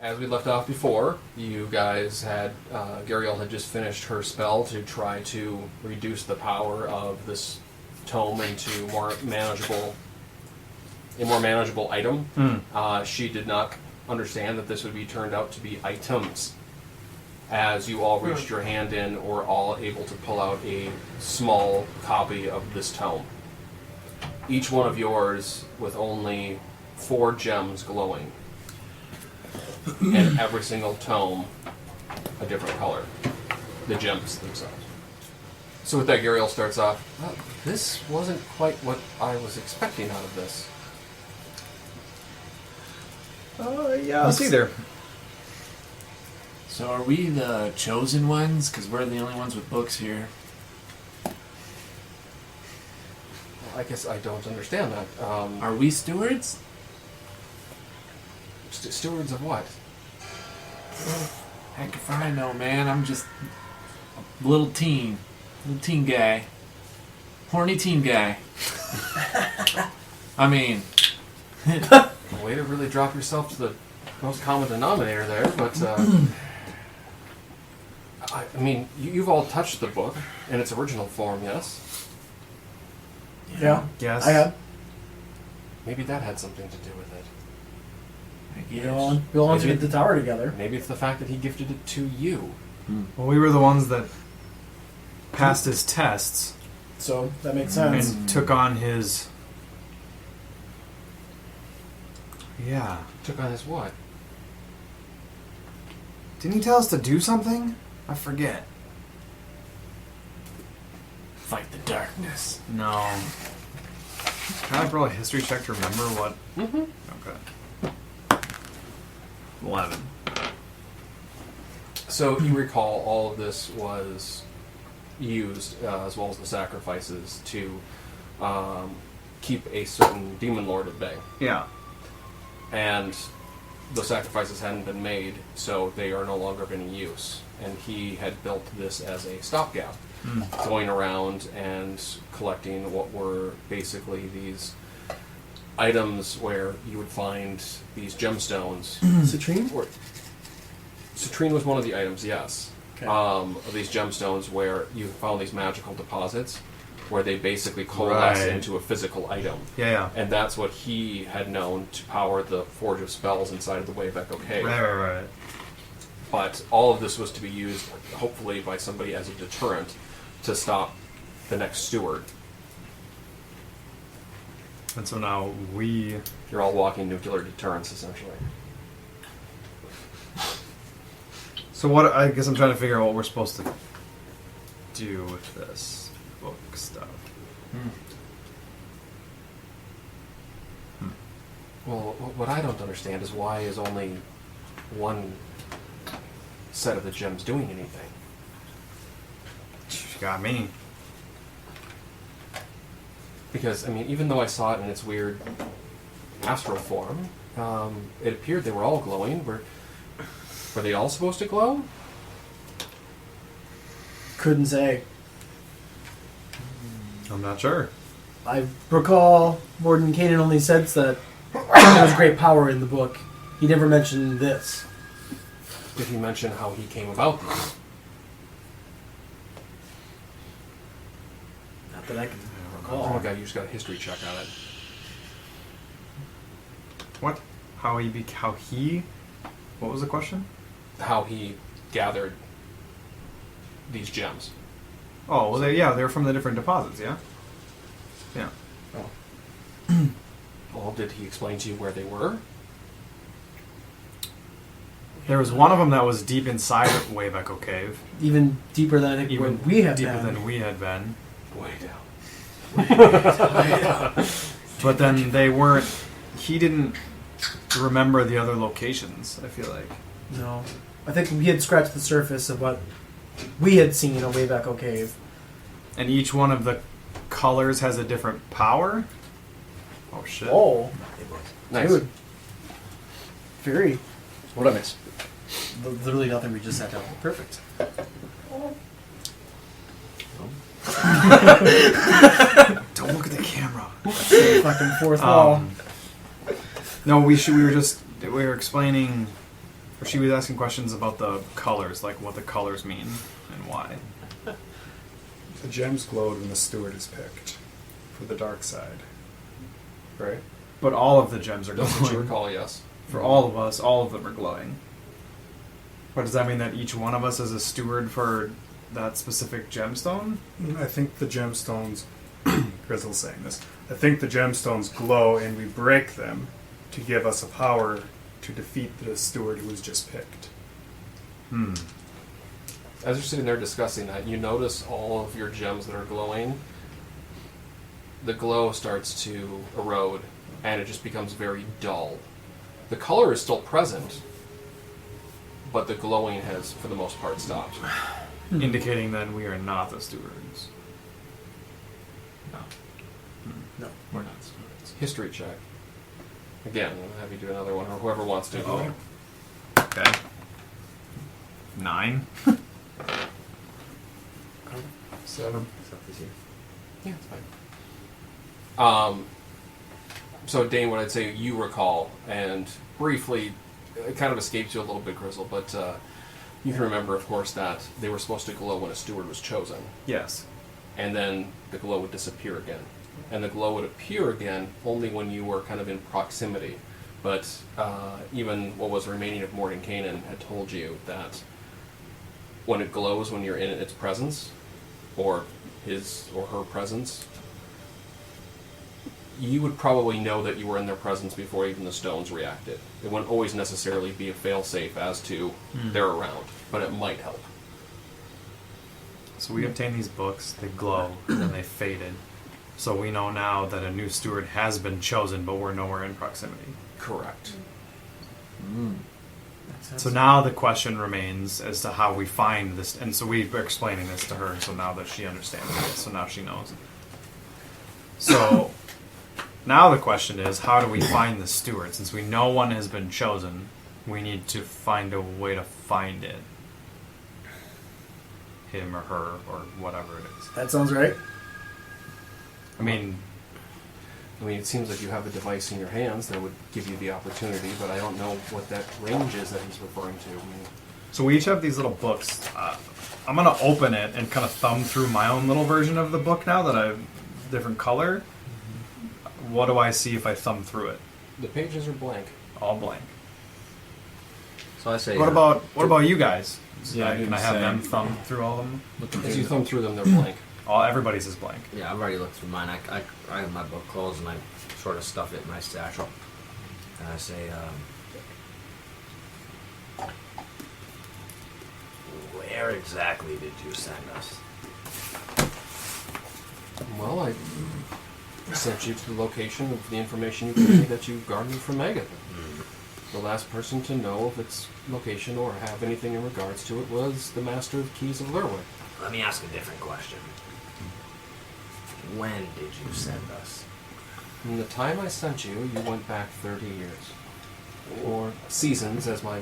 as we left off before, you guys had, Gariel had just finished her spell to try to reduce the power of this tome into a more manageable item. She did not understand that this would be turned out to be items. As you all reached your hand in, or all able to pull out a small copy of this tome. Each one of yours with only 4 gems glowing. And every single tome a different color. The gems themselves. So with that, Gariel starts off, well, this wasn't quite what I was expecting out of this. Yeah, I'll see there. So are we the chosen ones? Because we're the only ones with books here. Well, I guess I don't understand that. Are we stewards? Stewards of what? Heck if I know, man. I'm just a little teen guy. Horny teen guy. I mean... Way to really drop yourself to the most common denominator there, but... I mean, you've all touched the book in its original form, yes? Yeah. Yes. I have. Maybe that had something to do with it. We all went to the tower together. Maybe it's the fact that he gifted it to you. Well, we were the ones that passed his tests So that makes sense. and took on his... Yeah. Took on his what? Didn't he tell us to do something? I forget. Fight the darkness. No. Can I roll a history check to remember what? Mm-hmm. Okay. 11. So you recall all of this was used, as well as the sacrifices, to keep a certain demon lord at bay. Yeah. And the sacrifices hadn't been made, so they are no longer of any use. And he had built this as a stopgap, going around and collecting what were basically these items where you would find these gemstones. Citrine? Citrine was one of the items, yes. Okay. Of these gemstones where you found these magical deposits where they basically coalesce Right. into a physical item. Yeah. And that's what he had known to power the Forge of Spells inside of the Wave Echo Cave. Right. But all of this was to be used, hopefully, by somebody as a deterrent to stop the next steward. And so now we... You're all walking nuclear deterrence, essentially. So what, I guess I'm trying to figure out what we're supposed to do with this book stuff. Well, what I don't understand is why is only one set of the gems doing anything? You got me. Because, I mean, even though I saw it in its weird astral form, it appeared they were all glowing. Were they all supposed to glow? Couldn't say. I'm not sure. I recall Warden Kanan only said that there was great power in the book. He never mentioned this. Did he mention how he came about these? Not that I can Oh my recall. god, you just got a history check on it. What? How he... What was the question? How he gathered these gems. Oh, well, they're from the different deposits, yeah? Yeah. Well, did he explain to you where they were? There was one of them that was deep inside of Wave Echo Cave. Even deeper than I think Even we have deeper been. than we had been. Way down. But then they weren't... He didn't remember the other locations, I feel like. No. I think we had scratched the surface of what we had seen in Wave Echo Cave. And each one of the colors has a different power? Oh, shit. Oh, Nice. dude. Very. What I miss? Literally nothing. We just sat down. Perfect. Don't look at the camera. Fucking fourth wall. No, we were explaining Or she was asking questions about the colors, like what the colors mean and why. The gems glowed when the steward is picked for the dark side. Right? But all of the gems are That's what you glowing. recall, yes. For all of us, all of them are glowing. But does that mean that each one of us is a steward for that specific gemstone? I think the gemstones, Grizzle's saying this, I think the gemstones glow and we break them to give us a power to defeat the steward who was just picked. As you're sitting there discussing that, you notice all of your gems that are glowing. The glow starts to erode, and it just becomes very dull. The color is still present, but the glowing has, for the most part, stopped. Indicating then we are not the stewards. No, we're not stewards. History check. Again, I'll have you do another one, or whoever wants to. Oh. Okay. 9. 7. Yeah, it's fine. So Dane, what I'd say you recall, and briefly, it kind of escapes you a little bit, Grizzle, but you can remember, of course, that they were supposed to glow when a steward was chosen, Yes. and then the glow would disappear again. And the glow would appear again only when you were kind of in proximity. But even what was remaining of Mordenkainen had told you that when it glows when you're in its presence, or his or her presence, you would probably know that you were in their presence before even the stones reacted. It wouldn't always necessarily be a fail-safe as to they're around, but it might help. So we obtained these books, they glow, and they faded. So we know now that a new steward has been chosen, but we're nowhere in proximity. Correct. So now the question remains as to how we find this, and so we were explaining this to her, so now that she understands it, so now she knows. So now the question is, how do we find the steward? Since we know one has been chosen, we need to find a way to find it. Him or her, or whatever it is. That sounds right. I mean, it seems like you have a device in your hands that would give you the opportunity, but I don't know what that range is that he's referring to. so we each have these little books. I'm going to open it and kind of thumb through my own little version of the book now that I have different color. What do I see if I thumb through it? The pages are blank. All blank. So I say. What about you guys? Yeah, I do can I the have same. them thumb through all of them? As you thumb through them, they're blank. Everybody's is blank. Yeah, I've already looked through mine. I have my book closed and I sort of stuff it in my stash. And I say, where exactly did you send us? Well, I sent you to the location of the information you gave me that you garnered from Megan. The last person to know of its location or have anything in regards to it was the Master of Keys of Lerwick. Let me ask a different question. When did you send us? From the time I sent you, you went back 30 years. Or seasons, as my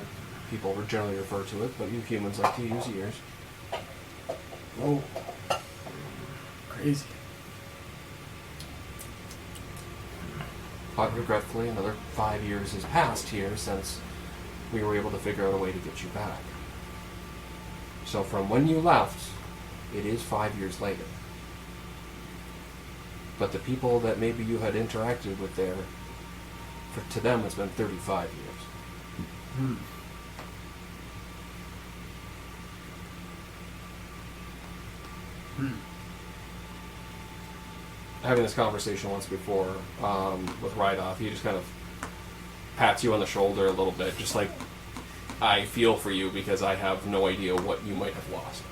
people would generally refer to it, but you humans like to use years. Oh, crazy. But regretfully, another 5 years has passed here since we were able to figure out a way to get you back. So from when you left, it is 5 years later. But the people that maybe you had interacted with there, to them it's been 35 years. Having this conversation once before with Rydoff, he just kind of pats you on the shoulder a little bit, just like, I feel for you because I have no idea what you might have lost.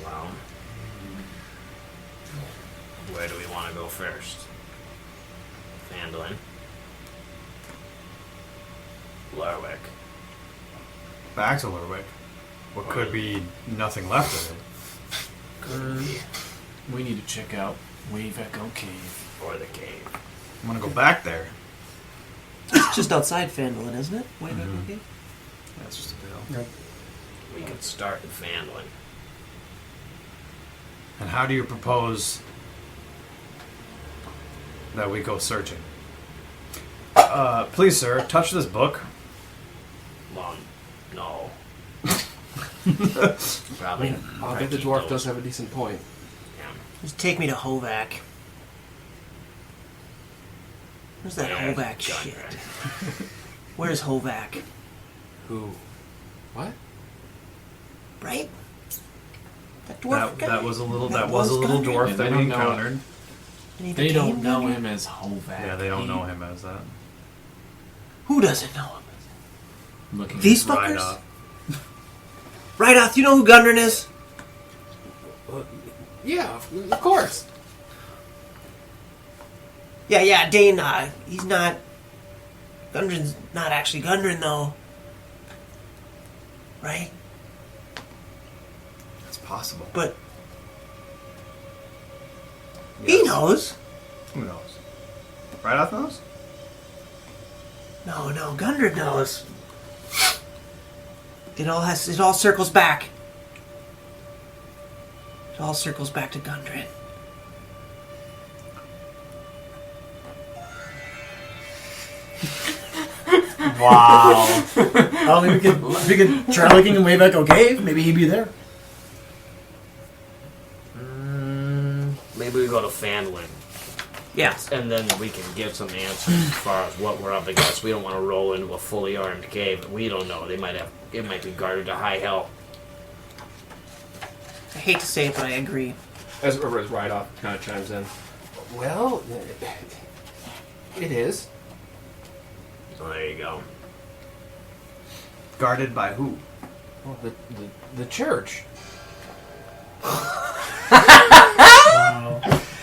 Well, where do we want to go first? Phandalin? Lerwick? Back to Lerwick. What could be nothing left of it. We need to check out Wave Echo Cave. Or the cave? I'm gonna go back there. It's just outside Phandalin, isn't it? Wait, okay. That's just a bill. We could start in Phandalin. And how do you propose that we go searching? Please, sir, touch this book. Well, no. Probably. I'll bet the dwarf does have a decent point. Yeah. Just take me to Hovac. Where's that Yeah, Hovac God, shit? right. Where's Hovac? Who? What? Right? That dwarf guy? That was a little. That That was a little was dwarf Gundren. that They he don't know. encountered. And he They became don't know Gundren? him as Hovac. Yeah, they don't He- know him as that. Who doesn't know him? Looking These at- fuckers? Right up. Right, you know who Gundren is? Yeah, of course. Yeah, Dane, he's not... Gundren's not actually Gundren, though. Right? It's possible. But... He knows. Who knows? Right off knows? No, Gundren knows. It all circles back. It all circles back to Gundren. Wow. I don't think we could try looking in Wayback Cave. Maybe he'd be there. Maybe we go to Fandolin. Yeah. And then we can get some answers as far as what we're up against. We don't want to roll into a fully armed cave. We don't know. It might be guarded to high hell. I hate to say it, but I agree. As Rydoff kind of chimes in. Well, it is. So there you go. Guarded by who? Well, the church.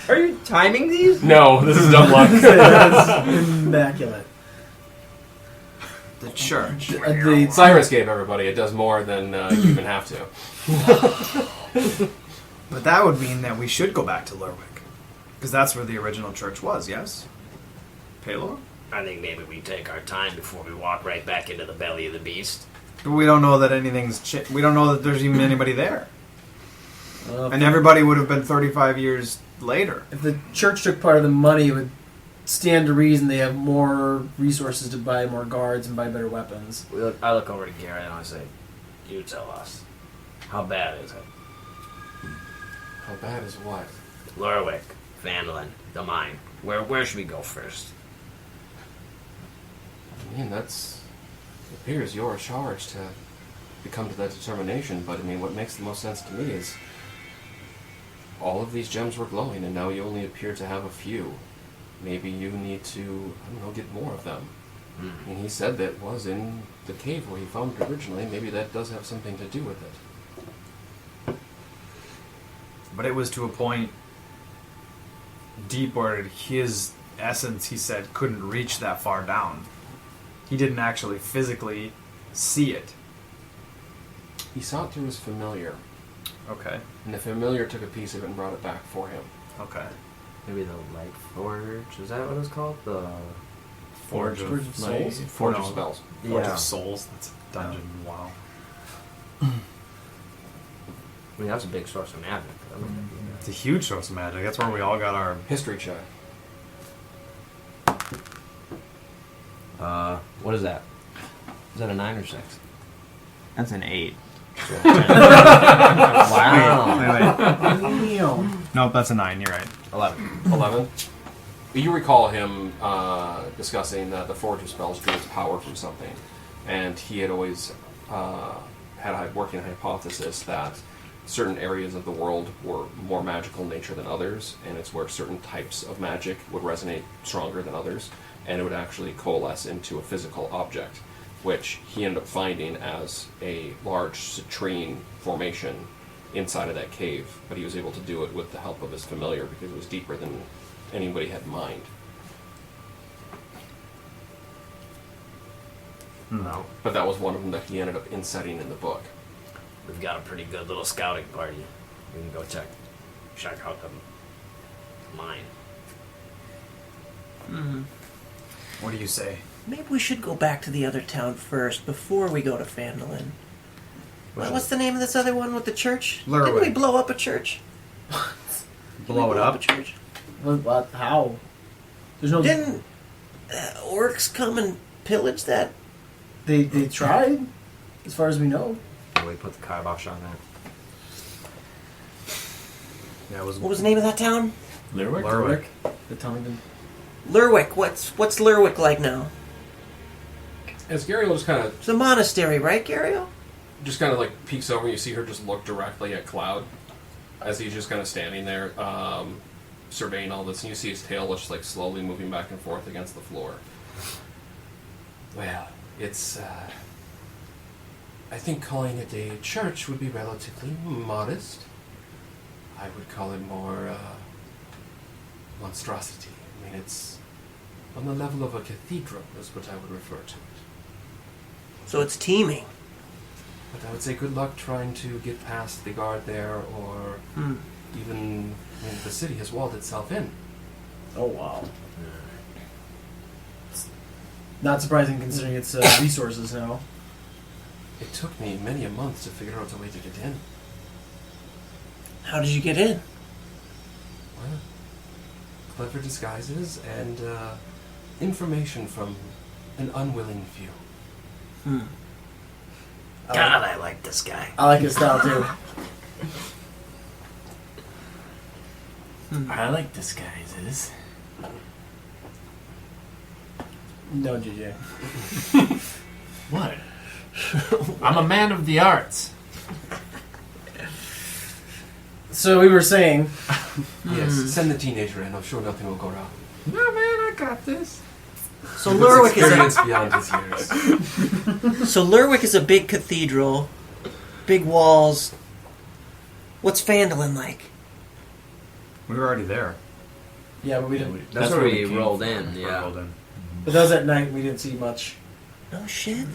Are you timing these? No, this is dumb luck. That's immaculate. The church. The Cyrus gave everybody. It does more than you even have to. But that would mean that we should go back to Lerwick. Because that's where the original church was, yes? Palor? I think maybe we take our time before we walk right back into the belly of the beast. But we don't know that anything's... we don't know that there's even anybody there. And everybody would have been 35 years later. If the church took part of the money, it would stand to reason they have more resources to buy more guards and buy better weapons. I look over to Garrett and I say, you tell us. How bad is it? How bad is what? Lerwick, Fandolin, the mine. Where should we go first? I mean, it appears you're charged to come to that determination, but I mean, what makes the most sense to me is all of these gems were glowing, and now you only appear to have a few. Maybe you need to, I don't know, get more of them. I mean, he said that was in the cave where he found it originally. Maybe that does have something to do with it. But it was to a point deep where his essence, he said, couldn't reach that far down. He didn't actually physically see it. He saw it through his familiar, Okay. and the familiar took a piece of it and brought it back for him. Okay. Maybe the Light Forge? Is that what it's called? The Forge Forge of Souls? Forge of No. spells. Forge Yeah. of Souls. That's a dungeon. Wow. I mean, that's a big source of magic. I mean, It's a huge source of magic. That's where we all got our... History check. what is that? Is that a 9 or 6? That's an 8. Wow. Nope, that's a 9. You're right. 11. 11. You recall him discussing that the Forge of Spells drew its power from something, and he had always had a working hypothesis that certain areas of the world were more magical in nature than others, and it's where certain types of magic would resonate stronger than others, and it would actually coalesce into a physical object, which he ended up finding as a large citrine formation inside of that cave, but he was able to do it with the help of his familiar because it was deeper than anybody had in mind. Well, But that was one of them that he ended up insetting in the book. we've got a pretty good little scouting party. We can go check out the mine. What do you say? Maybe we should go back to the other town first before we go to Fandolin. What's the name of this other one with the church? Didn't we Lerwick. blow up a church? Blow it a up? church? What? How? There's no. Didn't orcs come and pillage that? They tried, as far as we know. We put the kibosh on that. Yeah, it was. What was the name of that town? Lurwick? Lurwick. The Tongan. Lurwick. What's Lurwick like now? As Gariel It's a monastery, right, Gariel? just kind of like peeks over, and you see her just look directly at Cloud as he's just kind of standing there, surveying all this, and you see his tail just like slowly moving back and forth against the floor. Well, it's. I think calling it a church would be relatively modest. I would call it more monstrosity. I mean, it's on the level of a cathedral is what I would refer to it. So it's teeming. But I would say good luck trying to get past the guard there, or even the city has walled itself in. Oh wow. Not surprising considering its resources now. It took me many a month to figure out a way to get in. How did you get in? Well, clever disguises and information from an unwilling few. God, I like this guy. I like his style too. I like disguises. No, JJ. What? I'm a man of the arts. So we were saying, Yes, send the teenager in. I'm sure nothing will go wrong. No, man, I got this. So Lurwick is Experience beyond his years. So Lurwick is a big cathedral, big walls. What's Phandalin like? We were already there. yeah, but we didn't. That's where we rolled in. We Yeah. rolled in. But that was at night. We didn't see much. No shit.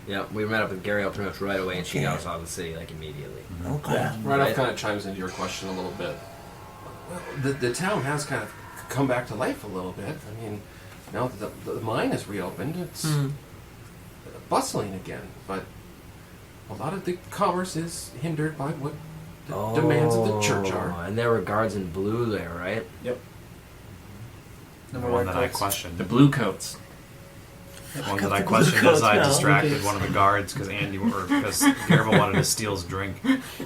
Yeah, we met up with Gariel pretty much right away, and she Okay. got us out of the city like immediately. Okay. Yeah. Right off Right. kind of chimes into your question a little bit. Well, the town has kind of come back to life a little bit. I mean, now that the mine is reopened, it's bustling again. But a lot of the commerce is hindered by what the demands of the church are. And there were guards in blue there, right? The one that I questioned. The blue coats. The one that Got I the questioned blue as I coats now. distracted Okay. one of the guards because Garibald wanted to steal his drink.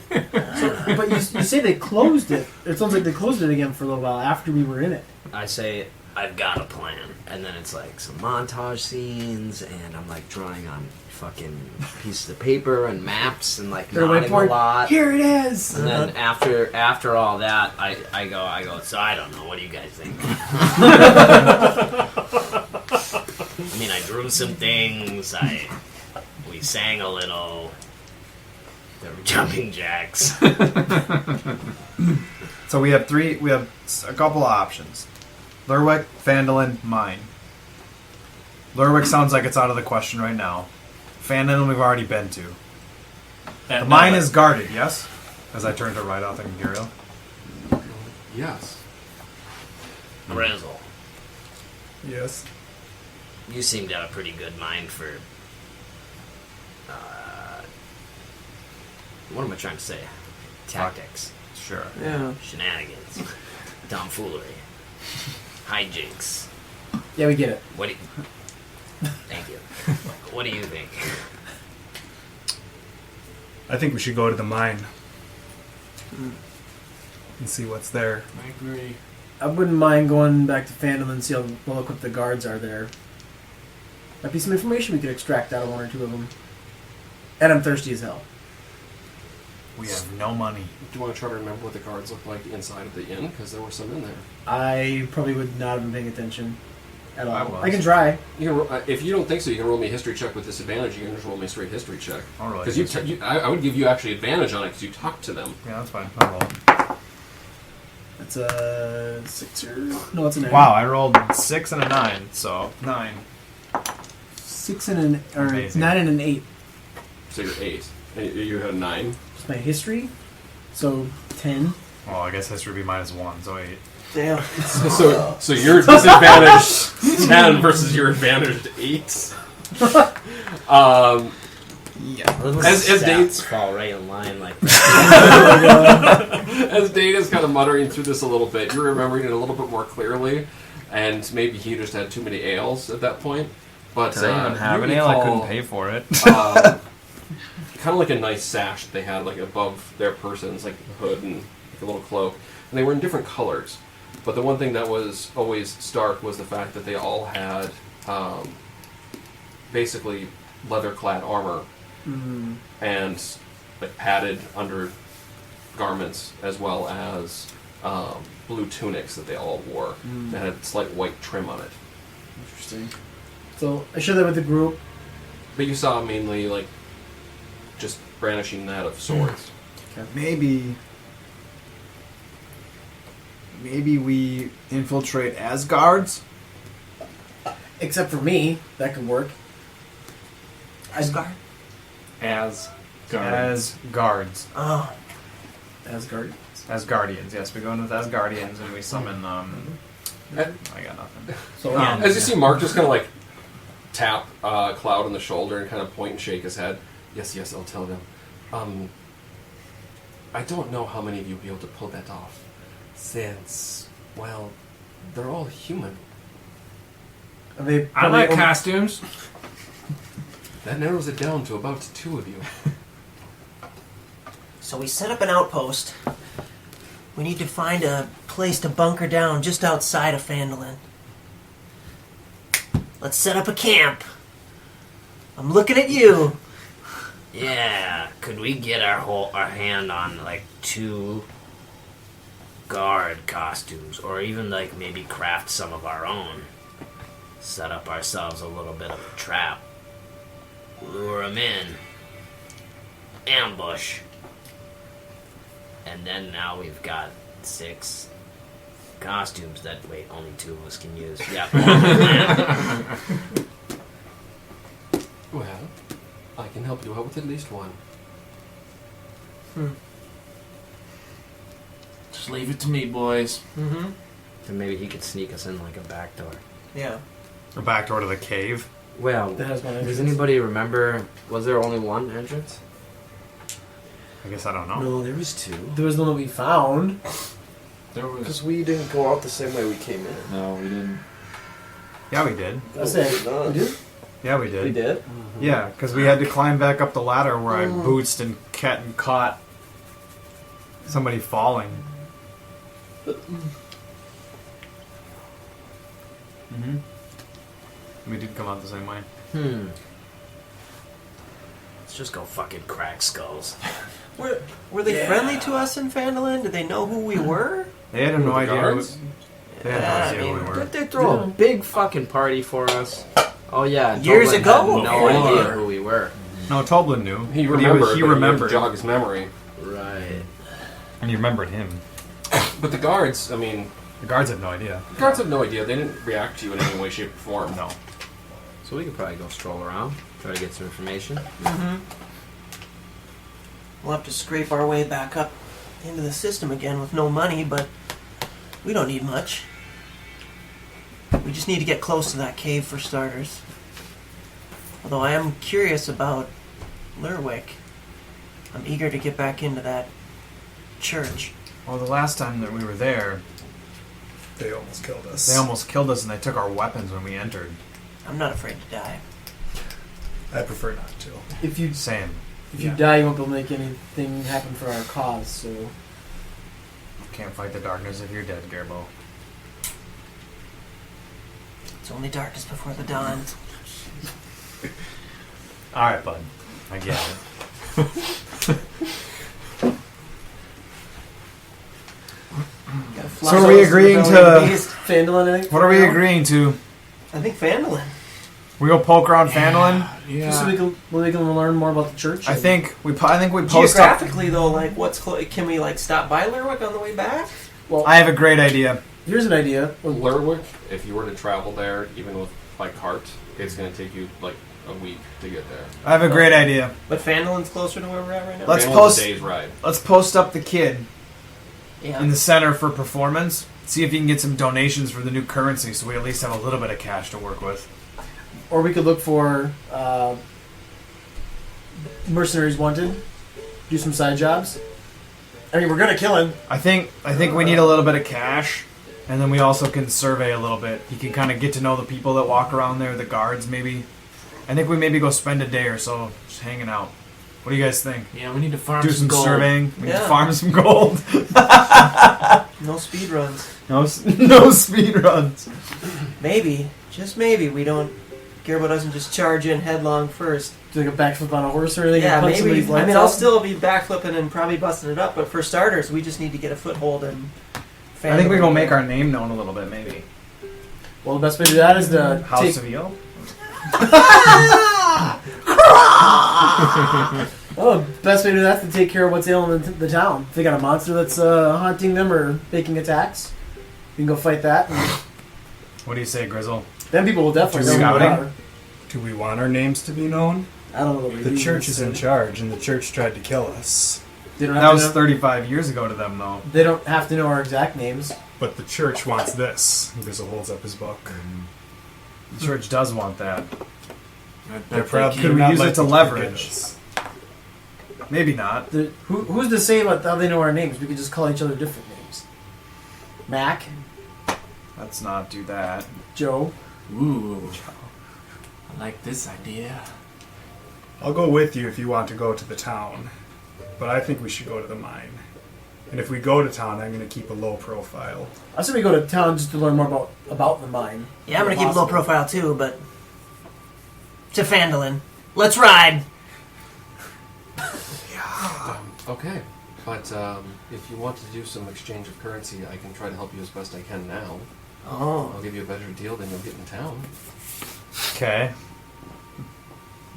But you say they closed it. It sounds like they closed it again for a little while after we were in it. I say, I've got a plan. And then it's like some montage scenes, and I'm like drawing on fucking pieces of paper and maps and like They're nodding a whiteboard. lot. Here it is. And then after all that, I go, so I don't know, what do you guys think? I mean, I drew some things, we sang a little, there were jumping jacks. So we have a couple of options. Lurwick, Phandalin, mine. Lurwick sounds like it's out of the question right now. Phandalin we've already been to. The mine is guarded, yes? As I turn to Rideoff and Gariel. Yes. Grizzle, Yes. you seem to have a pretty good mind for, what am I trying to say? Tactics, Sure. Yeah. shenanigans, tomfoolery, hijinks. Yeah, we get it. What do you... Thank you. What do you think? I think we should go to the mine and see what's there. I agree. I wouldn't mind going back to Phandalin and see how well equipped the guards are there. Might be some information we could extract out of one or two of them. And I'm thirsty as hell. We have no money. Do you want to try to remember what the guards look like inside of the inn? Because there were some in there. I probably would not have been paying attention at all. I was. I can try. You can, if you don't think so, you can roll me a history check with disadvantage. You can just roll me a straight history check. I'll roll a Because history. I would give you actually advantage on it because you talked to them. Yeah, that's fine. I'll roll. That's a 6 or... No, it's a 9. Wow, I rolled 6 and a 9, so 9. 6 and an... Or Amazing. 9 and an 8. So you're 8. And you had a 9. It's my history. So 10. Well, I guess history would be -1, so 8. Damn. So your disadvantage 10 versus your advantage 8. As Stats dates fall right in line like that. as Data's kind of muttering through this a little bit, you're remembering it a little bit more clearly and maybe he just had too many ales at that point. But Did I even have you an ale? I recall, couldn't pay for it. kind of like a nice sash that they had like above their persons, like a hood and like a little cloak, and they were in different colors. But the one thing that was always stark was the fact that they all had basically leather-clad armor and like padded under garments, as well as blue tunics that they all wore that had slight white trim on it. Interesting. So I share that with the group. But you saw mainly like just brandishing that of swords. Maybe we infiltrate as guards. Except for me, that could work. Asgard? As guards. Oh. Asgard. As guardians, yes. We go in with as guardians and we summon. I got nothing. So As you see Mark just kind of like tap Cloud on the shoulder and kind of point and shake his head. Yes, I'll tell them. I don't know how many of you will be able to pull that off, since, well, they're all human. are they I like probably- costumes. That narrows it down to about 2 of you. So we set up an outpost. We need to find a place to bunker down just outside of Phandalin. Let's set up a camp. I'm looking at you. Yeah, could we get our hand on like 2 guard costumes, or even like maybe craft some of our own? Set up ourselves a little bit of a trap. Lure them in. Ambush. And then now we've got 6 costumes that, wait, only 2 of us can use. Yeah. Well, I can help you out with at least one. Just leave it to me, boys. Mm-hmm. And maybe he could sneak us in like a back door. Yeah. Or back door to the cave. Well, That has one does entrance. anybody remember, was there only one entrance? I guess I don't know. No, there was 2. There was the one that we found. There was. Because we didn't go out the same way we came in. No, we didn't. Yeah, we did. I said, we did? Yeah, we did. We did? Yeah, because we had to climb back up the ladder where I bootsed and caught somebody falling. Mm-hmm. We did come out the same way. Let's just go fucking crack skulls. Were they friendly to us in Phandalin? Did they know who we were? They had no The idea. guards? They had no idea I who mean, we were. Did they throw a big fucking party for us? Oh yeah, Years Dublin ago? had no Yeah. idea who we were. No, Toblin knew. He But remembered. He but remembered. Jog his memory. Right. And he remembered him. But the guards, I mean, The guards had no idea. the guards had no idea. They didn't react to you in any way, shape, or form. No. So we could probably go stroll around, try to get some information. Mm-hmm. We'll have to scrape our way back up into the system again with no money, but we don't need much. We just need to get close to that cave for starters. Although I am curious about Lerwick. I'm eager to get back into that church. Well, the last time that we were there, They almost killed us. they almost killed us and they took our weapons when we entered. I'm not afraid to die. I prefer not to. If you Same. die, you won't be able to make anything happen for our cause. So Can't fight the darkness if you're dead, Gerbo. It's only darkness before the dawn. Alright, bud. I get it. Gotta So fly are we those agreeing rebellion to- beast. Phandalin, I think. What are we agreeing to? I think Phandalin. We go poke around Phandalin? Just so we can learn more about the church. I think we post up. Geographically, though, like, what's can we like stop by Lerwick on the way back? Well, I have a great idea. here's an idea. Lerwick, if you were to travel there, even with by cart, it's going to take you like a week to get there. I have a great idea. But Phandalin's closer to where we're at right now. Let's It's post- a day's ride. Let's post up the kid Yeah. in the center for performance. See if you can get some donations for the new currency so we at least have a little bit of cash to work with. Or we could look for mercenaries wanted. Do some side jobs. I mean, we're gonna kill him. I think we need a little bit of cash And then we also can survey a little bit. He can kind of get to know the people that walk around there, the guards maybe. I think we maybe go spend a day or so just hanging out. What do you guys think? Yeah, we need to farm Do some gold. surveying. We need to Yeah. farm some gold. No speed runs. No speed runs. Maybe, just maybe, we don't. Gerbo doesn't just charge in headlong first. Do like a backflip on a horse or anything? Yeah, and punch maybe. somebody's I lights mean, I'll out? still be backflipping and probably busting it up, but for starters, we just need to get a foothold and. I think we gonna make our name known a little bit, maybe. Well, the best way to do that is to House take. of Eel. Oh, the best way to do that is to take care of what's ailing the town. If they got a monster that's haunting them or making attacks, we can go fight that. And What do you say, Grizzle? then people will definitely Do know we who we want are. Do we want our names to be known? I don't know what we The do church is in necessarily. charge, and the church tried to kill us. They don't That have was to know, 35 years ago to them, though. they don't have to know our exact names. But the church wants this. Grizzle holds up his book. The church does want that. I bet They're they probably Could we not use it likely to forgive leverage? us. Maybe not. Who's to say about how they know our names? We could just call each other different names. Mac, Let's not do that. Joe. Ooh. I like this idea. I'll go with you if you want to go to the town. But I think we should go to the mine. And if we go to town, I'm going to keep a low profile. I say we go to town just to learn more about the mine. Yeah, I'm gonna keep a low Possible. profile too, but. To Fandolin. Let's ride! Okay, but if you want to do some exchange of currency, I can try to help you as best I can now. Oh. I'll give you a better deal than you'll get in town. Okay.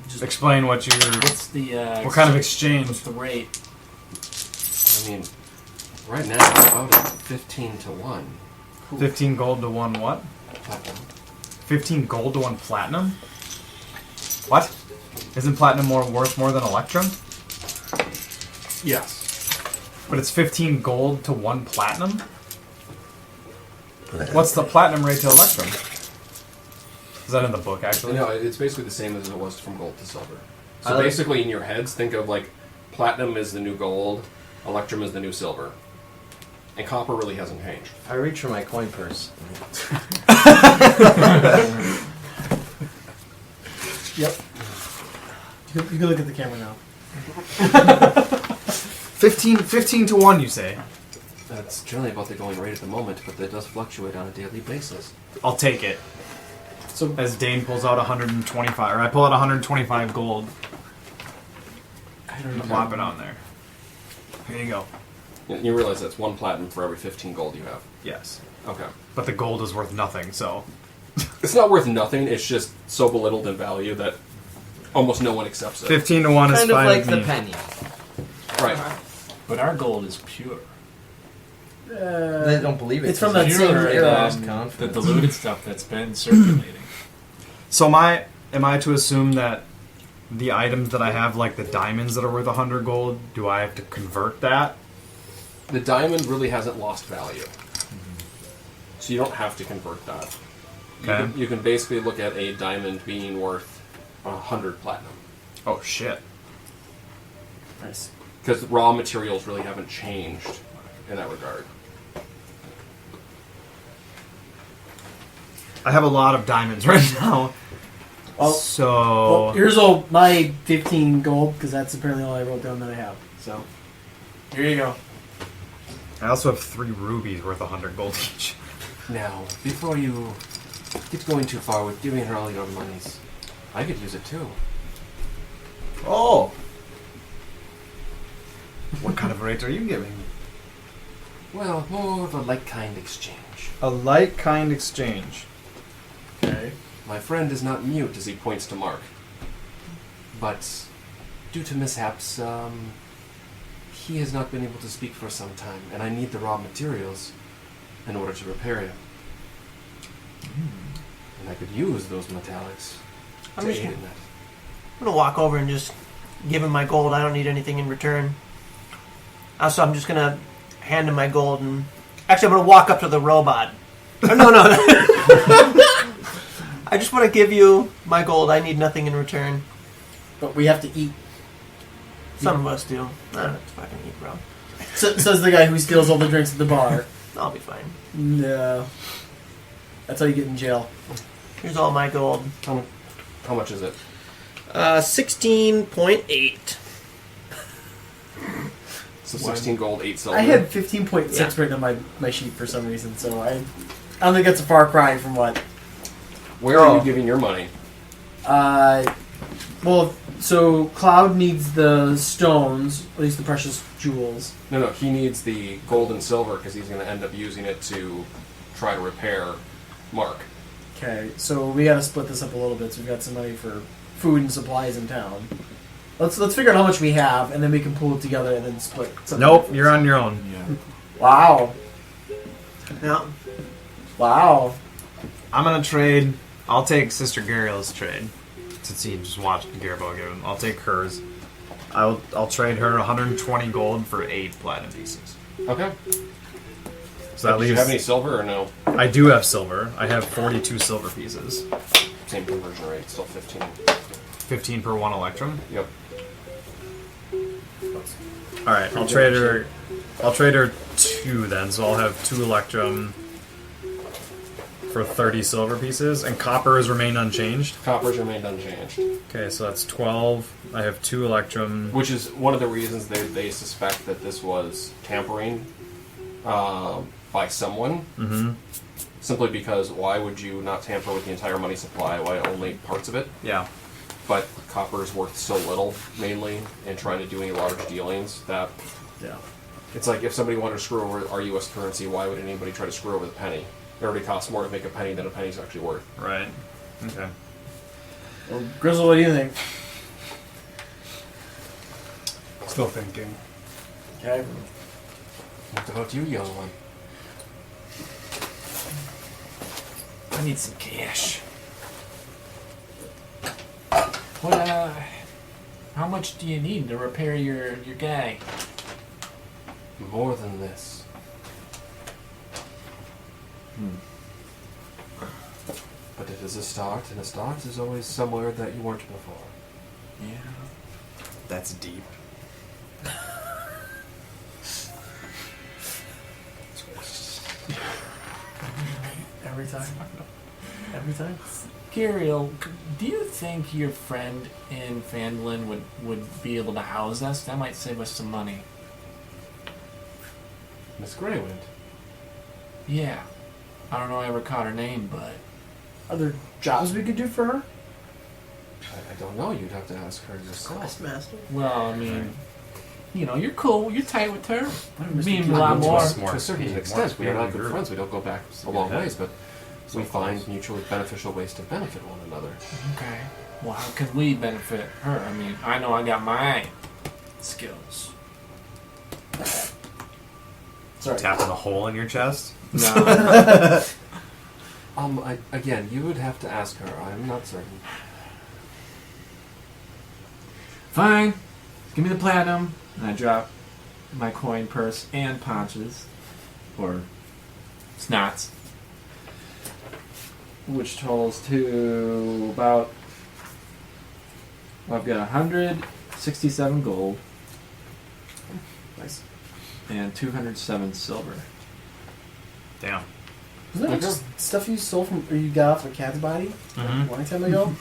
Just explain what you're. What's the What kind of what's exchange? the rate? I mean, right now it's about at 15 to 1. 15 gold to 1 what? Platinum. 15 gold to 1 platinum? What? Isn't platinum worth more than electrum? Yes. But it's 15 gold to 1 platinum? What's the platinum rate to electrum? Is that in the book, actually? No, it's basically the same as it was from gold to silver. I So like- basically, in your heads, think of like platinum is the new gold, electrum is the new silver, and copper really hasn't changed. I reach for my coin purse. Yep. You can look at the camera now. 15 to 1, you say? That's generally about the going rate at the moment, but that does fluctuate on a daily basis. I'll take it. So As Dane pulls out 125, or I pull out 125 gold. I don't Plop it on there. Here you go. You realize that's 1 platinum for every 15 gold you have. Yes. Okay. But the gold is worth nothing, so. It's not worth nothing, it's just so belittled in value that almost no one accepts it. 15 to 1 is Kind of fine like with the me. penny. Right. But our gold is pure. They don't believe it. it's from that Pure same and, era. the diluted stuff that's been circulating. So am I to assume that the items that I have, like the diamonds that are worth 100 gold, do I have to convert that? The diamond really hasn't lost value. So you don't have to convert that. Okay. You can basically look at a diamond being worth 100 platinum. Oh shit. Nice. Because raw materials really haven't changed in that regard. I have a lot of diamonds right now. Well, So well, here's all my 15 gold because that's apparently all I wrote down that I have. So here you go. I also have 3 rubies worth 100 gold each. Now, before you get going too far with giving her all your monies, I could use it too. Oh. What kind of rate are you giving? Well, more of a like-kind exchange. A like-kind exchange. Okay. My friend is not mute as he points to Mark. But due to mishaps, he has not been able to speak for some time, and I need the raw materials in order to repair him. And I could use those metallics I'm to just aid in that. I'm gonna walk over and just give him my gold. I don't need anything in return. So I'm just gonna hand him my gold and actually I'm gonna walk up to the robot. Oh, no. I just want to give you my gold. I need nothing in return. But we have to eat. Some of us do. I don't have to fucking eat, bro. Says the guy who steals all the drinks at the bar. I'll be fine. No. That's how you get in jail. Here's all my gold. How much is it? 16.8. So 16 gold, 8 silver. I had 15.6 Yeah. written on my sheet for some reason, so I don't think that's a far cry from what. Where are you giving your money? Well, so Cloud needs the stones, at least the precious jewels. No, he needs the gold and silver because he's going to end up using it to try to repair Mark. Okay, so we gotta split this up a little bit. So we've got some money for food and supplies in town. Let's figure out how much we have, and then we can pull it together and then split. Nope, you're on your own. Yeah. Wow, Yeah. wow. I'm gonna trade. I'll take Sister Gariel's trade since he just watched Garibald give him. I'll take hers. I'll trade her 120 gold for 8 platinum pieces. Okay. So that Do you leaves. have any silver or no? I do have silver. I have 42 silver pieces. Same conversion rate, still 15. 15 per 1 electrum. Yep. All right, I'll trade her. I'll trade her 2 then. So I'll have 2 electrum for 30 silver pieces, and copper has remained unchanged. Coppers remained unchanged. Okay, so that's 12. I have 2 electrum. Which is one of the reasons they suspect that this was tampering by someone. Mm-hmm. Simply because why would you not tamper with the entire money supply? Why only parts of it? Yeah. But copper is worth so little, mainly, in trying to do any large dealings, that Yeah. it's like if somebody wanted to screw over our U.S. currency, why would anybody try to screw over the penny? It already costs more to make a penny than a penny's actually worth. Right. Okay. Well, Grizzle, what do you think? Still thinking. Okay. What about you, young one? I need some cash. What, how much do you need to repair your guy? More than this. But it is a start, and a start is always somewhere that you weren't before. Yeah. That's deep. Every time. Every time. Gariel, do you think your friend in Fandolin would be able to house us? That might save us some money. Miss Greywind. Yeah. I don't know I ever caught her name, but... Are there jobs we could do for her? I don't know. You'd have to ask her yourself. Questmaster. Well, I mean... You know, you're cool. You're tight with her. Mr. Mean a lot more. To a certain extent, we are not good group. friends. We don't go back a long ways, but we find mutually beneficial ways to benefit one another. Okay. Well, how can we benefit her? I mean, I know I got my skills. Sorry. Tapping a hole in your chest. No. Again, you would have to ask her. I'm not certain. Fine. Give me the platinum. And I drop my coin purse and paunches. Or snots. Which totals to about... Well, I've got 167 gold Nice. and 207 silver. Damn. Isn't that just stuff you stole from, or you got off a cat's body Mhm. a long time ago?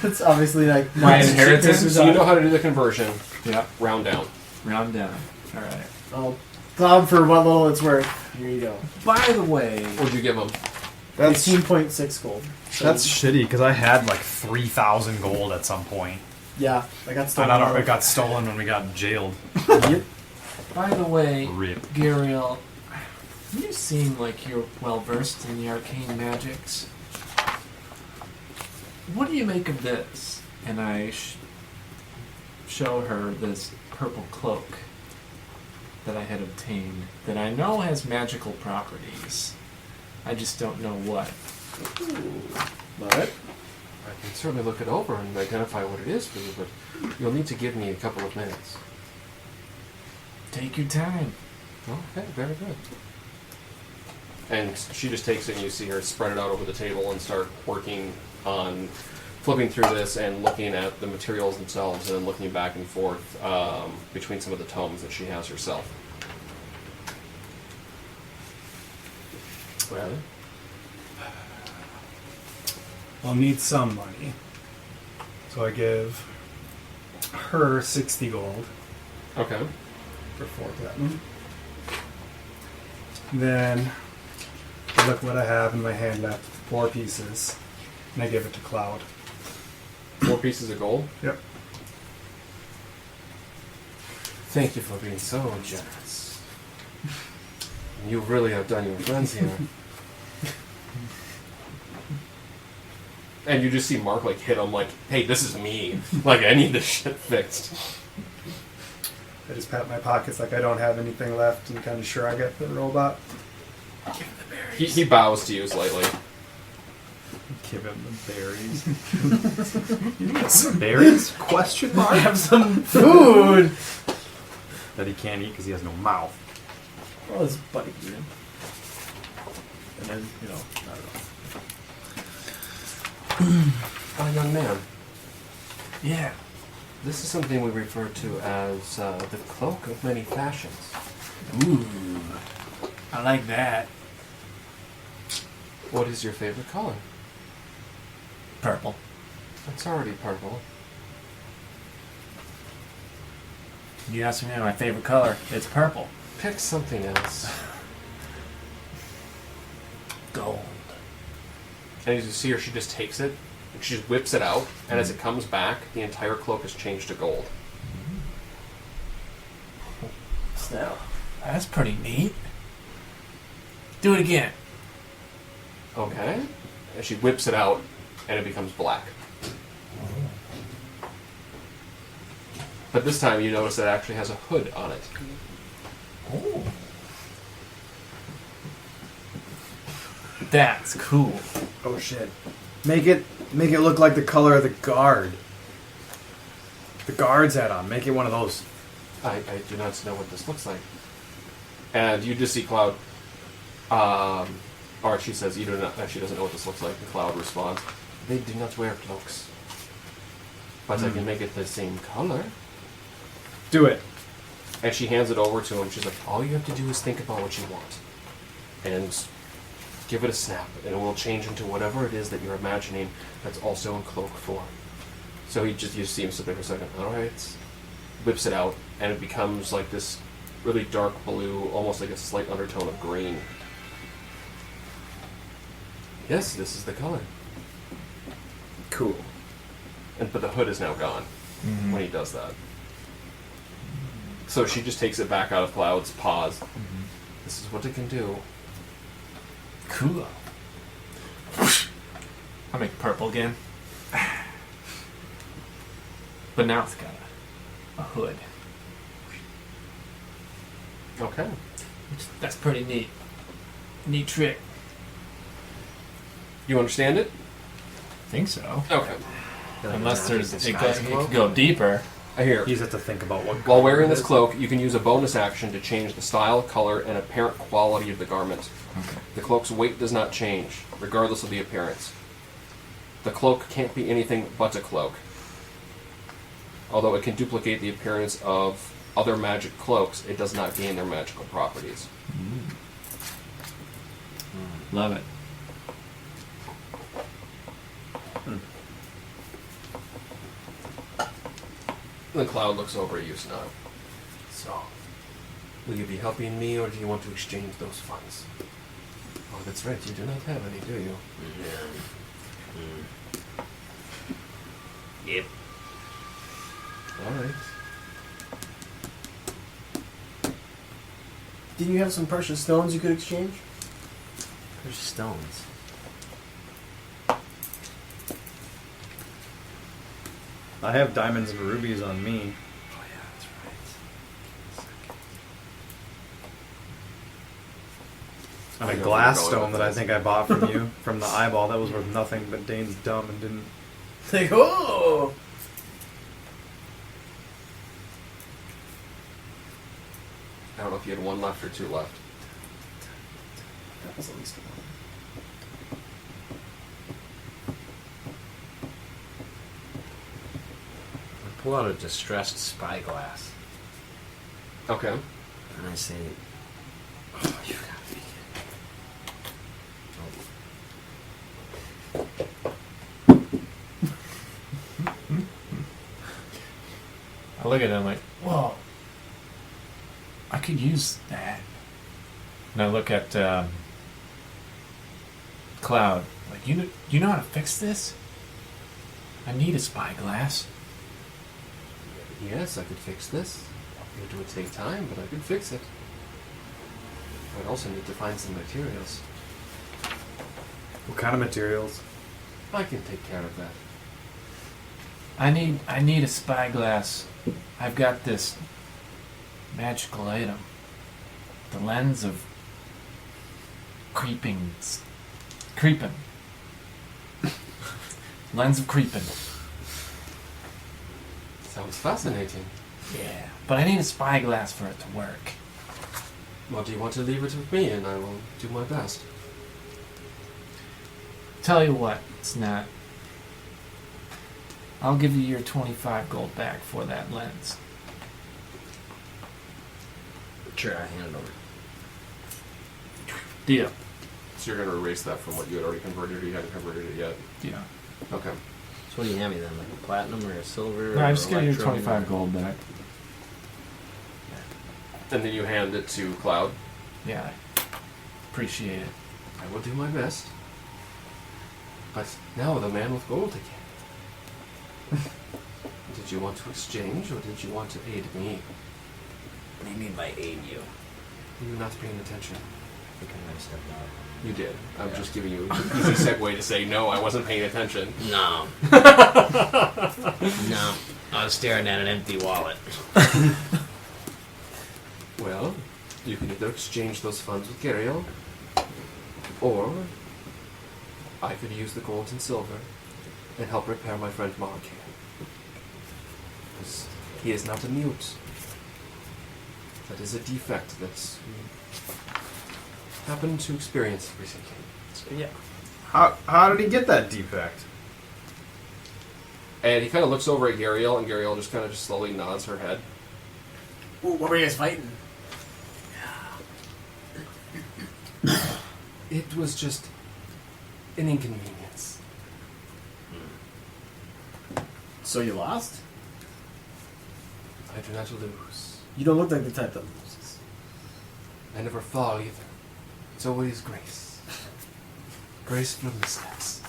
It's obviously like My nice inheritance? shit. So you know how to do the conversion. Yeah. Round down. Round down. Alright. Oh, Cloud for what little it's worth. Here you go. By the way... What'd you give him? That's 15.6 gold. So, that's shitty because I had like 3,000 gold at some point. yeah, I got And stolen. it got stolen when we got jailed. Yep. By the way, Rip. Gariel, you seem like you're well versed in the arcane magics. What do you make of this? And I show her this purple cloak that I had obtained that I know has magical properties. I just don't know what. Alright. I can certainly look it over and identify what it is for you, but you'll need to give me a couple of minutes. Take your time. Okay, very good. And she just takes it, and you see her spread it out over the table and start working on flipping through this and looking at the materials themselves and then looking back and forth between some of the tomes that she has herself. Well, I'll need some money. So I give her 60 gold okay. for 4 platinum. Then I look what I have in my hand left, 4 pieces, and I give it to Cloud. 4 pieces of gold. Yep. Thank you for being so generous. You really have done your friends here. And you just see Mark like hit him like, "Hey, this is me. Like I need this shit fixed." I just pat my pockets like I don't have anything left and kind of shrug at the robot. He bows to you slightly. Give him the berries. Berries? Question mark. Have some food. That he can't eat because he has no mouth. Well, his buddy can eat him. And then, I don't know. Young man, Yeah. this is something we refer to as the cloak of many fashions. Ooh. I like that. What is your favorite color? Purple. It's already purple. You asked me my favorite color. It's purple. Pick something else. Gold. And as you see her, she just takes it, and she just whips it out, and as it comes back, the entire cloak has changed to gold. So, that's pretty neat. Do it again. Okay. And she whips it out, and it becomes black. But this time you notice it actually has a hood on it. Oh. That's cool. Oh shit. Make it look like the color of the guard. The guard's hat on. Make it one of those. I do not know what this looks like. And you just see Cloud, or she says, you do not, she doesn't know what this looks like. And Cloud responds, they do not wear cloaks. But I can make it the same color. Do it. And she hands it over to him. She's like, all you have to do is think about what you want. And give it a snap, and it will change into whatever it is that you're imagining that's also in cloak form. So you see him sit there for a second. Alright. Whips it out, and it becomes like this really dark blue, almost like a slight undertone of green. Yes, this is the color. Cool. But the hood is now gone when he does that. So she just takes it back out of Cloud's paws. This is what it can do. Cool. I make purple again. But now it's got a hood. Okay. That's pretty neat. Neat trick. You understand it? I think so. Okay. Unless there's it disguise could go deeper. I hear. You just have to think about what. While wearing this cloak, you can use a bonus action to change the style, color, and apparent quality of the garment. Okay. The cloak's weight does not change, regardless of the appearance. The cloak can't be anything but a cloak. Although it can duplicate the appearance of other magic cloaks, it does not gain their magical properties. Love it. The Cloud looks over at you, Snow. So, will you be helping me, or do you want to exchange those funds? Oh, that's right, you do not have any, do you? Yep. Alright. Didn't you have some precious stones you could exchange? There's stones. I have diamonds and rubies on me. Oh yeah, that's right. And I a know glass where you're going stone with that I this. think I bought from you from the eyeball that was worth nothing, but Dane's dumb and didn't. Like, oh! I don't know if you had one left or two left. That was at least one. I pull out a distressed spyglass Okay. and I say, "Oh, you gotta be kidding." I look at him like, whoa, I could use that. And I look at Cloud, like, you know how to fix this? I need a spyglass. Yes, I could fix this. It would take time, but I could fix it. I'd also need to find some materials. What kind of materials? I can take care of that. I need a spyglass. I've got this magical item. The lens of creeping. Lens of creeping. Sounds fascinating. Yeah. But I need a spyglass for it to work. Well, do you want to leave it with me, and I will do my best? Tell you what, it's not. I'll give you your 25 gold back for that lens. Sure, I hand it over. Deal. So you're going to erase that from what you had already converted, or you hadn't converted it yet? Yeah. Okay. So what do you hand me then? Like a platinum or a silver? No, or I just give you electrum 25 or- gold back. And then you hand it to Cloud. Yeah. Appreciate it. I will do my best. But now the man with gold again. Did you want to exchange, or did you want to aid me? What do you mean by aid you? Were you not paying attention? I think I might have stepped out. You did. I'm Yeah. just giving you an easy segue to say, no, I wasn't paying attention. No. No. I was staring at an empty wallet. Well, you can either exchange those funds with Gariel, or I could use the gold and silver and help repair my friend Mark. Because he is not a mute. That is a defect that we happened to experience recently. So yeah. How did he get that defect? And he kind of looks over at Gariel, and Gariel just kind of just slowly nods her head. Ooh, what were you guys fighting? It was just an inconvenience. So you lost? I do not lose. You don't look like the type that loses. I never fall either. It's always grace. Grace for missteps.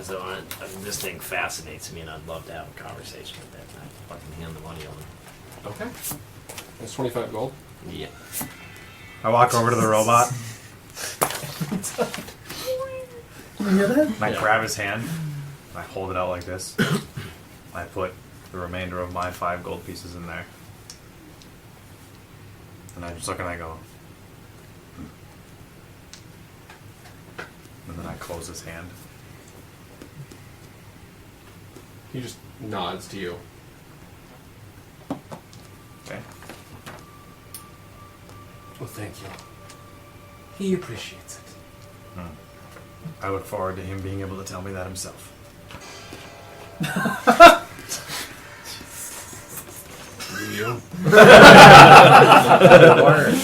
So this thing fascinates me, and I'd love to have a conversation with that. And I fucking hand the money over. Okay. That's 25 gold. Yeah. I walk over to the robot. You hear that? And I Yeah. grab his hand. And I hold it out like this. I put the remainder of my 5 gold pieces in there. And I just look and I go. And then I close his hand. He just nods to you. Okay. Well, thank you. He appreciates it. I look forward to him being able to tell me that himself. You?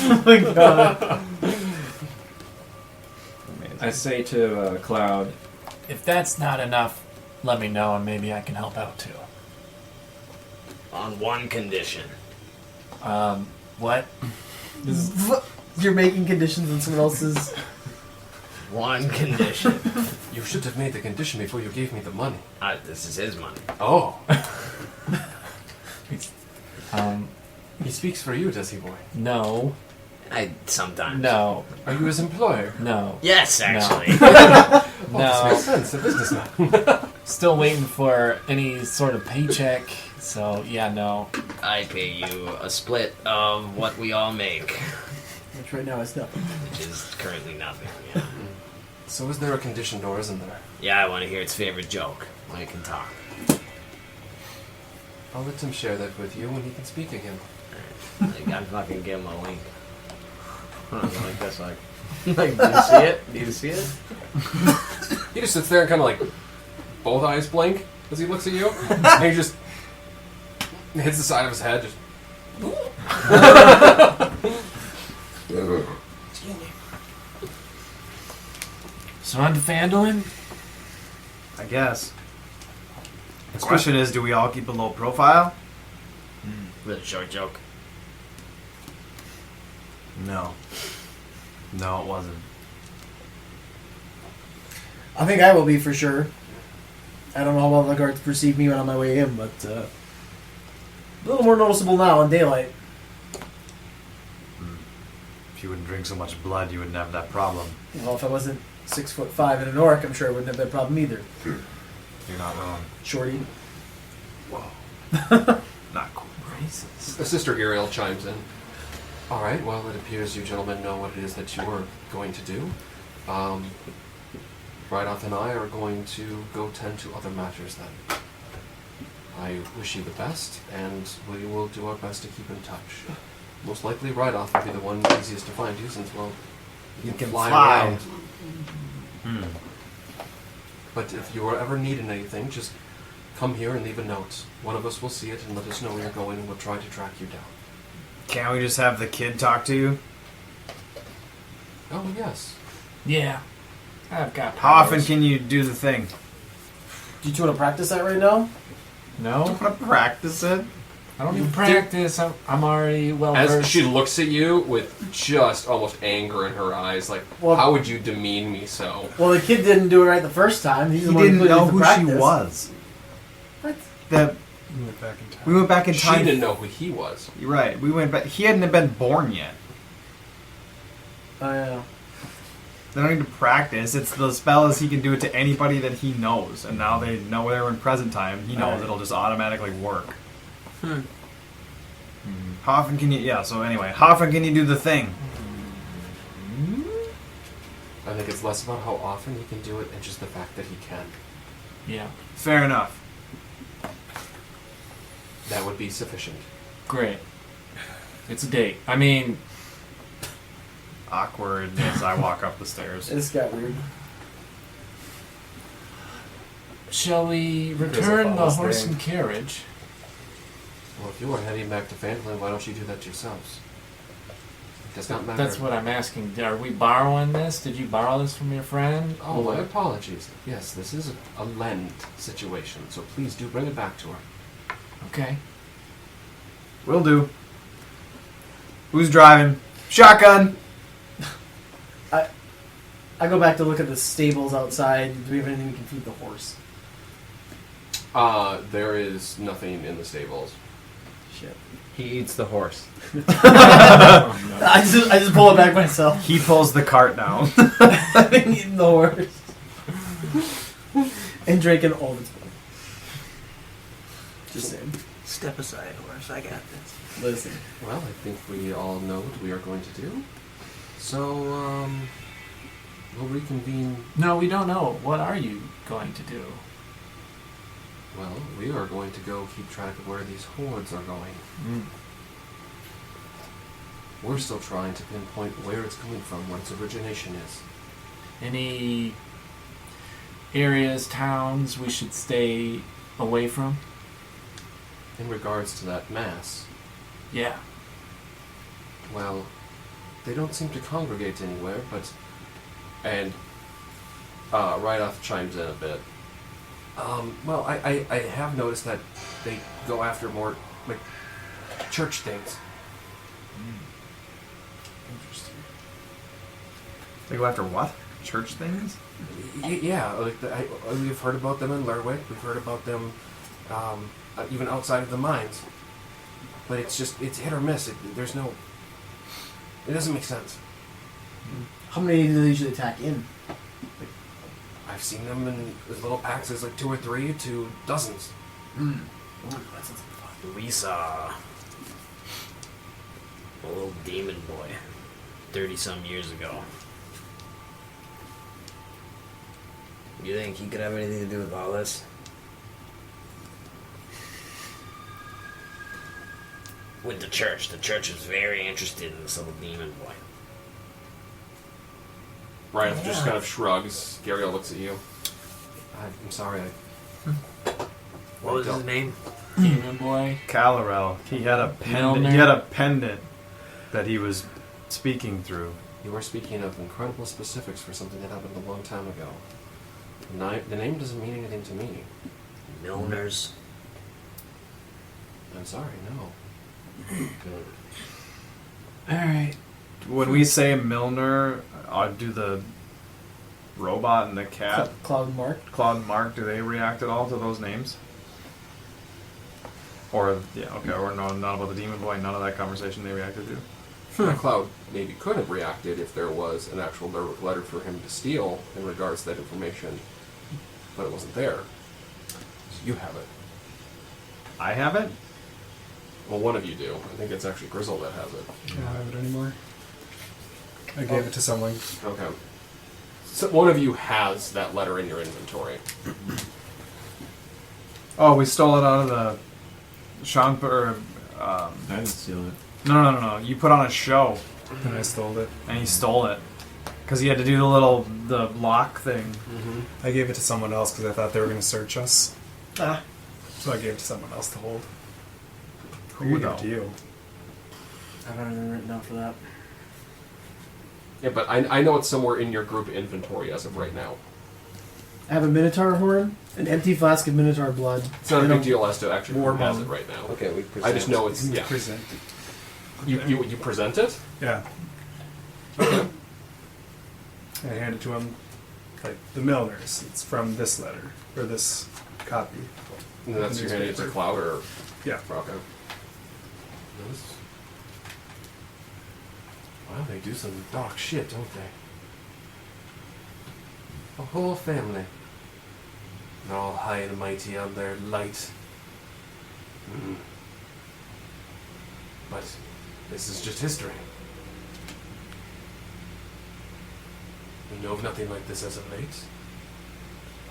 Oh my god. I say to Cloud, if that's not enough, let me know, and maybe I can help out too. On one condition. What? You're making conditions on someone else's. One condition. You should have made the condition before you gave me the money. This is his money. Oh. Um, He speaks for you, does he, boy? no. Sometimes. No. Are you his employer? No. Yes, actually. Oh, this No. makes sense. A businessman. Still waiting for any sort of paycheck, so yeah, no. I pay you a split of what we all make, Which right now is nothing. which is currently nothing. Yeah. So is there a condition, or isn't there? Yeah, I want to hear its favorite joke when it can talk. I'll let him share that with you when he can speak again. Like, I'm fucking give him a wink. Like this, like, like, do you see it? Do you see it? He just sits there and kind of like both eyes blink as he looks at you, and he just hits the side of his head. Just Excuse me. So on to Fandolin? I guess. The question is, do we all keep a low profile? With a short joke. No. No, it wasn't. I think I will be for sure. I don't know how well the guards perceive me when on my way in, but a little more noticeable now in daylight. If you wouldn't drink so much blood, you wouldn't have that problem. Well, if I wasn't 6'5" and an orc, I'm sure I wouldn't have that problem either. You're not wrong. Shorty. Not cool. Sister Ariel chimes in. All right, well, it appears you gentlemen know what it is that you are going to do. Rydoth and I are going to go tend to other matters then. I wish you the best, and we will do our best to keep in touch. Most likely Rydoth will be the one easiest to find you, since, well, you can fly around. But if you are ever needing anything, just come here and leave a note. One of us will see it and let us know where you're going, and we'll try to track you down. Can't we just have the kid talk to you? Oh, yes. Yeah. I've got How often powers. can you do the thing? Do you two want to practice that right now? No? Want to practice it? I don't need practice. I'm already well As versed. she looks at you with just almost anger in her eyes, like, Well- how would you demean me so? Well, the kid didn't do it right the first time. He's the He one didn't put it know into who practice. she was. What? We went back in time. We went back in She time. didn't know who he was. You're right. We went back. He hadn't been born yet. Oh, yeah. They don't need to practice. It's the spell is he can do it to anybody that he knows. And now they know they're in present time. He knows Alright. it'll just automatically work. How often can you... Yeah, so anyway. How often can you do the thing? I think it's less about how often he can do it and just the fact that he can. Yeah. Fair enough. That would be sufficient. Great. It's a date. I mean, Awkward as I walk up the stairs. This got weird. shall we Because return of the all horse staying. and carriage? Well, if you are heading back to Phantom, why don't you do that yourselves? It does not matter. That's what I'm asking. Are we borrowing this? Did you borrow this from your friend? Oh, my Or- apologies. Yes, this is a lend situation, so please do bring it back to her. Okay. Will do. Who's driving? Shotgun! I go back to look at the stables outside. Do we have anything we can feed the horse? There is nothing in the stables. Shit. He eats the horse. I just pull it back myself. He pulls the cart down. I've been eating the horse. And drinking all the time. Just saying. Step aside, horse. I got this. Listen. Well, I think we all know what we are going to do. So, we'll reconvene. No, we don't know. What are you going to do? Well, we are going to go keep track of where these hordes are going. We're still trying to pinpoint where it's coming from, what its origination is. Any areas, towns we should stay away from? In regards to that mass, Yeah. well, they don't seem to congregate anywhere, but... And Rydoth chimes in a bit. Well, I have noticed that they go after more, like, church things. Interesting. They go after what? Church things? Yeah, like we've heard about them in Lerwick. We've heard about them even outside of the mines. But it's hit or miss. It doesn't make sense. How many do they usually attack in? I've seen them in as little packs as like 2 or 3 to dozens. Ooh, that sounds like fun. We saw a little demon boy 30-some years ago. You think he could have anything to do with all this? With the church. The church is very interested in this little demon boy. Rydoth just kind of shrugs. Gariel looks at you. I'm sorry. What was I his don't- name? Demon boy. Calorel. He had a pendant. Milner. He had a pendant that he was speaking through. You are speaking of incredible specifics for something that happened a long time ago. The name doesn't mean anything to me. Milners. I'm sorry, no. All right. When we say Milner, do the robot and the cat, Cloud Mark. Claude and Mark, do they react at all to those names? Or, yeah, okay, or no, not about the Demon Boy, none of that conversation they reacted to? Cloud maybe could have reacted if there was an actual letter for him to steal in regards to that information, but it wasn't there. So you have it. I have it? Well, one of you do. I think it's actually Grizzle that has it. I don't have it anymore. I gave it to someone. Okay. So one of you has that letter in your inventory. Oh, we stole it out of the Sean, or, I didn't steal it. no. You put on a show, And I stole it. and he stole it. Because he had to do the lock thing. I gave it to someone else because I thought they were going to search us. Ah, So I gave it to someone else to hold. Who I gave though? it to you. I don't have anything written down for that. Yeah, but I know it's somewhere in your group inventory as of right now. I have a Minotaur horn, an empty flask of Minotaur blood. It's not a and big deal as to actually who War has it bomb. right now. Okay, we present. I just know it's You yeah. present it. You present it. Yeah. I hand it to him, like the Milners. It's from this letter or this copy. And that's your handing it to Newspaper. Cloud or Yeah. okay. Wow, they do some dark shit, don't they? A whole family. They're all high and mighty on their light. But this is just history. We know of nothing like this as of late.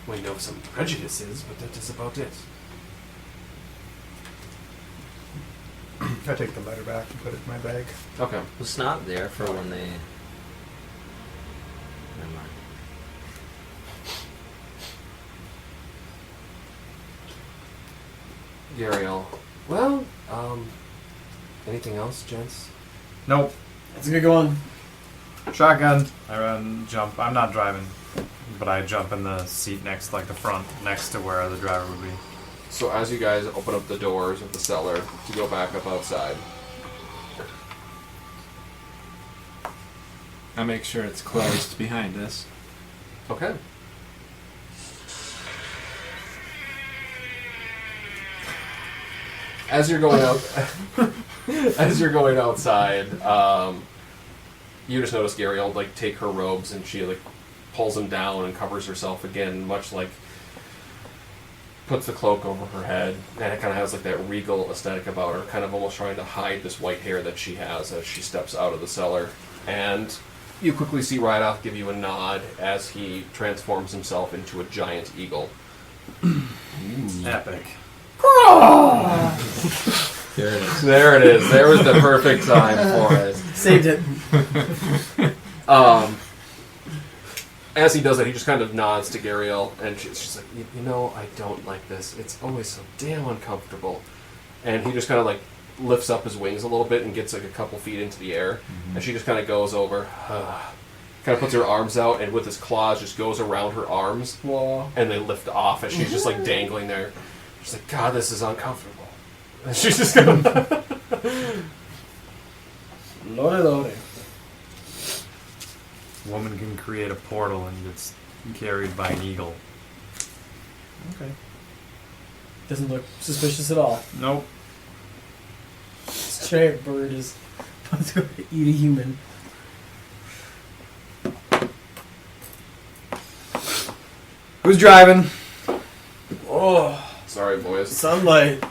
We know of some prejudices, but that is about it. I take the letter back and put it in my bag. Okay. It's not there for when they. Never mind. Gariel. Well, anything else, gents? Nope. Let's get going. Shotgun. I run, jump. I'm not driving, but I jump in the seat next, like the front, next to where the driver would be. So as you guys open up the doors of the cellar to go back up outside, I make sure it's closed behind us. okay. As you're going out, as you're going outside, you just notice Gariel like take her robes and she like pulls them down and covers herself again, much like puts the cloak over her head, and it kind of has like that regal aesthetic about her, kind of almost trying to hide this white hair that she has as she steps out of the cellar. And you quickly see Rydoth give you a nod as he transforms himself into a giant eagle. Epic. There it is. There it is. There was the perfect time for it. Saved it. As he does that, he just kind of nods to Gariel, and she's like, you know, I don't like this. It's always so damn uncomfortable. And he just kind of like lifts up his wings a little bit and gets like a couple feet into the air, and she just kind of goes over, kind of puts her arms out, and with his claws just goes around her arms, and they lift off as she's just like dangling there. She's like, God, this is uncomfortable. And she's just kind of... Lordy. Woman can create a portal and gets carried by an eagle. Okay. Doesn't look suspicious at all. Nope. This giant bird is about to eat a human. Who's driving? Oh, Sorry, boys. sunlight.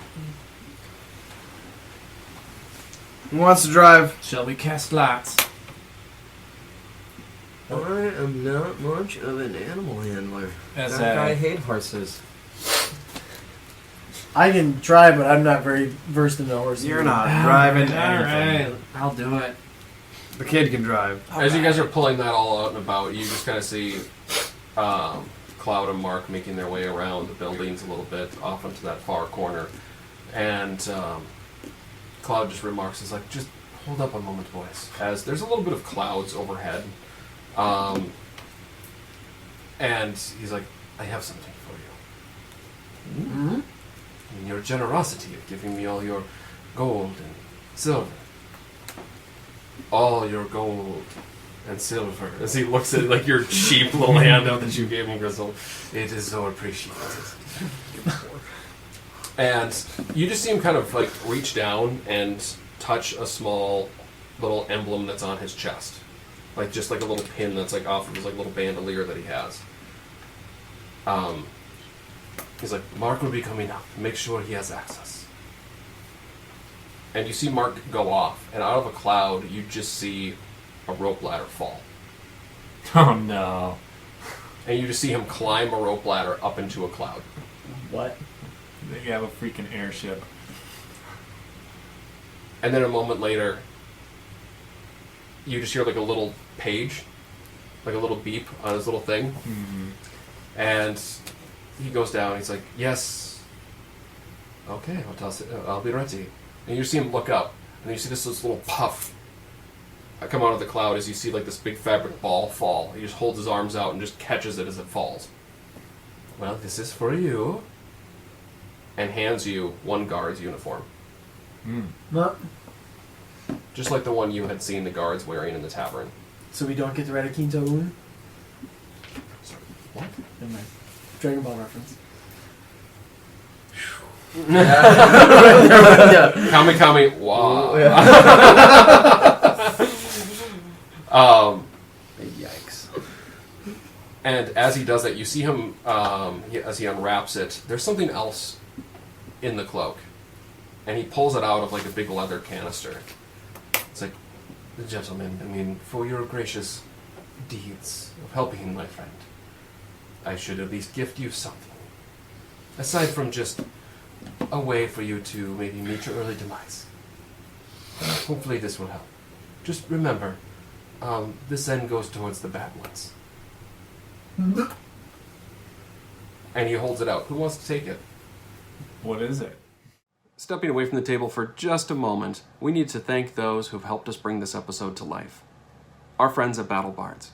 Who wants to drive? Shall we cast lots? I am not much of an animal handler. As I hate horses. I can drive, but I'm not very versed in the horses. You're not driving anything. Alright, I'll do it. The kid can drive. As you guys are pulling that all out and about, you just kind of see Cloud and Mark making their way around the buildings a little bit, off into that far corner. And Cloud just remarks, is like, just hold up a moment, boys. As there's a little bit of clouds overhead. And he's like, I have something for you. Mm-hmm. And your generosity of giving me all your gold and silver. All your gold and silver. As he looks at like your cheap little handout that you gave him, Grizzle. It is so appreciated. And you just see him kind of like reach down and touch a small little emblem that's on his chest. Like just like a little pin that's like off of his like little bandolier that he has. He's like, Mark will be coming up. Make sure he has access. And you see Mark go off, and out of a cloud, you just see a rope ladder fall. Oh no. And you just see him climb a rope ladder up into a cloud. What? They have a freaking airship. And then a moment later, you just hear like a little page, like a little beep on his little thing. Mm-hmm. And he goes down. He's like, yes. Okay, I'll be ready. And you see him look up, and you see this little puff come out of the cloud as you see like this big fabric ball fall. He just holds his arms out and just catches it as it falls. Well, this is for you. And hands you one guard's uniform. No. Just like the one you had seen the guards wearing in the tavern. So we don't get the Red Quinto wound? Sorry, what? Never mind. Dragon Ball reference. Kami, wow. Yikes. And as he does that, you see him, as he unwraps it, there's something else in the cloak. And he pulls it out of like a big leather canister. It's like, gentlemen, for your gracious deeds of helping my friend, I should at least gift you something. Aside from just a way for you to maybe meet your early demise. Hopefully this will help. Just remember, this end goes towards the bad ones. And he holds it out. Who wants to take it? What is it? Stepping away from the table for just a moment, we need to thank those who've helped us bring this episode to life. Our friends at Battle Bards.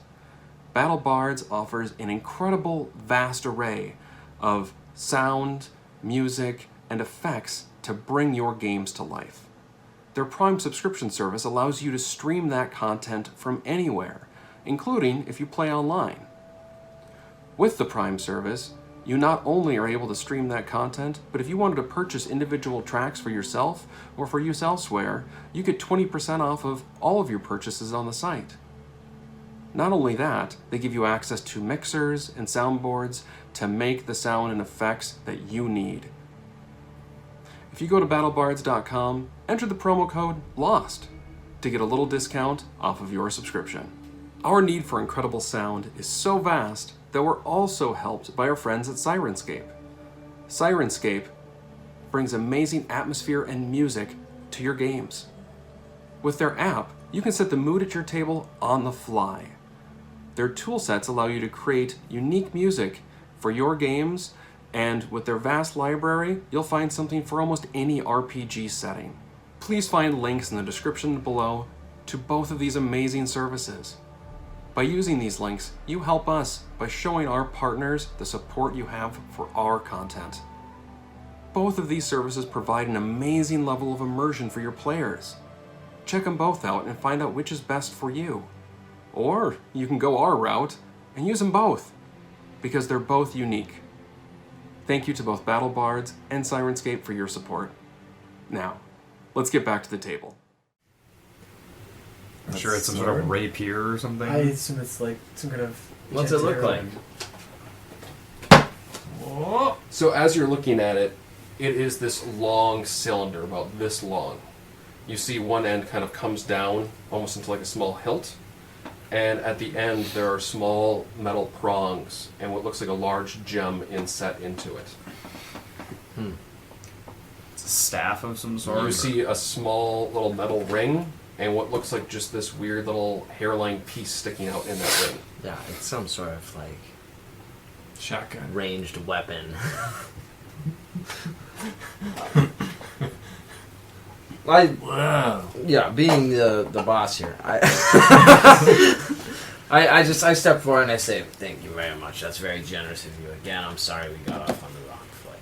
Battle Bards offers an incredible, vast array of sound, music, and effects to bring your games to life. Their Prime subscription service allows you to stream that content from anywhere, including if you play online. With the Prime service, you not only are able to stream that content, but if you wanted to purchase individual tracks for yourself or for use elsewhere, you get 20% off of all of your purchases on the site. Not only that, they give you access to mixers and soundboards to make the sound and effects that you need. If you go to battlebards.com, enter the promo code LOST to get a little discount off of your subscription. Our need for incredible sound is so vast that we're also helped by our friends at Sirenscape. Sirenscape brings amazing atmosphere and music to your games. With their app, you can set the mood at your table on the fly. Their toolsets allow you to create unique music for your games, and with their vast library, you'll find something for almost any RPG setting. Please find links in the description below to both of these amazing services. By using these links, you help us by showing our partners the support you have for our content. Both of these services provide an amazing level of immersion for your players. Check them both out and find out which is best for you. Or you can go our route and use them both, because they're both unique. Thank you to both Battle Bards and Sirenscape for your support. Now, let's get back to the table. I'm sure it's some sort of rapier or something. I assume it's like some kind of. What's it look like? Whoa. So as you're looking at it, it is this long cylinder, about this long. You see one end kind of comes down almost into like a small hilt, and at the end there are small metal prongs and what looks like a large gem inset into it. It's a staff of some sort. You see a small little metal ring and what looks like just this weird little hairline piece sticking out in that ring. Yeah, it's some sort of like Shotgun. ranged weapon. Wow. Being the boss here, I step forward and I say, "Thank you very much. That's very generous of you. Again, I'm sorry we got off on the wrong foot."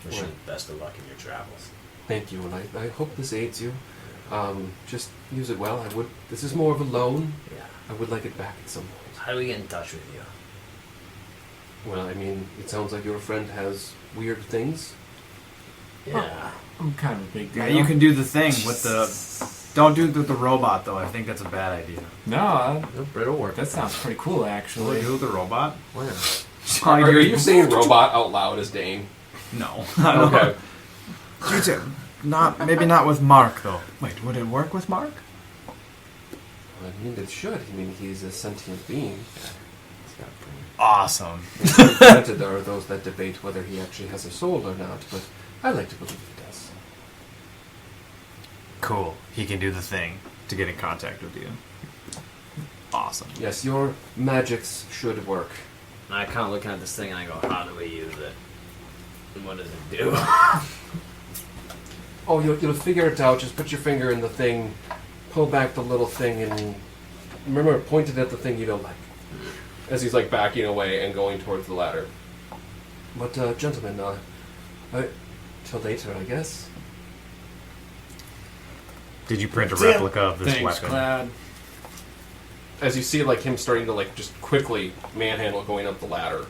Wish you best of luck in your travels. Thank you, and I hope this aids you. Just use it well. This is more of a loan. Yeah. I would like it back at some point. How do we get in touch with you? Well, I mean, it sounds like your friend has weird things. Yeah. I'm kind of a big deal. Yeah, you can do the thing with the. Don't do it with the robot though. I think that's a bad idea. No, Nope, it'll work. that sounds pretty cool, Will actually. it do with the robot? Where? Are you saying robot out loud as Dane? No. Okay. Maybe not with Mark though. Wait, would it work with Mark? I mean, it should. I mean, he's a sentient being. He's got a brain. Awesome. Granted, there are those that debate whether he actually has a soul or not, but I like to believe he does. Cool. He can do the thing to get in contact with you. Awesome. Yes, your magics should work. And I kind of look at this thing and I go, how do we use it? And what does it do? Oh, you'll figure it out. Just put your finger in the thing, pull back the little thing, and remember, point it at the thing you don't like. As he's like backing away and going towards the ladder. But, gentlemen, till later, I guess. Did you print a See ya. replica of this Thanks, weapon? Glad. As you see, like him starting to like just quickly manhandle going up the ladder,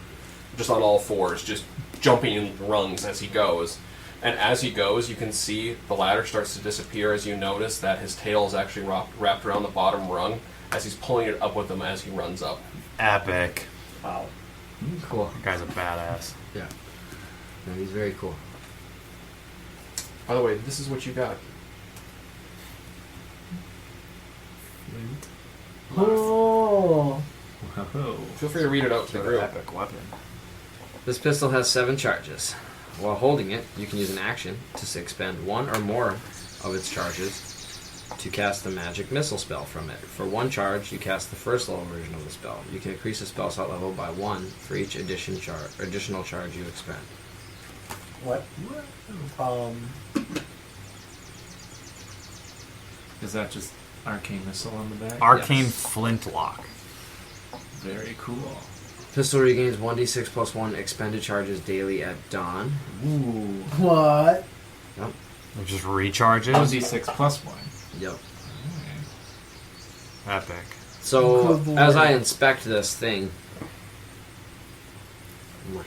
just on all fours, just jumping in rungs as he goes. And as he goes, you can see the ladder starts to disappear as you notice that his tail is actually wrapped around the bottom rung as he's pulling it up with him as he runs up. Epic. Wow. Cool. That guy's a badass. Yeah. No, he's very cool. By the way, this is what you got. Oh. Whoa. Feel free to read it out to the group. Epic weapon. This pistol has 7 charges. While holding it, you can use an action to expend 1 or more of its charges to cast a magic missile spell from it. For 1 charge, you cast the first level version of the spell. You can increase the spell slot level by 1 for each additional charge you expend. What? Is that just arcane missile on the back? Arcane Yes. flintlock. Very cool. Pistol regains 1d6 plus 1 expended charges daily at dawn. Ooh. What? It just recharges. 1d6 plus 1. Yep. Epic. So, Good boy. as I inspect this thing, I'm like,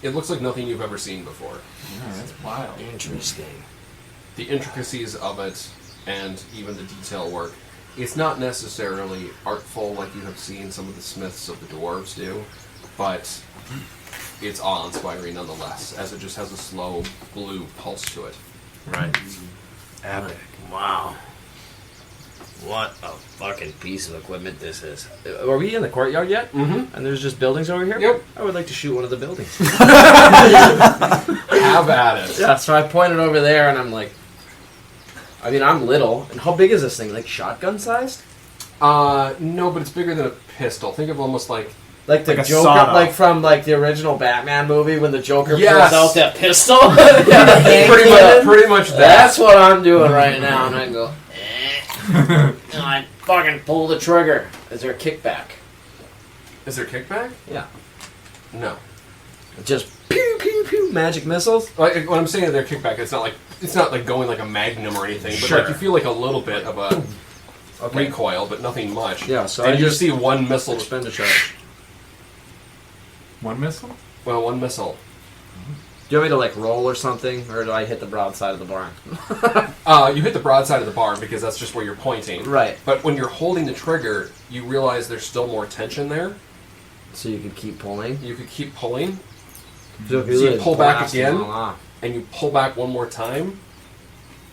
It looks like nothing you've ever seen before. Yeah, that's wild. interesting. The intricacies of it and even the detail work. It's not necessarily artful like you have seen some of the smiths of the dwarves do, but it's awe-inspiring nonetheless, as it just has a slow blue pulse to it. Right. Epic. Wow. What a fucking piece of equipment this is. Are we in the courtyard yet? Mm-hmm. And there's just buildings over here? Yep. I would like to shoot one of the buildings. Have at it. Yeah, so I pointed over there and I'm like, I mean, I'm little. And how big is this thing? Like shotgun sized? No, but it's bigger than a pistol. Think of almost like Like the Like a Joker, sawed-off. like from like the original Batman movie when the Joker Yes. pulls out that pistol. Yeah, pretty much that. That's what I'm doing right now. And I go, and I fucking pull the trigger. Is there a kickback? Is there kickback? Yeah. No. Just pew pew pew magic missiles. Like, when I'm saying they're kickback, it's not like going like a magnum or anything, but Sure. like you feel like a little bit of a Okay. recoil, but nothing much. Yeah, so and I you just see one missile. spend a charge. One missile? Well, one missile. Do you want me to like roll or something, or do I hit the broadside of the barn? You hit the broadside of the barn because that's just where you're pointing. Right. But when you're holding the trigger, you realize there's still more tension there. So you can keep pulling. You could keep pulling, So if So you really pull back blast again? them all off. and you pull back one more time,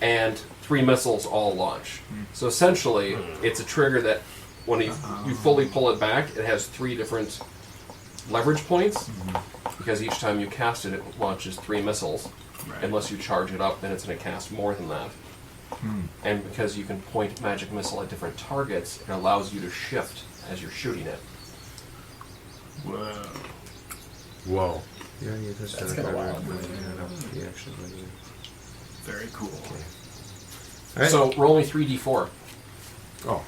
and 3 missiles all launch. So essentially, it's a trigger that when you fully pull it back, it has 3 different leverage points, because each time you cast it, it launches 3 missiles. Right. Unless you charge it up, then it's going to cast more than that. And because you can point magic missile at different targets, it allows you to shift as you're shooting it. Whoa. Whoa. That's kinda wild. Very cool. Alright. So roll me 3d4. Oh.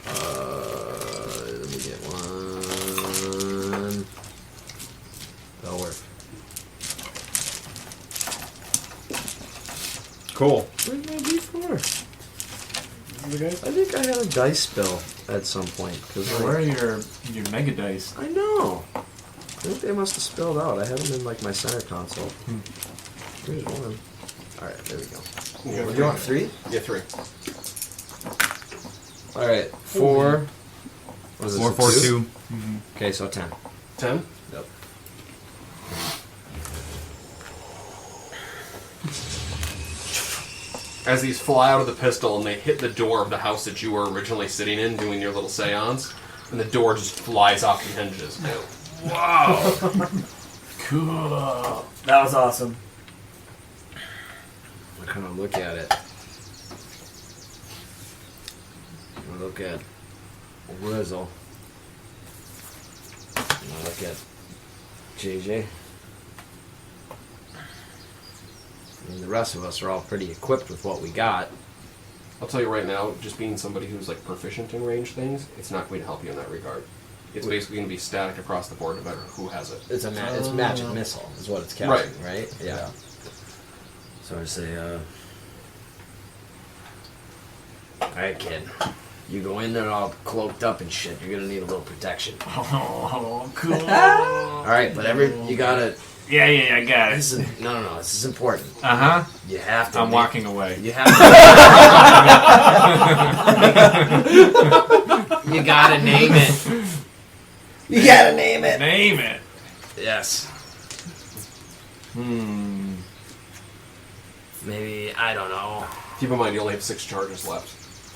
Let me get one. That'll work. Cool. Where's my D4? Okay. I think I had a dice spill at some point. Cause Where are your mega dice? I know. I think they must have spilled out. I had them in like my center console. Here's one. Alright, there we go. Yeah, You want 3? Yeah, 3. Alright, 4. What is this? 4, 4, 2. Okay, so 10. 10? Yep. As these fly out of the pistol and they hit the door of the house that you were originally sitting in doing your little seance, and the door just flies off the hinges. Wow. Cool. That was awesome. I kind of look at it. I look at Rizzle. And I look at JJ. I mean, the rest of us are all pretty equipped with what we got. I'll tell you right now, just being somebody who's like proficient in range things, it's not going to help you in that regard. It's basically going to be static across the board no matter who has it. It's it's magic missile is what it's casting, right? Yeah. So I say, alright, kid. You go in there all cloaked up and shit. You're gonna need a little protection. Oh, cool. Alright, but you gotta. Yeah, I got it. This is, no. This is important. Uh huh. You have to. I'm walking away. You have to. You gotta name it. You gotta name it. Name it. Yes. Maybe, I don't know. Keep in mind, you only have 6 charges left.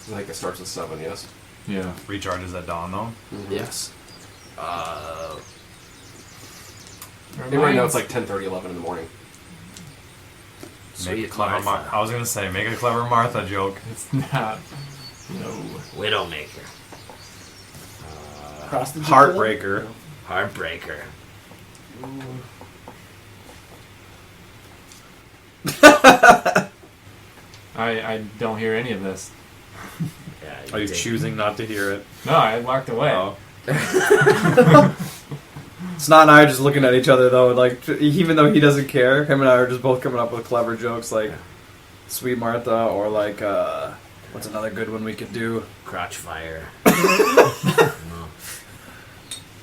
I think it starts with 7, yes? Yeah. Recharges at dawn, though. Yes. Right now it's like 10:30, 11 in the morning. Make a clever Martha. I was gonna say, make a clever Martha joke. It's not. No. Widowmaker. Prostitute. Heartbreaker. Heartbreaker. I don't hear any of this. Yeah, Are you take- choosing not to hear it? No, I walked away. Oh. Snot and I are just looking at each other, though. Like, even though he doesn't care, him and I are just both coming up with clever jokes, like Sweet Martha, or like, what's another good one we could do? Crotch fire.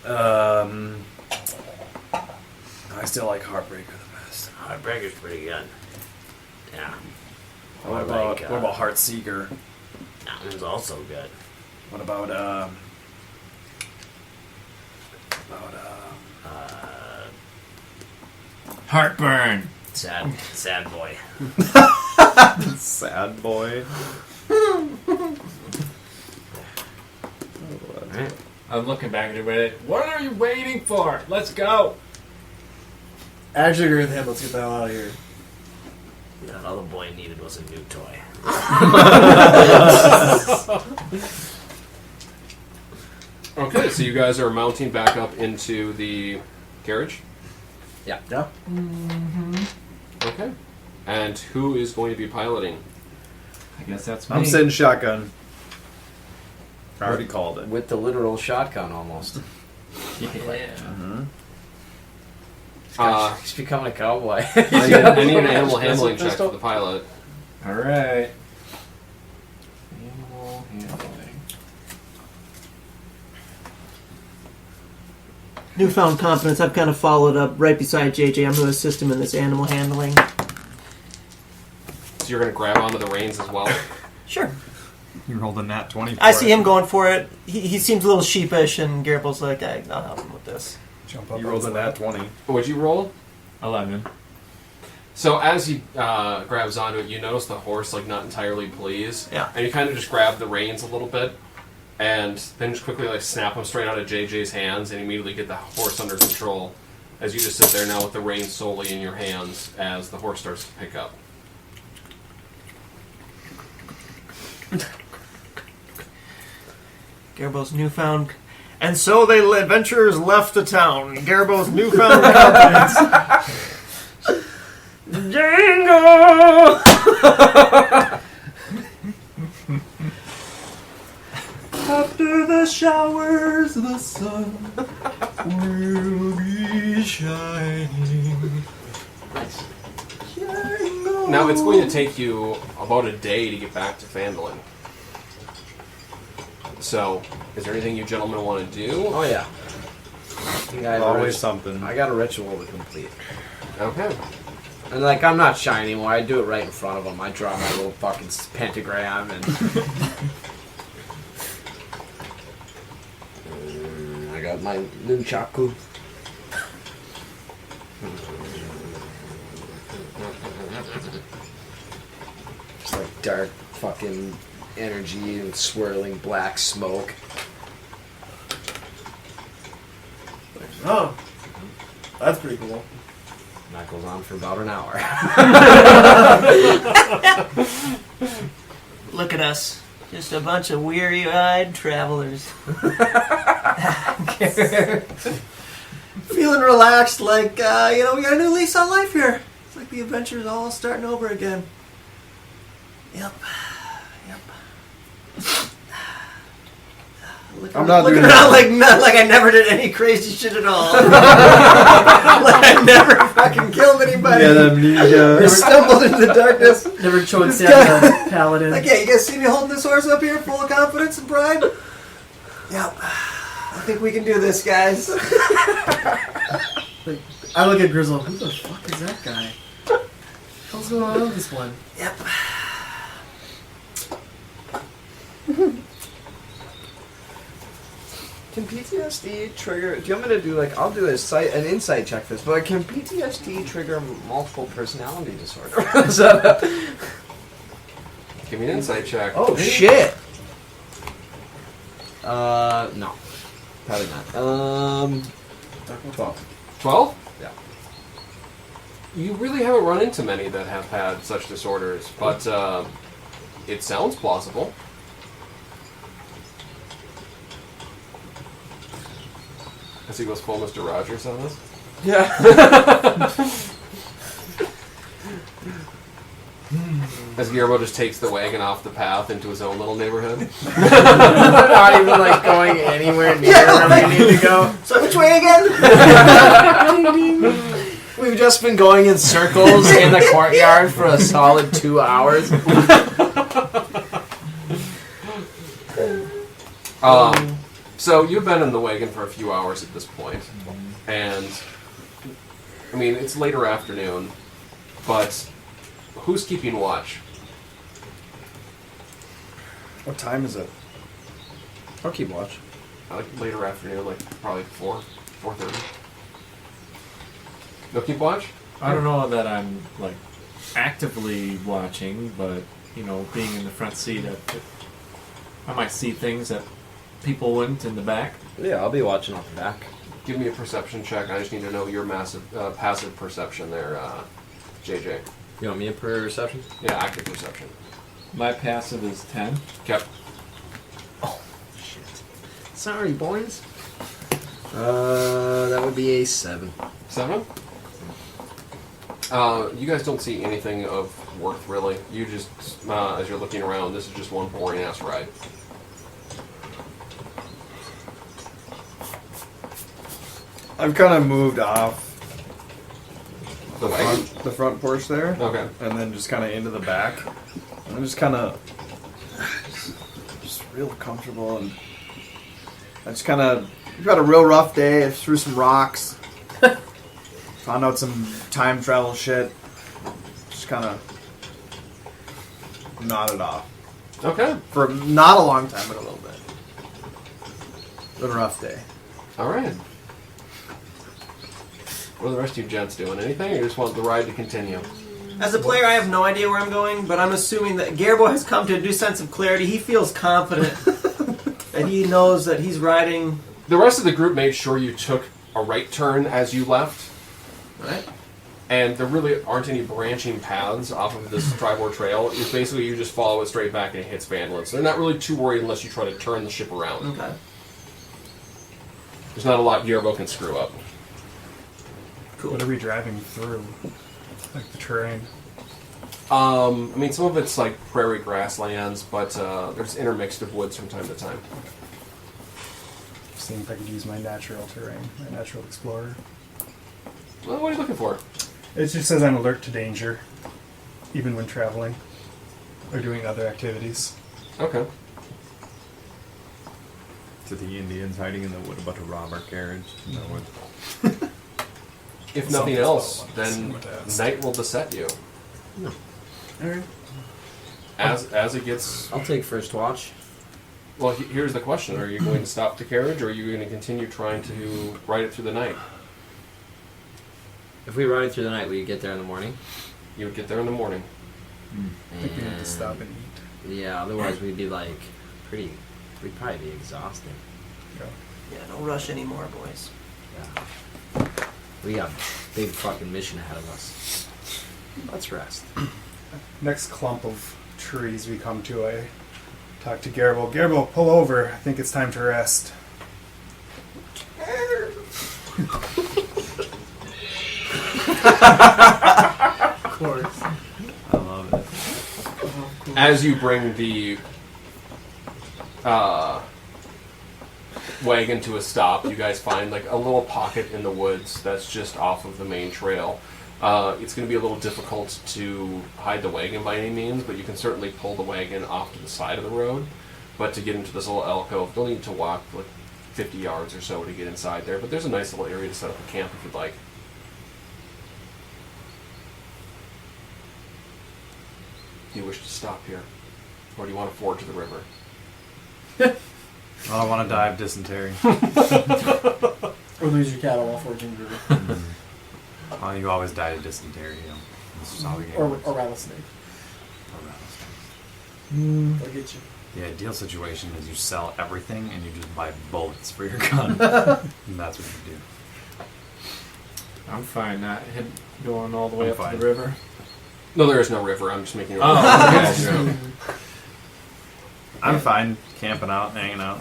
I still like Heartbreaker the best. Heartbreaker's pretty good. Yeah. What Or about like, what about Heartseeker? That one's also good. What about Heartburn. Sad boy. Sad Boy? Right? I'm looking back at everybody. What are you waiting for? Let's go. I actually agree with him. Let's get the hell out of here. That other boy needed was a new toy. Okay, so you guys are mounting back up into the carriage? Yeah. Yeah. Okay. And who is going to be piloting? I guess that's me. I'm sitting shotgun. I already called it. With the literal shotgun almost. Yeah. He's becoming a cowboy. I need an animal handling check for the pilot. All right. Animal handling. Newfound confidence. I've kind of followed up right beside JJ. I'm going to assist him in this animal handling. So you're going to grab onto the reins as well? Sure. You rolled a nat 20. I see him going for it. He seems a little sheepish, and Garibald's like, I'll help him with this. Jump up. You rolled a nat 20. What'd you roll? 11. So as he grabs onto it, you notice the horse like not entirely pleased. Yeah. And you kind of just grab the reins a little bit, and then just quickly like snap them straight out of JJ's hands, and immediately get the horse under control. As you just sit there now with the reins solely in your hands, as the horse starts to pick up. Garibald's newfound... And so the adventurers left the town. Garibald's newfound confidence. Django! After the showers, the sun will be shining. Django! Now, it's going to take you about a day to get back to Fandolin. So, is there anything you gentlemen want to do? Oh yeah. I think I have Always something. I got a ritual to complete. Okay. And like, I'm not shy anymore. I do it right in front of them. I draw my little fucking pentagram and. I got my nunchaku. It's like dark fucking energy and swirling black smoke. Oh, that's pretty cool. And that goes on for about an hour. Look at us. Just a bunch of weary-eyed travelers. Feeling relaxed, like, we got a new lease on life here. It's like the adventure's all starting over again. Yep. I'm not looking doing around that. like I never did any crazy shit at all. Like I never fucking killed anybody. Yeah, amnesia. Never stumbled into the darkness. Never choked down a paladin. Like, yeah, you guys see me holding this horse up here full of confidence and pride? Yep. I think we can do this, guys. Like, I look at Grizzle. Who the fuck is that guy? What's going on with this one? Yep. Can PTSD trigger? Do you want me to do like? I'll do an insight check for this, but like, can PTSD trigger multiple personality disorder? Is that Give me an insight check. oh shit! No, probably not. 12. 12? Yeah. You really haven't run into many that have had such disorders, but it sounds plausible. As he goes full Mr. Rogers on this. Yeah. As Guillermo just takes the wagon off the path into his own little neighborhood. Not even like going anywhere near where we need to go. So which way again? We've just been going in circles in the courtyard for a solid 2 hours. So you've been in the wagon for a few hours at this point, and I mean it's later afternoon, but who's keeping watch? What time is it? I'll keep watch. Like later afternoon, like probably 4:30. No keep watch? I don't know that I'm like actively watching, but being in the front seat, I might see things that people wouldn't in the back. Yeah, I'll be watching off the back. Give me a perception check. I just need to know your passive perception there, JJ. You want me a perception? Yeah, active perception. My passive is 10. Kept. Shit. Sorry, boys. That would be a 7. 7? You guys don't see anything of worth, really. You just, as you're looking around, this is just one boring-ass ride. I've kind of moved off The wagon? the front porch there, Okay. and then just kind of into the back. I'm just kind of just real comfortable, and I just kind of had a real rough day. I threw some rocks, found out some time travel shit. Just kind of nodded off Okay. for not a long time, but a little bit. Been a rough day. All right. What are the rest of you gents doing? Anything, or you just want the ride to continue? As a player, I have no idea where I'm going, but I'm assuming that Gerbo has come to a new sense of clarity. He feels confident that he knows that he's riding. The rest of the group made sure you took a right turn as you left, Right? and there really aren't any branching paths off of this Tribor Trail. It's basically you just follow it straight back and it hits Vandalin. So they're not really too worried unless you try to turn the ship around. Okay. There's not a lot Guillermo can screw up. What are we driving through? Like the terrain. I mean, some of it's like prairie grasslands, but there's intermixed of woods from time to time. Seeing if I could use my natural terrain, my natural explorer. Well, what are you looking for? It just says I'm alert to danger. even when traveling or doing other activities. Okay. To the Indians hiding in the wood about to rob our carriage. No one. If nothing Something's else, what I then wanted to ask. night will beset you. Alright. As it gets... I'll take first watch. Well, here's the question. Are you going to stop the carriage, or are you going to continue trying to ride it through the night? If we ride through the night, will you get there in the morning? You would get there in the morning. I think we have to stop and eat. Yeah, otherwise we'd be like we'd probably be exhausted. Yeah, don't rush anymore, boys. Yeah. We got a big fucking mission ahead of us. Let's rest. Next clump of trees we come to, I talk to Garble. Garble, pull over. I think it's time to rest. Of course. I love it. As you bring the wagon to a stop, you guys find like a little pocket in the woods that's just off of the main trail. It's going to be a little difficult to hide the wagon by any means, but you can certainly pull the wagon off to the side of the road. But to get into this little alcove, you'll need to walk like 50 yards or so to get inside there. But there's a nice little area to set up a camp if you'd like. Do you wish to stop here? Or do you want to ford to the river? I don't want to die of dysentery. Or lose your cattle while foraging the river. Well, you always die of dysentery, you know. This is how we get Or works. rattlesnake. Or rattlesnakes. They'll get you. The ideal situation is you sell everything and you just buy bullets for your gun. And that's what you do. I'm fine not going all the way I'm up fine. to the river. No, there is no river. I'm just making a Oh, I'm fine camping out, hanging out.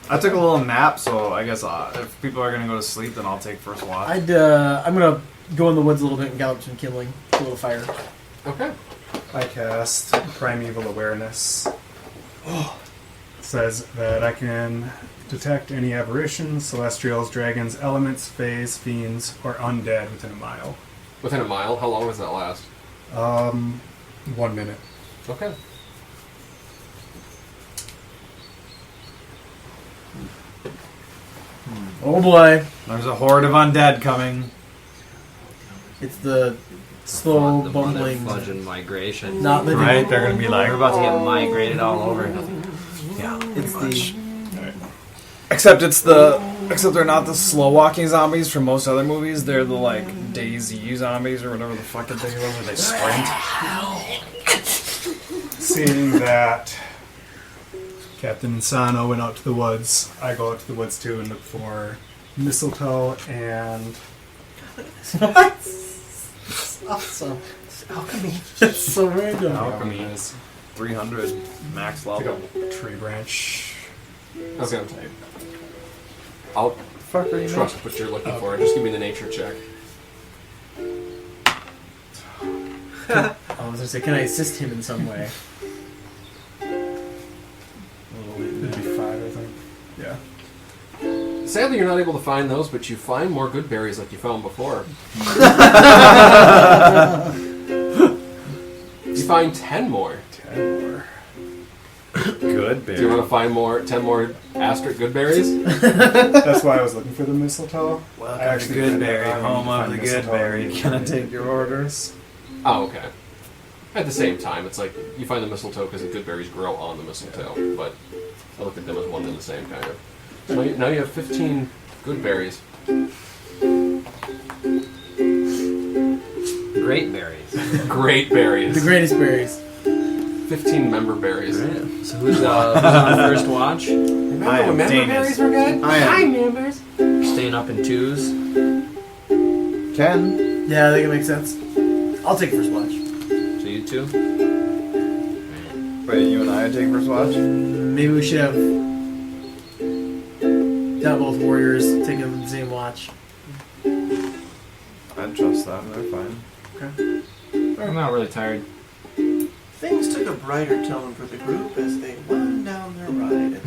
I took a little nap, so I guess if people are going to go to sleep, then I'll take first watch. I'm gonna go in the woods a little bit and gallop some kindling, a little fire. Okay. I cast Primeval Awareness. Says that I can detect any aberrations, celestials, dragons, elements, fays, fiends, or undead within a mile. Within a mile? How long does that last? 1 minute. Okay. Oh boy, There's a horde of undead coming. it's the slow the bumbling. mother-fudging migration. Not living. Right? They're going to be like, We're about to get migrated all over. yeah, It's the Except they're not the slow walking zombies from most other movies. They're the like Daisy zombies or whatever the fucking thing is where they sprint. Seeing that Captain Insano went out to the woods, I go out to the woods too and look for mistletoe and what? It's awesome. It's alchemy. It's so random. Alchemy. is 300 max pick level. up a tree branch. Okay. I'll Fuck are you trust what you're looking for. Just give me the nature check. I was gonna say, can I assist him in some way? It'd be 5, I think. Yeah. Sadly, you're not able to find those, but you find more good berries like you found before. You find 10 more. 10 more. Good Do you want to find 10 more asterisk good berries? That's why I was looking for the mistletoe. Welcome I actually to ended Goodberry, up home of finding the mistletoe Goodberry. and Can I take your orders? Oh, okay. At the same time, it's like you find the mistletoe because the good berries grow on the mistletoe, but I look at them as one and the same, kind of. So now you have 15 good berries. Great berries. Great berries. The greatest berries. 15 member berries. So who's on first watch? Remember I am when member Danish. berries were good? I am. members. Staying up in twos. 10. Yeah, I think it makes sense. I'll take first watch. So you two. Wait, you and I take first watch? Maybe we should have both warriors taking the same watch. I'd trust that. They're fine. I'm not really tired. Things took a brighter tone for the group as they wound down their ride.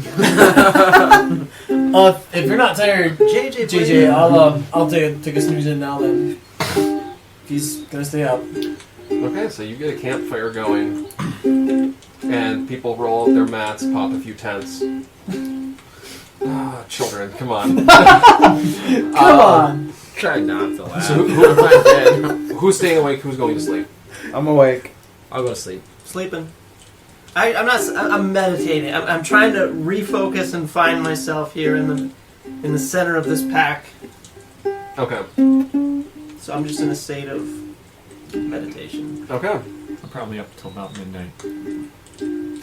If you're not tired, JJ, JJ, I'll take a snooze in now then. If he's gonna stay up. Okay, so you get a campfire going, and people roll out their mats, pop a few tents. Ah, children, come on. Come on. Try not to laugh. So who's staying awake? Who's going to sleep? I'm awake. I'll go to sleep. Sleeping. I'm meditating. I'm trying to refocus and find myself here in the center of this pack. Okay. So I'm just in a state of meditation. Okay. I'm probably up till about midnight. So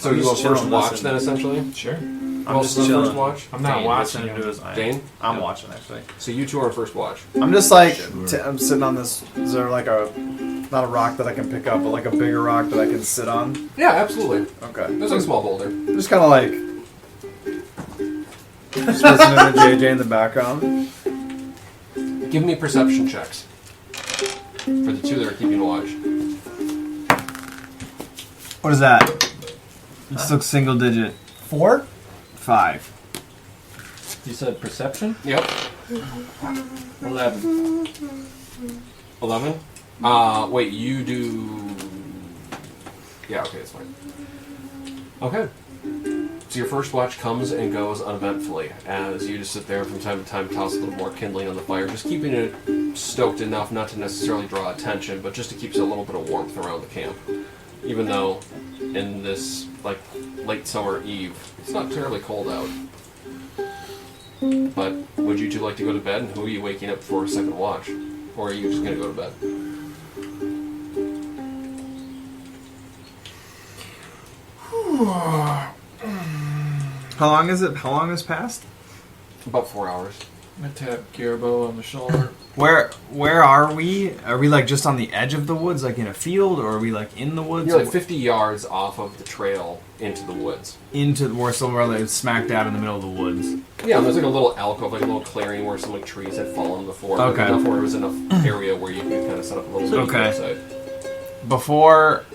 I'm you just go first chilling, watch listen. then, essentially? Sure. I'm just on chilling. first watch? I'm not Dane, watching listening you. to his eye. Dane? I'm Yep. watching actually. So you two are on first watch. I'm just like I'm sitting on this. Is there like a not a rock that I can pick up, but like a bigger rock that I can sit on? Yeah, absolutely. Okay. There's like a small boulder. Just kind of like just listening to JJ in the background. Give me perception checks. For the two that are keeping watch. What is that? This looks single digit. 4? 5. You said perception? Yep. 11. 11? Wait, you do... Yeah, okay, that's fine. Okay. So your first watch comes and goes uneventfully as you just sit there from time to time, toss a little more kindling on the fire, just keeping it stoked enough not to necessarily draw attention, but just to keep a little bit of warmth around the camp. Even though in this, like, late summer eve, it's not terribly cold out. But would you two like to go to bed, and who are you waking up for a second watch? Or are you just going to go to bed? How long is it? How long has passed? About 4 hours. I'm gonna tap Garbo on the shoulder. Where are we? Are we like just on the edge of the woods, like in a field, or are we like in the woods? You're like 50 yards off of the trail into the woods. Into we're somewhere like smack dab in the middle of the woods. Yeah, there's like a little alcove, like a little clearing where some like trees had fallen before. Okay. But enough where it was enough area where you could kind of set up a little bit Okay. of site. Before.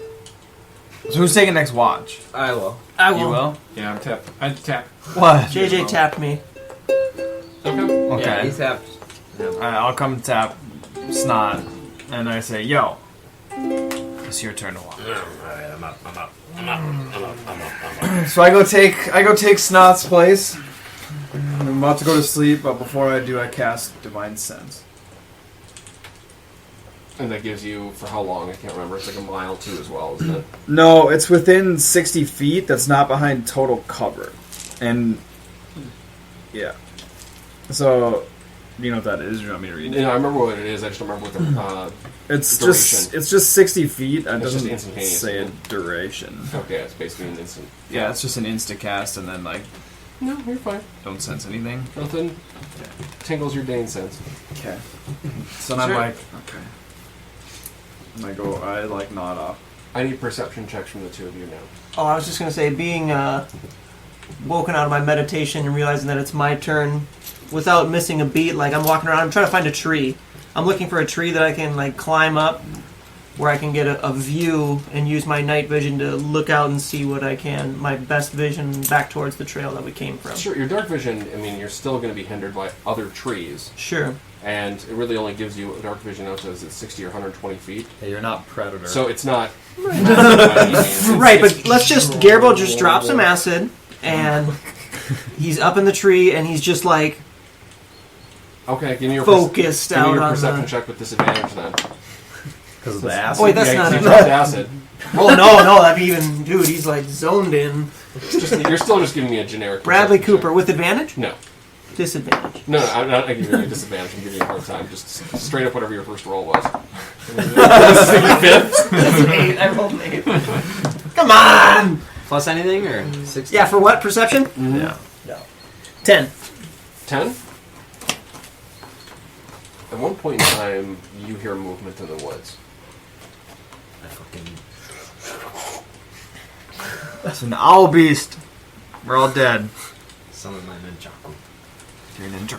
So who's taking next watch? I will. I You will. Yeah, I'm tap. I tap. What? JJ tapped me. Okay. Okay. Yeah, he tapped. Alright, I'll come tap Snot, and I say, "Yo, it's your turn to watch." Alright, I'm up. So I go take Snot's place. I'm about to go to sleep, but before I do, I cast Divine Sense. And that gives you, for how long? I can't remember. It's like a mile too as well, isn't it? No, it's within 60 feet. That's not behind total cover, and yeah. So, do you know what that is? Or do you want me to read it? Yeah, I remember what it is. I just don't remember what the... It's duration. just 60 feet. It It's just doesn't instantaneous, say a isn't it? duration. Okay, it's basically an instant. Yeah, it's just an insta cast, and then like No, you're fine. don't sense anything. Nothing tingles your Dane sense. Okay. So then Sure. I'm like, okay. And I like nod off. I need perception checks from the two of you now. Oh, I was just gonna say, being woken out of my meditation and realizing that it's my turn, without missing a beat, like I'm walking around, I'm trying to find a tree. I'm looking for a tree that I can like climb up, where I can get a view and use my night vision to look out and see what I can, my best vision back towards the trail that we came from. Sure, your dark vision, I mean, you're still going to be hindered by other trees. Sure. And it really only gives you a dark vision out to, is it 60 or 120 feet? Hey, you're not Predator. So it's not... Right, but let's just, Garbo just drop some acid, and he's up in the tree, and he's just like Okay, give me your, focused give me out your on perception the... check with disadvantage then. because of the ass. Oh, wait, that's Yeah, not you enough. dropped acid. Oh, no, that'd be even... Dude, he's like zoned in. You're still just giving me a generic Bradley perception Cooper, with advantage? check. No. Disadvantage. No, I'm not giving you a disadvantage. I'm giving you a hard time. Just straight up whatever your first roll was. That's 8. I rolled an 8. Come on! Plus anything or 60? Yeah, for what? Perception? Yeah. 10. 10? At one point in time, you hear movement in the woods. I fucking... That's an owl beast. We're all dead. Summon my nunchaku. You're an ninja.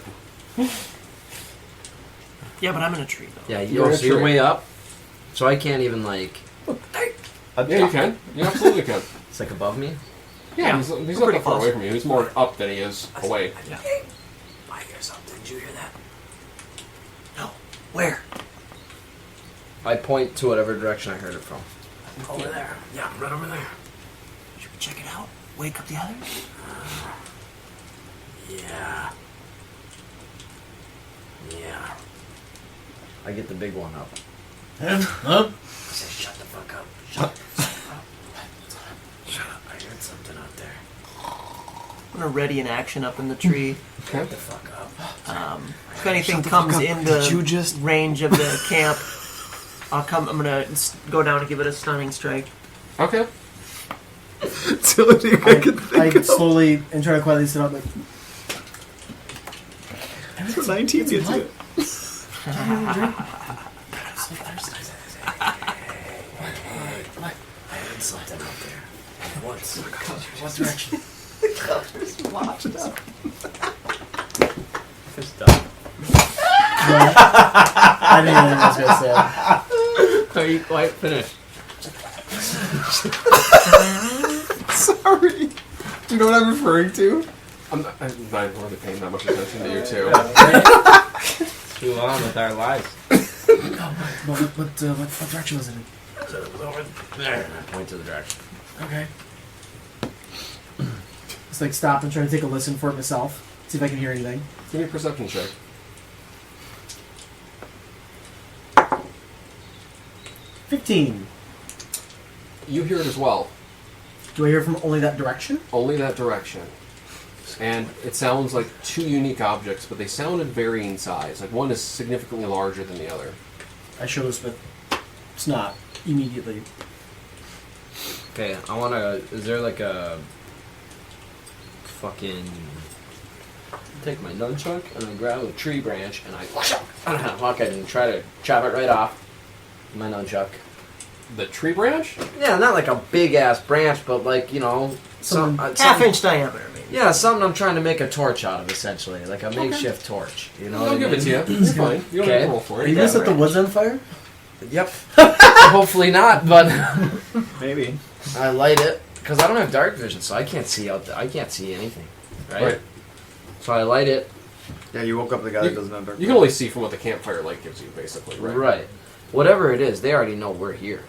Yeah, but I'm in a tree, though. Yeah, You're in a so you're tree. way up. So I can't even like... Yeah, you can. You absolutely can. It's like above me? Yeah, he's not pretty that far close. away from you. He's more up than he is away. I hear something. Did you hear that? No. Where? I point to whatever direction I heard it from. Over there. Yeah, right over there. Should we check it out? Wake up the others? Yeah. Yeah. I get the big one up. I said, shut the fuck up. Shut up. I heard something out there. I'm gonna ready an action up in the tree. Shut the fuck up. If anything comes in the range of the camp, I'm gonna go down and give it a stunning strike. Okay. It's the only thing I can think I slowly and try to quietly sit up. Like, of. 19 gets it. I heard something out there. What's What direction? Just done. I didn't even know what I was gonna say. Are you quite finished? Sorry. Do you know what I'm referring to? I'm not really paying that much attention to you, too. Move on with our lives. What direction was it in? So it was over there. I point to the direction. Okay. Just like stop and try to take a listen for it myself. See if I can hear anything. Give me a perception check. 15. You hear it as well. Do I hear from only that direction? Only that direction. And it sounds like two unique objects, but they sound in varying size. Like one is significantly larger than the other. I show this with snot immediately. Okay, I wanna. Is there like a fucking? Take my nunchuck and I grab a tree branch and I walk it and try to chop it right off. with My nunchuck. The tree branch? Yeah, not like a big ass branch, but like some Half-inch diameter, maybe. Yeah, something I'm trying to make a torch out of, essentially, like a makeshift torch. You know, I'll give it to you. It's fine. You don't Okay. need to roll for Are it. you gonna Yeah, set the right. woods on fire? Yep. Hopefully not, but Maybe. I light it because I don't have dark vision, so I can't see out. I can't see anything, right? So I light it. Yeah, you woke up the guy that doesn't have dark. You can only see from what the campfire light gives you, basically, right? Right. Whatever it is, they already know we're here.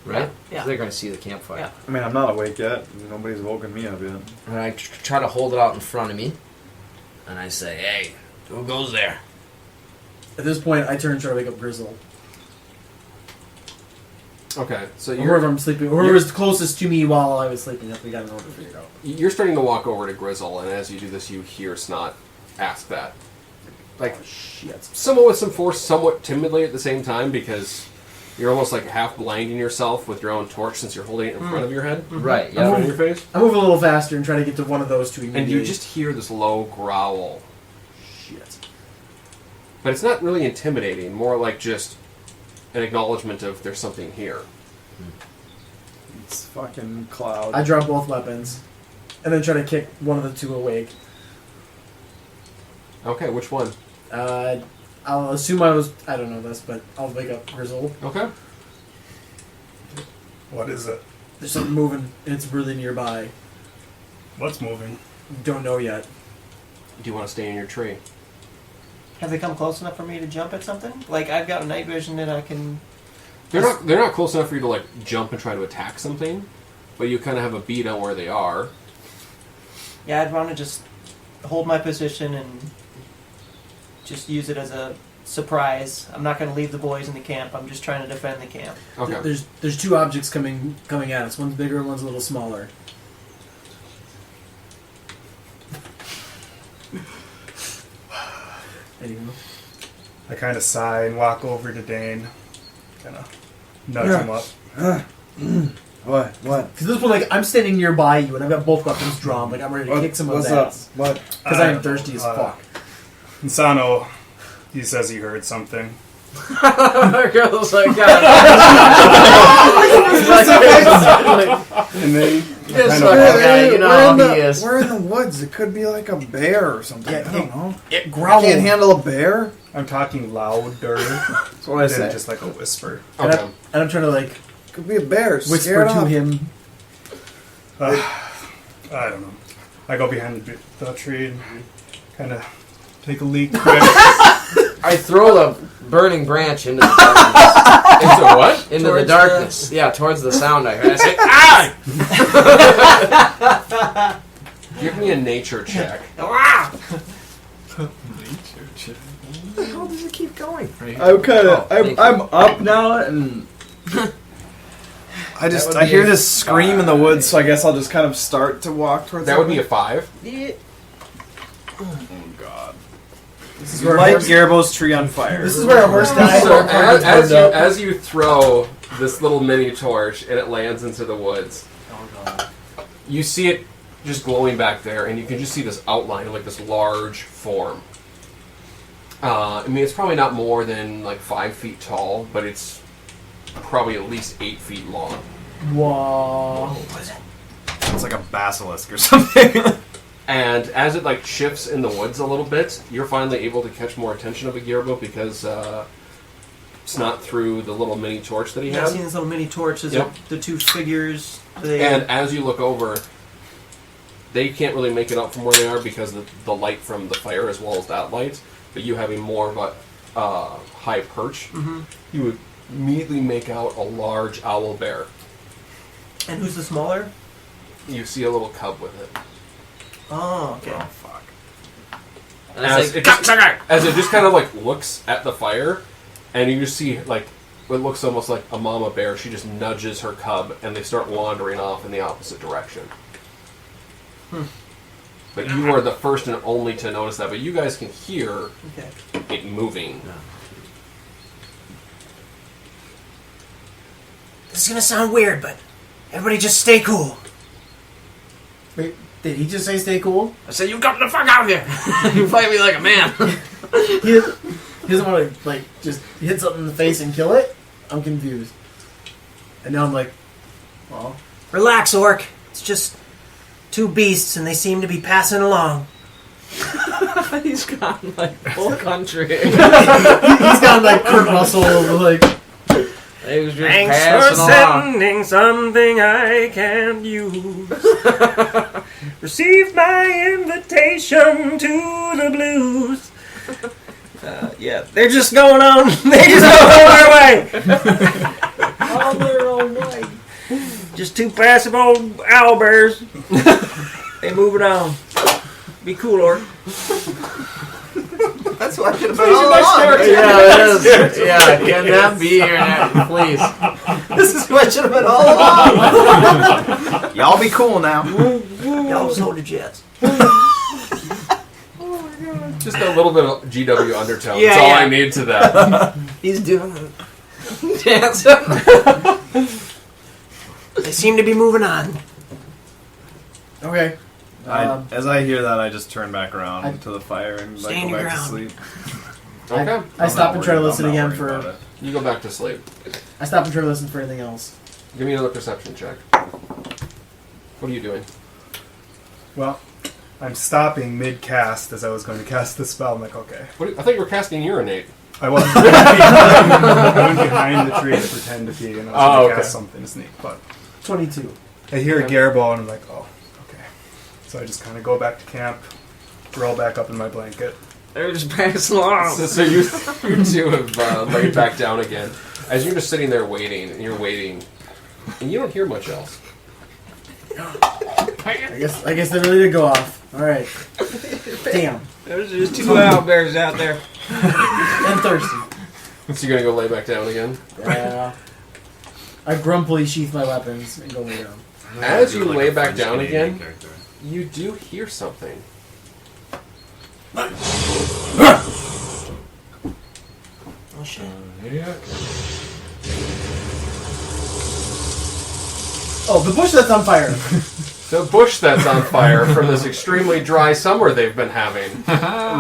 Right? Yeah. So they're going to see the campfire. Yeah. I mean, I'm not awake yet. Nobody's woken me up yet. And I try to hold it out in front of me. And I say, hey, Who goes there? At this point, I turn and try to wake up Grizzle. Okay, so Or whoever I'm sleeping, whoever's closest to me while I was sleeping. If we got an order figured out. you're starting to walk over to Grizzle, and as you do this, you hear Snot ask that. Like, Shit. somewhat with some force, somewhat timidly at the same time, because you're almost like half blinding yourself with your own torch since you're holding it in front of your head. right, In yeah. front of your face. I move a little faster and try to get to one of those two immediately. And you just hear this low growl. Shit. But it's not really intimidating, more like just an acknowledgement of there's something here. It's fucking cloud. I drop both weapons, and then try to kick one of the two awake. Okay, which one? I'll assume I don't know this, but I'll wake up Grizzle. Okay. What is it? There's something moving, and it's really nearby. What's moving? Don't know yet. Do you want to stay in your tree? Have they come close enough for me to jump at something? Like, I've got night vision that I can... They're not close enough for you to like jump and try to attack something, but you kind of have a beat on where they are. Yeah, I'd want to just hold my position and just use it as a surprise. I'm not going to leave the boys in the camp. I'm just trying to defend the camp. Okay. There's two objects coming at us. One's bigger, one's a little smaller. Anyway. I kind of sigh and walk over to Dane. Kind of nudge him up. What? What? Because this one, like, I'm standing nearby you, and I've got both weapons drawn. Like, I'm ready to kick someone's What's up? ass. What? Because I am thirsty as fuck. Insano, he says he heard something. Girl's like, And then This kind fucking of guy, you know how he is. We're in the woods. It could be like a bear or something. Yeah, I don't know. It growled. Can't handle a bear. I'm talking louder That's what I than say. just like a whisper. And, Okay. I'm trying to, like, Could be a bear. whisper Scare it to off. him. I don't know. I go behind the tree and kind of take a leak quick. I throw the burning branch into the darkness. Into what? Into Towards the darkness. Yeah, towards the sound I heard. I say, ah! Give me a nature check. Ah! Nature check. How the hell does it keep going? I'm kind of. thank I'm up now, and I just would I be hear a this scream in the woods, so I guess I'll just kind of start to walk towards. That would be a 5. Yeah. Oh God! This is where a Light horse, Garbo's tree on fire. this is where a horse died. So Horse as turned up. as you throw this little mini torch and it lands into the woods, you see it just glowing back there, and you can just see this outline of like this large form. I mean, it's probably not more than like 5 feet tall, but it's probably at least 8 feet long. Whoa. It's like a basilisk or something. And as it like shifts in the woods a little bit, you're finally able to catch more attention of a Gerbo because it's not through the little mini torch that he Yeah, I've has. seen these little mini torches. Yep. The two figures. They, And as you look over, they can't really make it out from where they are because of the light from the fire as well as that light. But you having more of a high perch, you would immediately make out a large owl bear. and who's the smaller? You see a little cub with it. Oh, okay. Oh fuck! And I As say, it just kind of like looks at the fire, and you just see like what looks almost like a mama bear. She just nudges her cub, and they start wandering off in the opposite direction. But you are the first and only to notice that. But you guys can hear Okay. it moving. This is gonna sound weird, but everybody just stay cool. Wait, did he just say stay cool? I say, you come the fuck out here! You fight me like a man. He doesn't want to, like, just hit something in the face and kill it? I'm confused. And now I'm like, well, Relax, Orc. It's just two beasts, and they seem to be passing along. He's gone like full country. he's got, like, Kurt Russell, like, He was just Thanks passing for along. sending something I can't use. Received my invitation to the blues. Yeah, they're just going on. They just go on their way. on their own way. Just two passive old owlbears. They moving on. Be cool, Orc. That's what I should have been all along. Yeah, it is. Yeah, can that be here now, please? This is what I should have been all along. Y'all be cool now. Y'all just hold your jets. Just a little bit of GW undertone. Yeah, That's all yeah. I need to that. He's doing the dance. They seem to be moving on. Okay. As I hear that, I just turn back around I- to the fire and like, Stand go your back to ground. sleep. Okay. I stop and try to listen again for. You go back to sleep. I stop and try to listen for anything else. Give me another perception check. What are you doing? Well, I'm stopping mid cast as I was going to cast the spell. I'm like, okay. I thought you were casting Urinate. I wasn't. I went behind the tree to pretend to be, and I was going to okay. cast something sneak. But 22. I hear a Okay. Garbo, and I'm like, oh, okay. So I just kind of go back to camp, roll back up in my blanket. They're just passing along. So you two have laid back down again. As you're just sitting there waiting, and you're waiting, and you don't hear much else. I guess they're ready to go off. All right. Damn. There's just two owlbears out there. And thirsty. So you're gonna go lay back down again? Yeah. I grumpily sheath my weapons and go lay down. As you lay back down again, you do hear something. Oh shit. Oh, the bush that's on fire. The bush that's on fire from this extremely dry summer they've been having.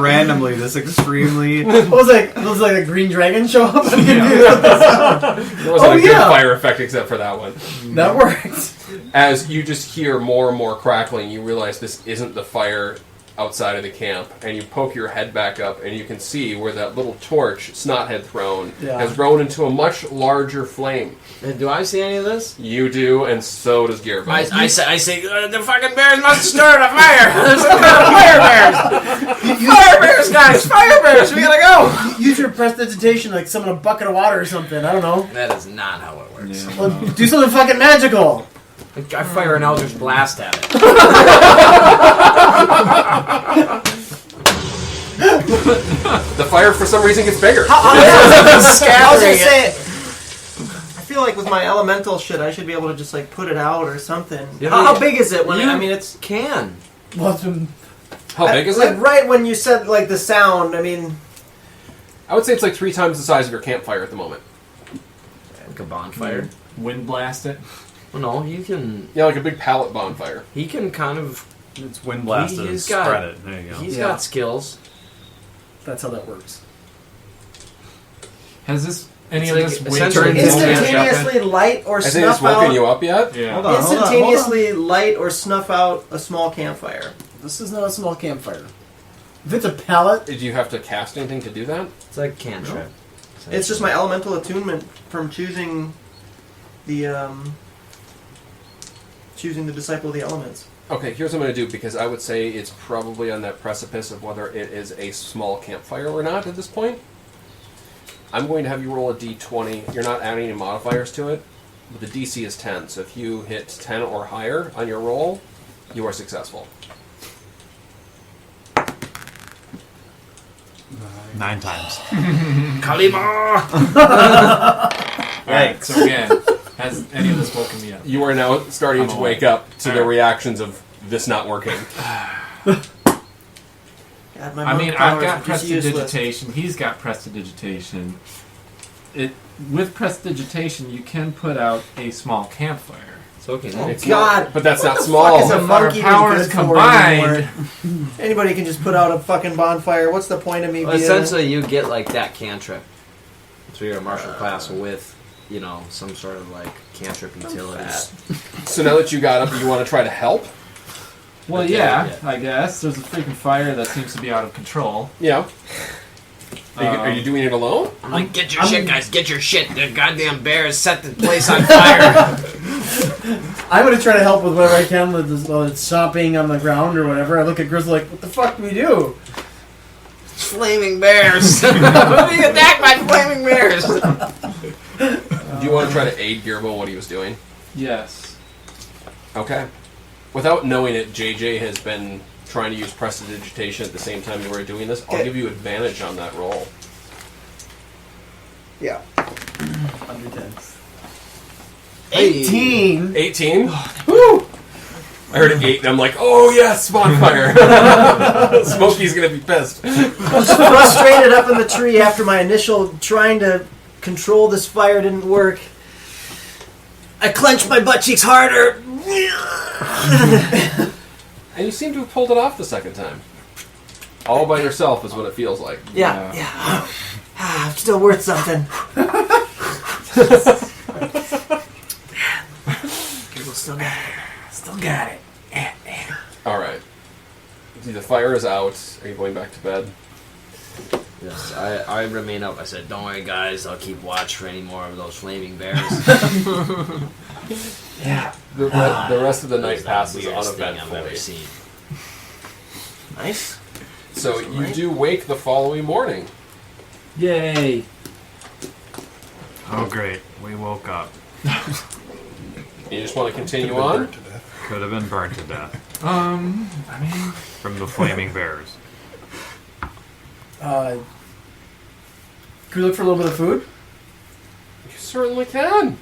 Randomly, this extremely. What was like? Was like a green dragon show up? I'm confused. There wasn't Oh, a good yeah. fire effect except for that one. That worked. As you just hear more and more crackling, you realize this isn't the fire outside of the camp, and you poke your head back up, and you can see where that little torch Snot had thrown has grown into a much larger flame. And do I see any of this? You do, and so does Gearbo. I say, the fucking bears must have started a fire. There's some kind of fire bears. Fire bears, guys, fire bears. We gotta go. Use your prestidigitation like summon a bucket of water or something. I don't know. That is not how it works. Yeah. Well, do something fucking magical. I fire an Eldritch Blast at it. The fire, for some reason, gets bigger. I was gonna say, I feel like with my elemental shit, I should be able to just like put it out or something. Yeah, How big is it? When you I mean, it's can. Well, it's- How big is like it? right when you said like the sound. I mean, I would say it's like 3 times the size of your campfire at the moment. Like a bonfire. Wind blast it. Well, no, you can. Yeah, like a big pallet bonfire. He can kind of. It's wind blasted. He's Spread got- it. There you go. He's Yeah. got skills. that's how that works. Has this any It's of like this wind essentially turned into instantaneously light or Has anyone snuff out. woken you up yet? Yeah. Hold on, hold on, hold on. Instantaneously light or snuff out a small campfire. This is not a small campfire. If it's a pallet, Did you have to cast anything to do that? It's like cantrip. It's just my elemental attunement from choosing the disciple of the elements. Okay, here's what I'm going to do, because I would say it's probably on that precipice of whether it is a small campfire or not at this point. I'm going to have you roll a d20. You're not adding any modifiers to it, but the DC is 10, so if you hit 10 or higher on your roll, you are successful. 9 times. Kalima! Alright, so again, has any of this woken me up? You are now starting I'm to awake. wake up to the Alright. reactions of this not working. God, my I mean, monk I've powers got are just useless. prestidigitation. He's got prestidigitation. With prestidigitation, you can put out a small campfire. So okay. Oh, It's God. not- but that's What not the small. fuck is a If our monkey powers good for combined, anymore? Anybody can just put out a fucking bonfire. What's the point of me Well, being... essentially, you get like that cantrip. So you're a martial class with, you know, some sort of like cantrip utilities. So now that you got up, you want to try to help? well, Okay, yeah, yeah. I guess. There's a freaking fire that seems to be out of control. Yeah. Are you doing it alone? I'm like, get your shit, guys, get your shit. The goddamn bears set the place on fire. I'm gonna try to help with whatever I can with this, while it's stomping on the ground or whatever. I look at Grizzle like, what the fuck do we do? Flaming bears. We're being attacked by flaming bears. Do you want to try to aid Gearbo what he was doing? Yes. Okay. Without knowing it, JJ has been trying to use prestidigitation at the same time you were doing this. I'll Okay. give you advantage on that roll. Yeah. Under 10. Hey. 18. 18? Woo! I heard an 8 and I'm like, oh yes, bonfire! Smokey's gonna be pissed. Frustrated up in the tree after my initial trying to control this fire didn't work. I clenched my butt cheeks harder. And you seem to have pulled it off the second time. All by yourself is what it feels like. Yeah. I'm still worth something. People still got it. Still got it. Alright. The fire is out. Are you going back to bed? Yes, I remain up. I said, don't worry, guys. I'll keep watch for any more of those flaming bears. Yeah. The rest of the night That passes weirdest thing I've ever uneventfully. seen. Nice. So you do wake the following morning. Yay. Oh, great. We woke up. You just want to continue Could've been on? burnt to death. Could have been burned to death I mean, from the flaming bears. Can we look for a little bit of food? You certainly can.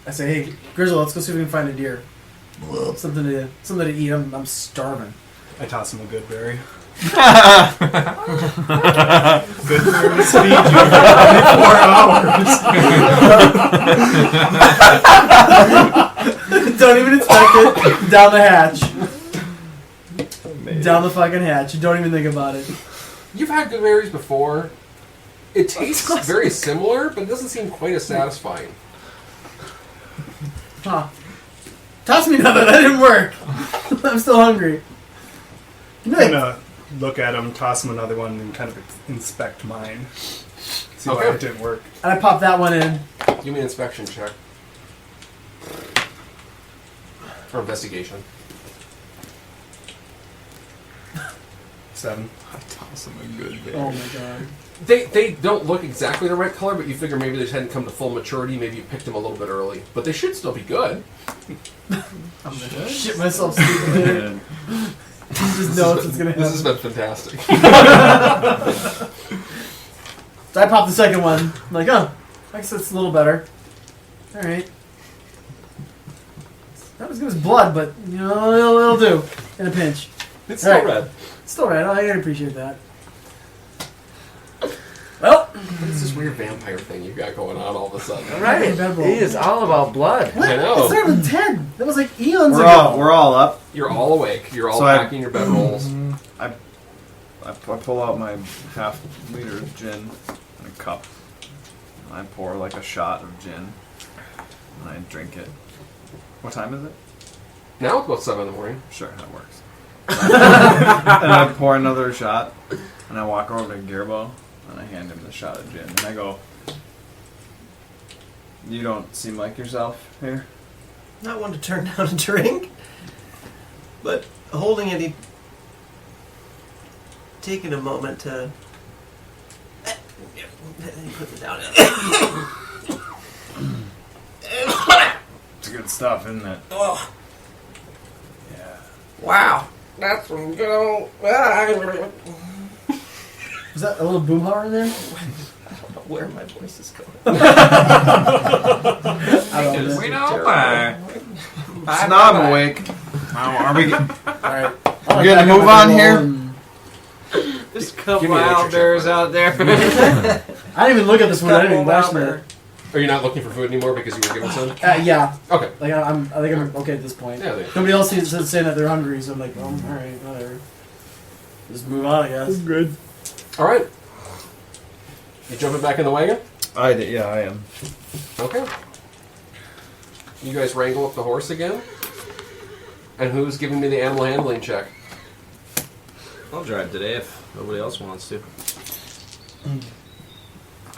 I say, hey, Grizzle, let's go see if we can find a deer. Something to eat. I'm starving. I toss him a good berry. Good Berries feed you for 24 hours. Don't even expect it. Down the hatch. Down the fucking hatch. Don't even think about it. You've had good berries before. It tastes very similar, but it doesn't seem quite as satisfying. Huh. Toss me none of that. That didn't work. I'm still hungry. kind of look at them, toss them another one, and kind of inspect mine. See why Okay. it didn't work. And I pop that one in. Give me an inspection check. Or investigation. 7. I toss him a good bit. Oh my god. They don't look exactly the right color, but you figure maybe they just hadn't come to full maturity. Maybe you picked them a little bit early, but they should still be good. I'm gonna shit myself stupid. Just knows what's gonna happen. This has been fantastic. So I pop the second one. I'm like, oh, I guess that's a little better. Alright. Not as good as blood, but, you know, it'll do. In a pinch. It's All still right. red. Still right. I can appreciate that. Well, What's this weird vampire thing you got going on all of a sudden? Right. Incredible. He is all about blood. what? I know. It started with 10. That was like eons We're ago. all up. You're all awake. You're all So I- packing your bedrolls. I pull out my half-liter of gin in a cup. And I pour like a shot of gin, and I drink it. What time is it? Now it's about 7 in the morning. Sure, that works. And I pour another shot, and I walk over to Gearbo, and I hand him the shot of gin, and I go, "You don't seem like yourself here." Not one to turn down a drink, but holding it, he taking a moment to. He puts it down. It's good stuff, isn't it? Oh, Yeah. wow. That's some good old. Was that a little boomhauer in there? I don't know where my voice is going. I don't know. We know why. So now I'm awake. Are we? Alright. We're gonna move on here? There's a Give couple me a nature wild check, bears buddy. out there. I didn't even look at this one. I didn't even watch that. Are you not looking for food anymore because you were given some? Yeah. Okay. Like I think I'm okay at this point. Yeah, they- Nobody else seems to say that they're hungry, so I'm like, all right, whatever. Just move on, I guess. Good. All right. You jumping back in the wagon? I am. Okay. You guys wrangle up the horse again? And who's giving me the animal handling check? I'll drive today if nobody else wants to.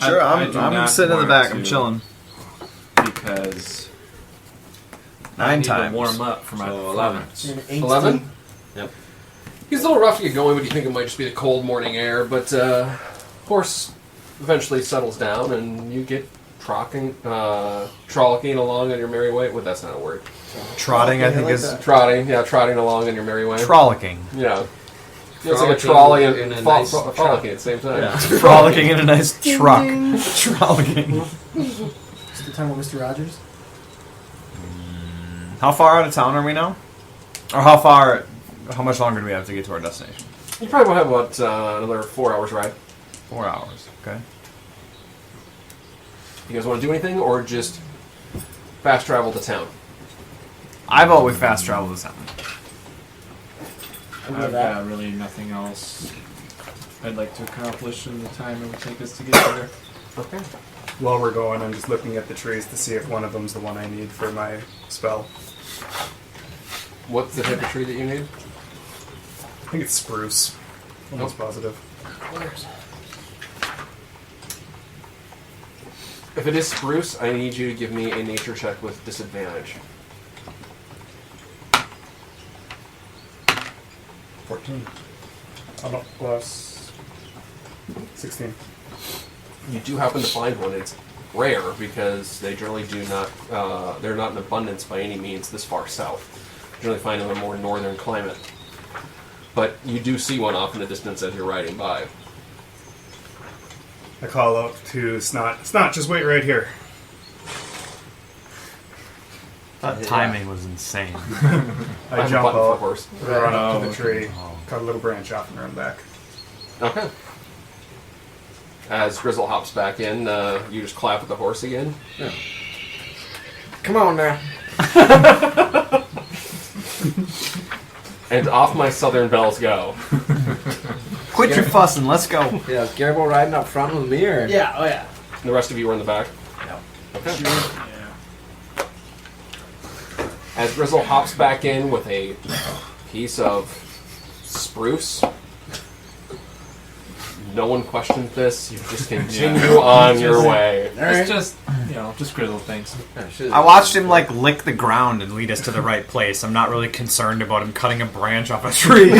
Sure, I do I'm not sitting in the want back. I'm to. chilling. Because I 9 need to times. warm up for my So 11. You're an angsty- 11? Yep. He's a little rough to get going, but you think it might just be the cold morning air. But horse eventually settles down, and you get trolling along on your merry way. Well, that's not a word. Trotting, I think, like is that. Trotting along on your merry way. frolicking. Yeah. It's like a Frolicking trolley and in a fro- nice fro- truck. frolicking at the same time. Yeah. Frolicking in a nice truck. Frolicking. Still talking about Mr. Rogers? How far out of town are we now? Or how much longer do we have to get to our destination? You probably will have about another 4 hours ride. 4 hours. Okay. You guys want to do anything, or just fast travel to town? I've always fast traveled to town. I'm good I've with that. got really nothing else I'd like to accomplish in the time it would take us to get there. Okay. While we're going, I'm just looking at the trees to see if one of them's the one I need for my spell. What's the type of tree that you need? I think it's spruce. Almost positive. If it is spruce, I need you to give me a nature check with disadvantage. 14. I'm up plus 16. You do happen to find one. It's rare because they generally do not. They're not in abundance by any means this far south. You generally find them in a more northern climate. But you do see one off in the distance as you're riding by. I call out to Snot. Snot, just wait right here. That timing was insane. I have a jump button for out, horse. run up to the Oh, tree, Oh. cut a little branch off, and run back. Okay. As Grizzle hops back in, you just clap at the horse again. Come on now. And off my southern bells go. Quit your fussing. Let's go. Yeah, is Garbo riding up front with me, or? Yeah, oh yeah. And the rest of you are in the back? Okay. As Grizzle hops back in with a piece of spruce. No one questioned this. You just continue on your way. It's just, just grizzle things. I watched him like lick the ground and lead us to the right place. I'm not really concerned about him cutting a branch off a tree.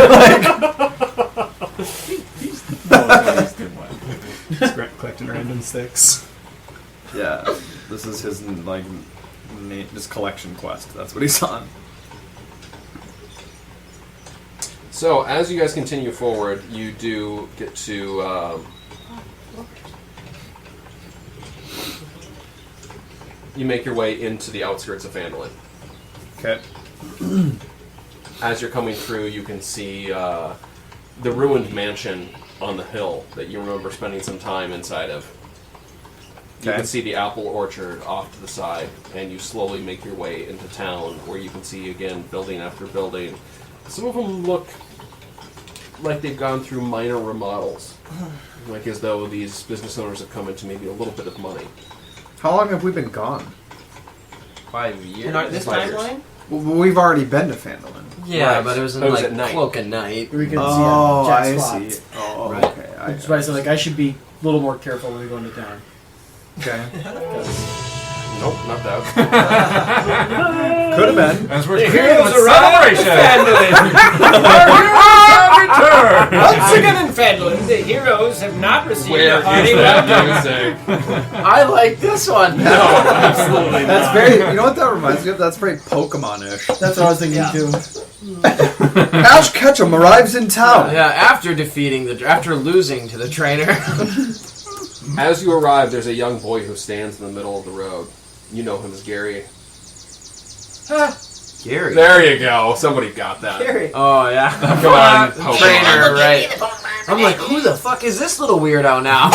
Just collecting random sticks. Yeah, this is his like his collection quest. That's what he's on. So, as you guys continue forward, you do get to... you make your way into the outskirts of Phandalin. Okay. As you're coming through, you can see the ruined mansion on the hill that you remember spending some time inside of. You can see the apple orchard off to the side, and you slowly make your way into town, where you can see, again, building after building. Some of them look like they've gone through minor remodels, like as though these business owners have come into maybe a little bit of money. How long have we been gone? 5 years. In this 5 years. timeline? Well, we've already been to Phandalin. Yeah, Right. but it was in That was like at night. Cloak and Night. We can Oh, see I Jack's spot. see. Oh, Right. okay. Which is why I said, like, I should be a little more careful when we go into town. Okay. Nope, not that. Could have been. As we're The doing heroes the arrive celebration. Once again in Phandalin, the heroes have not received Where a hearty is that welcome. music? I like this one. No, absolutely That's not. very. You know what that reminds me of? That's very Pokemon-ish. That's what I was thinking, Yeah. too. Ash Ketchum arrives in town. Yeah, after after losing to the trainer. As you arrive, there's a young boy who stands in the middle of the road. You know him as Gary. Gary. There you go. Somebody got that. Gary. Oh yeah. Come on, Pokemon. Trainer, right? I'm like, who the fuck is this little weirdo now?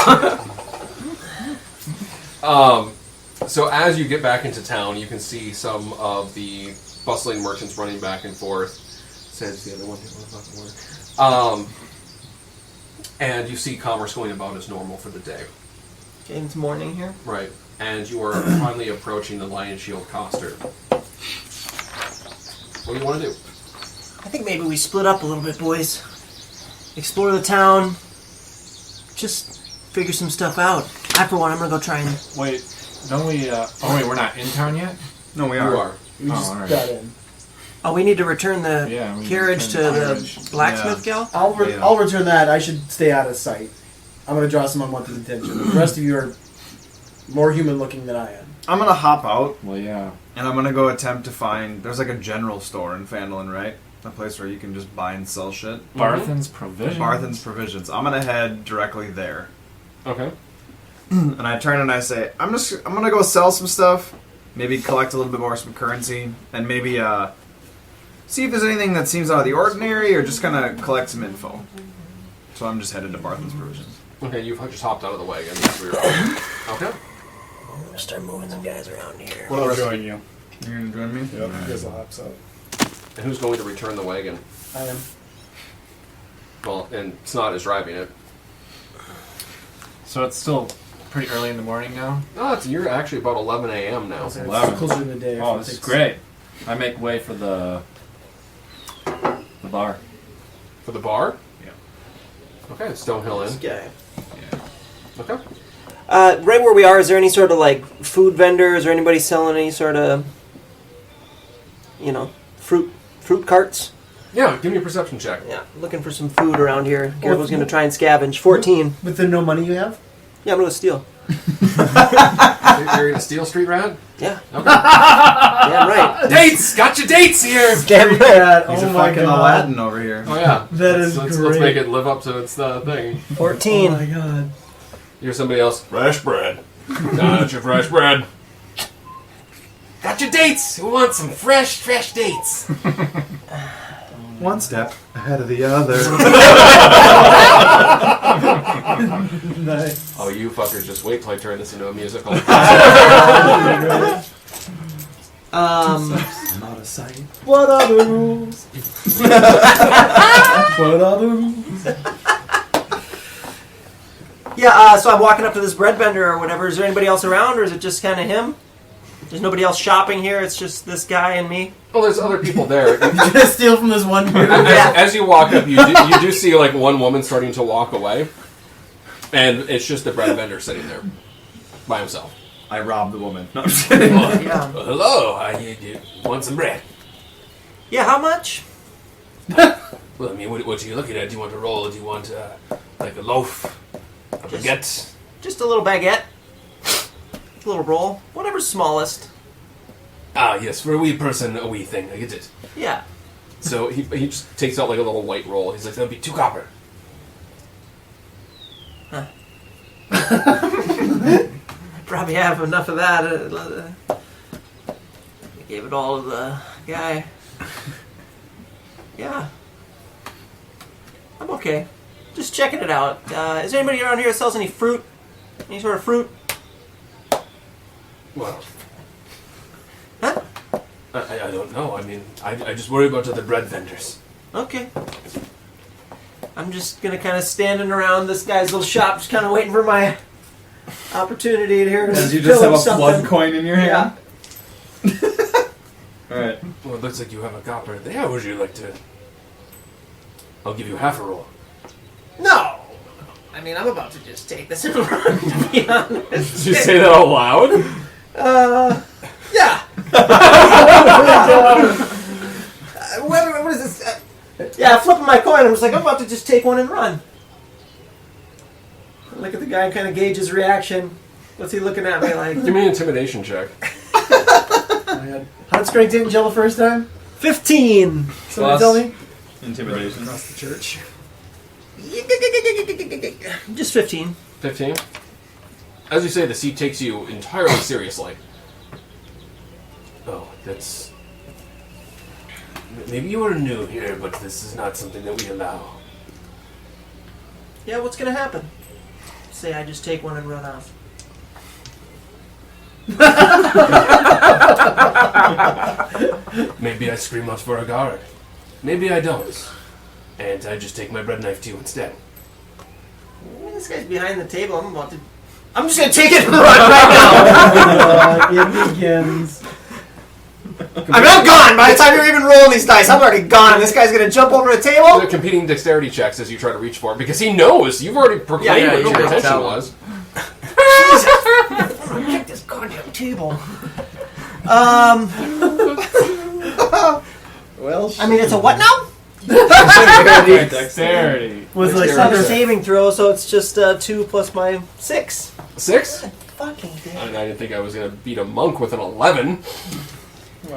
So as you get back into town, you can see some of the bustling merchants running back and forth. Says the other one didn't want to fucking work. And you see commerce going about as normal for the day. Okay, it's morning here. Right. And you are finally approaching the Lion Shield Coster. What do you want to do? I think maybe we split up a little bit, boys. Explore the town. Just figure some stuff out. I, for one, I'm gonna go try and... Wait, don't we, we're not in town yet? No, we You are. are. We just alright. got in. Oh, we need to return the Yeah, we carriage to return the the carriage. blacksmith gal? I'll return that. I should stay out of sight. I'm going to draw some unwanted attention. The rest of you are more human looking than I am. I'm gonna hop out Well, yeah. and I'm gonna go attempt to find. There's like a general store in Phandalin, right? A place where you can just buy and sell shit. Barthen's Provisions. Barthen's Provisions. I'm gonna head directly there. Okay. And I turn and I say, I'm gonna go sell some stuff, maybe collect a little bit more some currency, and maybe see if there's anything that seems out of the ordinary, or just kind of collect some info. So I'm just headed to Barthen's Provisions. Okay, you've just hopped out of the wagon. Okay. I'm gonna start moving some guys around here. I'll join you. You're gonna join me? Yep, Grizzle hops up. And who's going to return the wagon? I am. Well, and Snot is driving it. So it's still pretty early in the morning now? You're actually about 11 a.m. now. It's 11. closer in the day. Oh, if it this is takes- great. I make way for the bar. For the bar? Yeah. Okay, Stonehill This Inn. guy. Okay. Right where we are, is there any sort of like food vendors or anybody selling any sort of, fruit carts? Yeah, give me a perception check. Yeah, looking for some food around here. Gabriel's gonna try and scavenge. 14. With the no money you have? Yeah, I'm gonna go steal. You're in a Steel Street rat? Yeah, Okay. damn right. Dates! Got your dates here! Damn right. Dad, He's oh a my fucking god. Aladdin over here. Oh, yeah. That is Let's great. make it live up to its thing. 14. Oh my god. You're somebody else. Fresh bread. Got your fresh bread. Got your dates! Who wants some fresh dates? One step ahead of the other. Nice. Oh, you fuckers, just wait till I turn this into a musical. Not a sight. What are the rules? What are the rules? Yeah, so I'm walking up to this bread vendor or whatever. Is there anybody else around, or is it just kind of him? There's nobody else shopping here. It's just this guy and me. Well, there's other people there. Gonna steal from this one dude. As you walk up, you do see like one woman starting to walk away, and it's just the bread vendor sitting there by himself. I robbed the woman. No, I'm just kidding. Yeah. Well, hello, you want some bread? Yeah. How much? Well, I mean, what are you looking at? Do you want a roll? Do you want like a loaf, a baguette? Just a little baguette. A little roll. Whatever's smallest. Ah, yes, for a wee person, a wee thing. I get it. Yeah. So he just takes out like a little white roll. He's like, that'll be 2 copper. Huh. Probably have enough of that. I gave it all to the guy. Yeah. I'm okay. Just checking it out. Is there anybody around here that sells any fruit? Any sort of fruit? Well, Huh? I don't know. I mean, I just worry about other bread vendors. Okay. I'm just gonna kind of standing around this guy's little shop, just kind of waiting for my opportunity to hear. As you just have a blood coin in your hand. Alright. Well, it looks like you have a copper there. Would you like to? I'll give you half a roll. No. I mean, I'm about to just take this and run. To be honest. Did you say that out loud? Yeah. What is this? Yeah, flipping my coin. I'm just like, I'm about to just take one and run. I look at the guy and kind of gauge his reaction. What's he looking at me like? Give me an intimidation check. How did strength didn't gel the first time? 15. Somebody tell me. Intimidation. Across the church. Just 15. 15. As you say this, he takes you entirely seriously. Oh, that's... Maybe you are new here, but this is not something that we allow. Yeah, what's gonna happen? Say I just take one and run off. Maybe I scream out for a guard. Maybe I don't. And I just take my bread knife to you instead. This guy's behind the table. I'm just gonna take it and run right now. It begins. I'm not gone by the time you're even rolling these dice. I'm already gone, and this guy's gonna jump over the table. They're competing dexterity checks as you try to reach for it because he knows you've already proclaimed Yeah, what you your can intention tell. was. I'm gonna kick this goddamn table. Well, I mean, it's a what now? Dexterity. Was like It's not a Sandra. saving throw, so it's just 2 plus my 6. 6? Fucking damn. I didn't think I was going to beat a monk with an 11.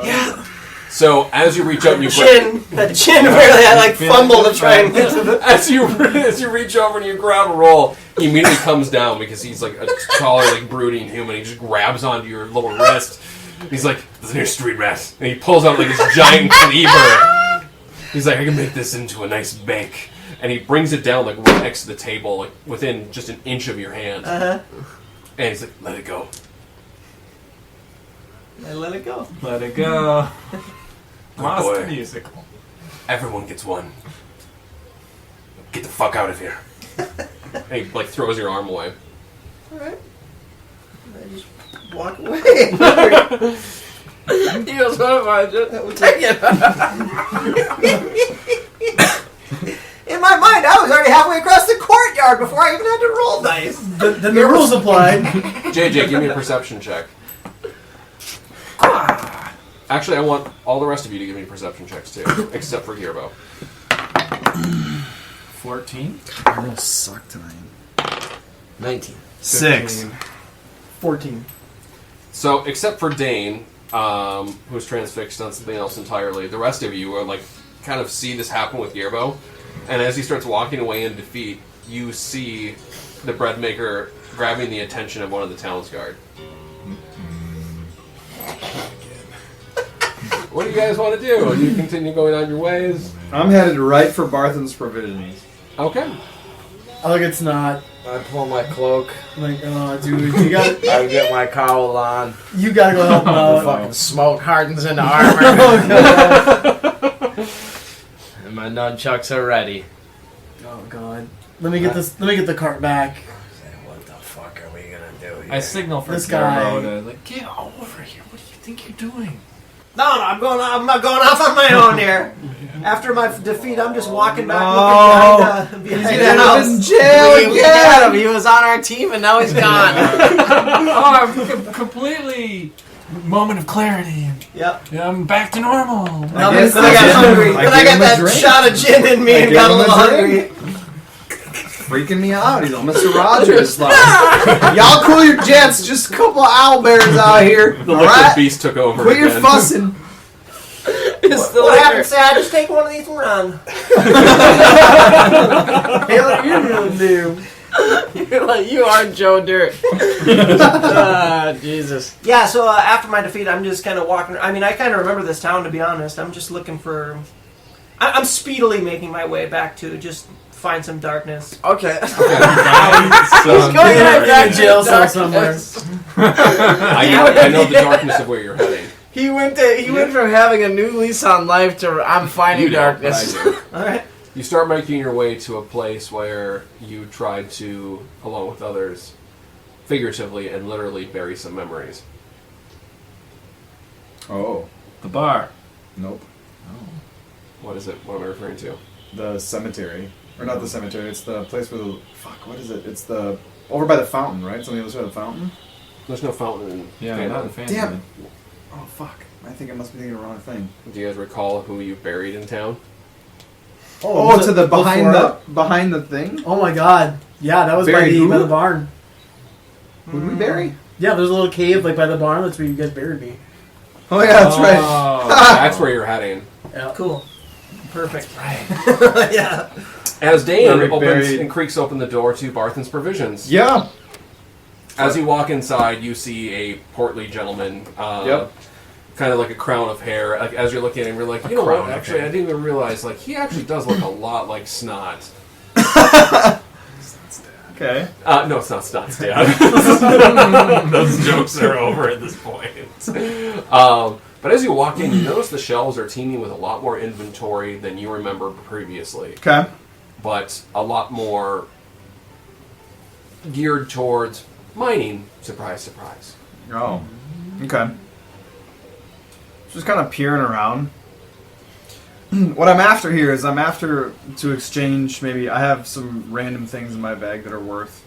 Yeah. So as you reach out and you That chin barely I like fumble to try and get to the. as you reach over and you grab a roll, he immediately comes down because he's like a taller, like brooding human. He just grabs onto your little wrist. He's like, "Listen here, street rat," and he pulls out like this giant cleaver. He's like, "I can make this into a nice bake," and he brings it down like right next to the table, like within just an inch of your hand. Uh-huh. And he's like, "Let it go." I let it go. Let it go. Good Lost boy. musical. Everyone gets one. Get the fuck out of here. And he like throws your arm away. Alright. I just walk away. he goes, what if I just... In my mind, I was already halfway across the courtyard before I even had to roll dice. Then the rules applied. JJ, give me a perception check. Actually, I want all the rest of you to give me perception checks too, except for Gearbo. 14. I will suck tonight. 19. 6. 14. So, except for Dane, who's transfixed on something else entirely, the rest of you are like kind of see this happen with Gearbo, and as he starts walking away in defeat, you see the bread maker grabbing the attention of one of the town's guard. What do you guys want to do? Do you continue going on your ways? I'm headed right for Barthen's provisions. Okay. I look at Snot. I pull my cloak. I'm like, oh, dude, you got I get my cowl on. you gotta go help him The out. fucking smoke hardens into armor. And my nunchucks are ready. Oh god. Let me get this. Let me get the cart back. What the fuck are we gonna do here? I signal for This guy- Gearbo to like, get over here. What are you think you're doing? No, I'm not going off on my own here. After my defeat, I'm just walking back looking behind the house. in jail We had him. He was on our team, and now he's gone. I'm completely moment of clarity. Yep. I'm back to normal. Then I got hungry. Then I got that shot of gin in me and got a little hungry. Freaking me out. He's all Mr. Rogers. Like, y'all cool your jets. Just a couple of owlbears out here. The all liquid right? beast took over. Quit your again. fussing. What happens, Sad? Just take one of these and run. Hey, what are you gonna do? You're like, you are Joe Dirt. Jesus. Yeah, so after my defeat, I'm just kind of walking. I mean, I kind of remember this town, to be honest. I'm just looking for. I'm speedily making my way back to just find some darkness. Okay. So, Going right back In a jail cell somewhere. I know the darkness of where you're heading. He went from having a new lease on life to I'm finding You don't, but darkness. I do. All right. You start making your way to a place where you tried to, along with others, figuratively and literally bury some memories. Oh, The bar. nope. What is it? What am I referring to? The cemetery. Or not the cemetery, it's the place where the... Fuck, what is it? It's the... Over by the fountain, right? It's on the other side of the fountain? There's no fountain in Yeah, Phantom. not a fan. Damn it. Oh, fuck. I think I must be thinking of the wrong thing. Do you guys recall who you buried in town? Oh, was to it the behind before? behind the thing? Oh my god. Yeah, that was by Buried who? the barn. Who did we bury? Yeah, there's a little cave like by the barn. That's where you guys buried me. Oh, yeah, that's right. That's where you're heading. Yeah. Cool. Perfect. Right. Yeah. As Dane Where we opens buried- and creaks open the door to Barthen's Provisions. Yeah. As you walk inside, you see a portly gentleman. Yep. Kind of like a crown of hair. Like, as you're looking at him, you're like, you know crown what? of Actually, hair. I didn't even realize. Like, he actually does look a lot like Snot. Okay. No, it's not Snot's dad. Those jokes are over at this point. But as you walk in, you notice the shelves are teeming with a lot more inventory than you remember previously. Okay. But a lot more geared towards mining. Surprise, surprise. Oh. Okay. Just kind of peering around. What I'm after here is I'm after to exchange maybe I have some random things in my bag that are worth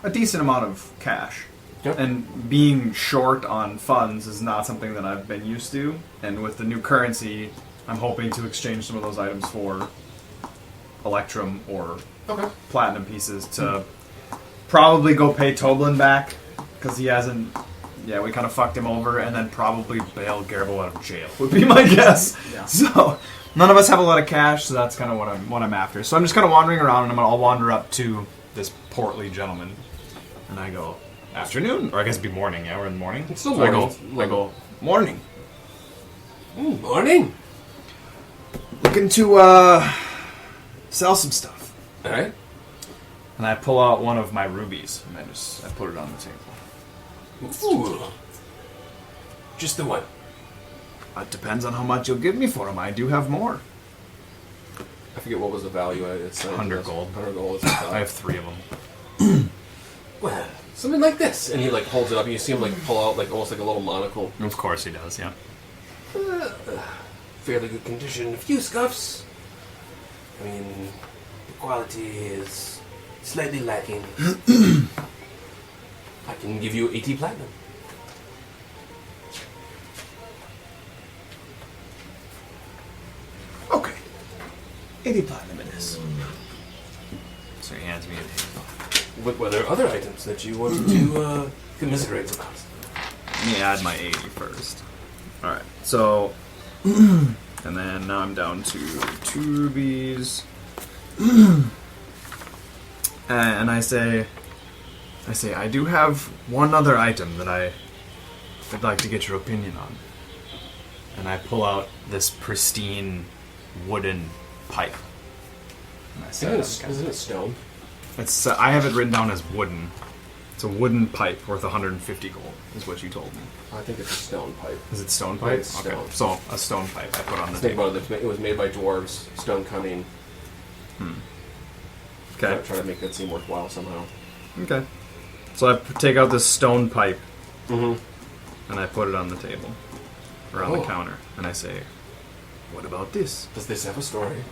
a decent amount of cash. Yep. And being short on funds is not something that I've been used to. And with the new currency, I'm hoping to exchange some of those items for Electrum or Okay. platinum pieces to probably go pay Toblin back because he hasn't. Yeah, we kind of fucked him over, and then probably bail Garble out of jail would be my guess. Yeah. So none of us have a lot of cash, so that's kind of what I'm after. So I'm just kind of wandering around, and I'll wander up to this portly gentleman, and I go, "Afternoon," or I guess it'd be morning. Yeah, we're in the morning. It's still So I morning. go, morning. Morning. Looking to sell some stuff. All right. And I pull out one of my rubies, and I put it on the table. Ooh. Just the one. It depends on how much you'll give me for them. I do have more. I forget what was the value. It's 100 gold. 100 gold. I have 3 of them. Well, something like this, and he like holds it up. And you see him like pull out like almost like a little monocle. Of course he does, yeah. Fairly good condition. A few scuffs. I mean, the quality is slightly lacking. I can give you 80 platinum. Okay. 80 platinum it is. So he hands me a Were there other items that you wanted to commiserate about? Let me add my 80 first. Alright, so... and then now I'm down to 2 rubies. And I say, I do have one other item that I'd like to get your opinion on. And I pull out this pristine wooden pipe. And I say, Isn't it stone? it's I have it written down as wooden. It's a wooden pipe worth 150 gold, is what you told me. I think it's a stone pipe. Is it stone pipe? It's stone. So a stone pipe I put on the Think table. about it. It was made by dwarves. Stone cutting. Okay. Try to make that seem worthwhile somehow. Okay. So I take out this stone pipe, Mm-hmm. And I put it on the table, or on the Oh. counter, and I say, "What about this?" Does this have a story?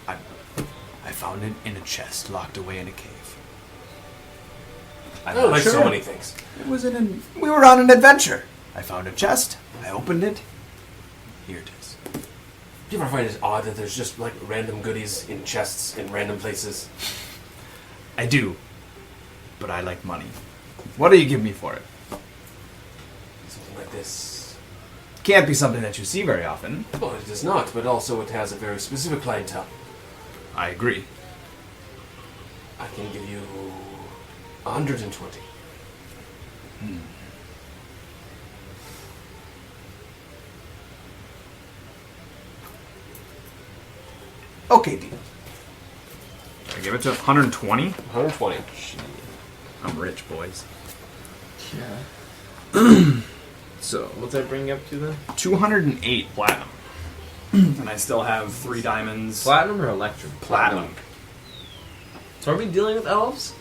I found it in a chest locked away in a cave. I'm Oh, not like sure. so many things. It was we were on an adventure. I found a chest. I opened it. Here it is. Do you ever find it odd that there's just like random goodies in chests in random places? I do. But I like money. What do you give me for it? Something like this. Can't be something that you see very often. Well, it is not, but also it has a very specific clientele. I agree. I can give you 120. Okay, deal. I give it to 120. 120. I'm rich, boys. Yeah. So, what's that bring you up to then? 208 platinum. And I still have 3 diamonds. Platinum or electrum? Platinum. So, are we dealing with elves?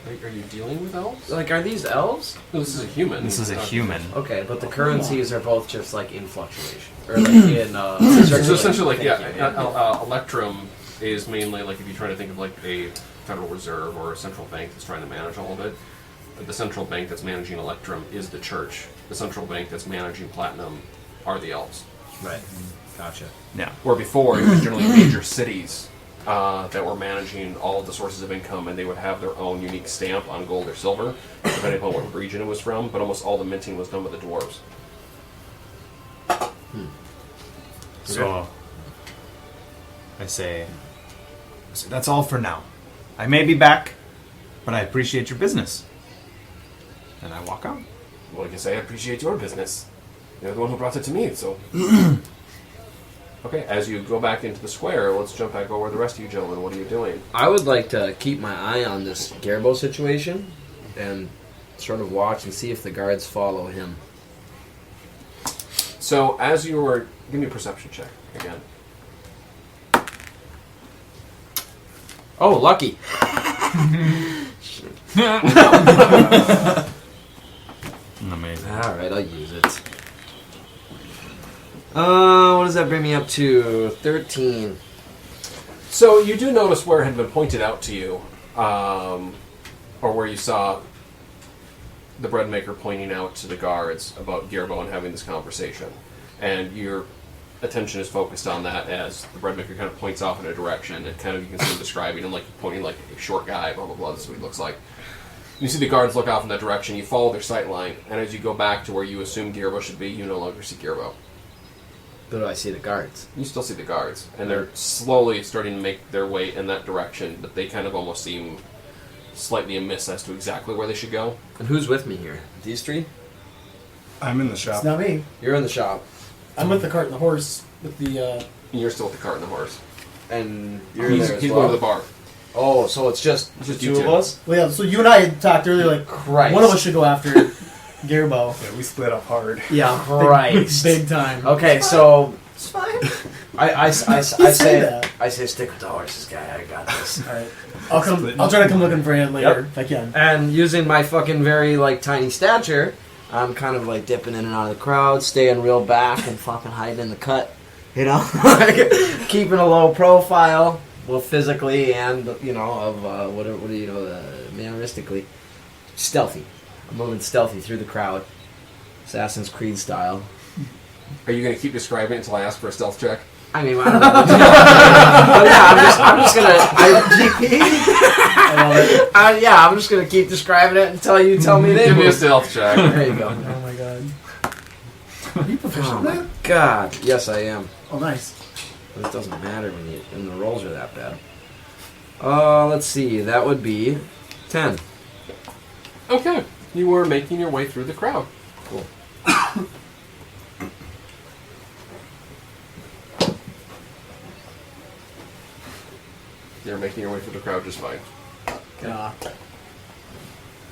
Are you dealing with elves? Like, are these elves? No, this is a human. This is a human. Okay, but the currencies are both just like in fluctuation, or like in. So essentially, like, Thank yeah, you. Electrum is mainly like if you're trying to think of like a Federal Reserve or a central bank that's trying to manage all of it. The central bank that's managing Electrum is the church. The central bank that's managing Platinum are the elves. Right. Gotcha. Yeah. Where before it was generally major cities that were managing all of the sources of income, and they would have their own unique stamp on gold or silver, depending upon what region it was from. But almost all the minting was done by the dwarves. So I say, that's all for now. I may be back, but I appreciate your business. And I walk out. Well, I guess I appreciate your business. You're the one who brought it to me, so. Okay, as you go back into the square, let's jump back over where the rest of you gentlemen. What are you doing? I would like to keep my eye on this Garbo situation and sort of watch and see if the guards follow him. So, as you were. Give me a perception check again. Oh, lucky. Amazing. Alright, I'll use it. What does that bring me up to? 13. So, you do notice where it had been pointed out to you, or where you saw the bread maker pointing out to the guards about Gearbo and having this conversation. And your attention is focused on that as the bread maker kind of points off in a direction, and kind of you can see him describing him like pointing like a short guy, blah blah blah, this is what he looks like. You see the guards look off in that direction, you follow their sight line, and as you go back to where you assume Gearbo should be, you no longer see Gearbo. But do I see the guards? You still see the guards, and they're slowly starting to make their way in that direction, but they kind of almost seem slightly amiss as to exactly where they should go. And who's with me here? These three? I'm in the It's shop. not me. You're in the shop. I'm with the cart and the horse with the. And you're still with the cart and the horse. And you're He's there as going well. to the bar. Oh, so it's just It's just the you two of two. us? Well, yeah. So you and I had talked earlier, like Christ. one of us should go after Gearbo. Yeah, we split up hard. Yeah, Christ. big time. Okay, so It's fine. I say say that. I say stick with the horses, guy. I got this. All right, I'll come. I'll try to come looking for him later if I can. And using my fucking very like tiny stature, I'm kind of like dipping in and out of the crowd, staying real back and fucking hiding in the cut. You know, like keeping a low profile, both physically and you know of what do you know, manneristically, stealthy. I'm moving stealthy through the crowd, Assassin's Creed style. Are you going to keep describing it until I ask for a stealth check? I mean, I don't know. But yeah, I'm just gonna. I'm just gonna keep describing it until you tell me they Give me a move. stealth check. There you go. Oh my god. Are you proficient Oh in my that? god. Yes, I am. Oh, nice. But it doesn't matter when the rolls are that bad. Let's see. That would be 10. Okay. You were making your way through the crowd. Cool. You're making your way through the crowd just fine. Yeah.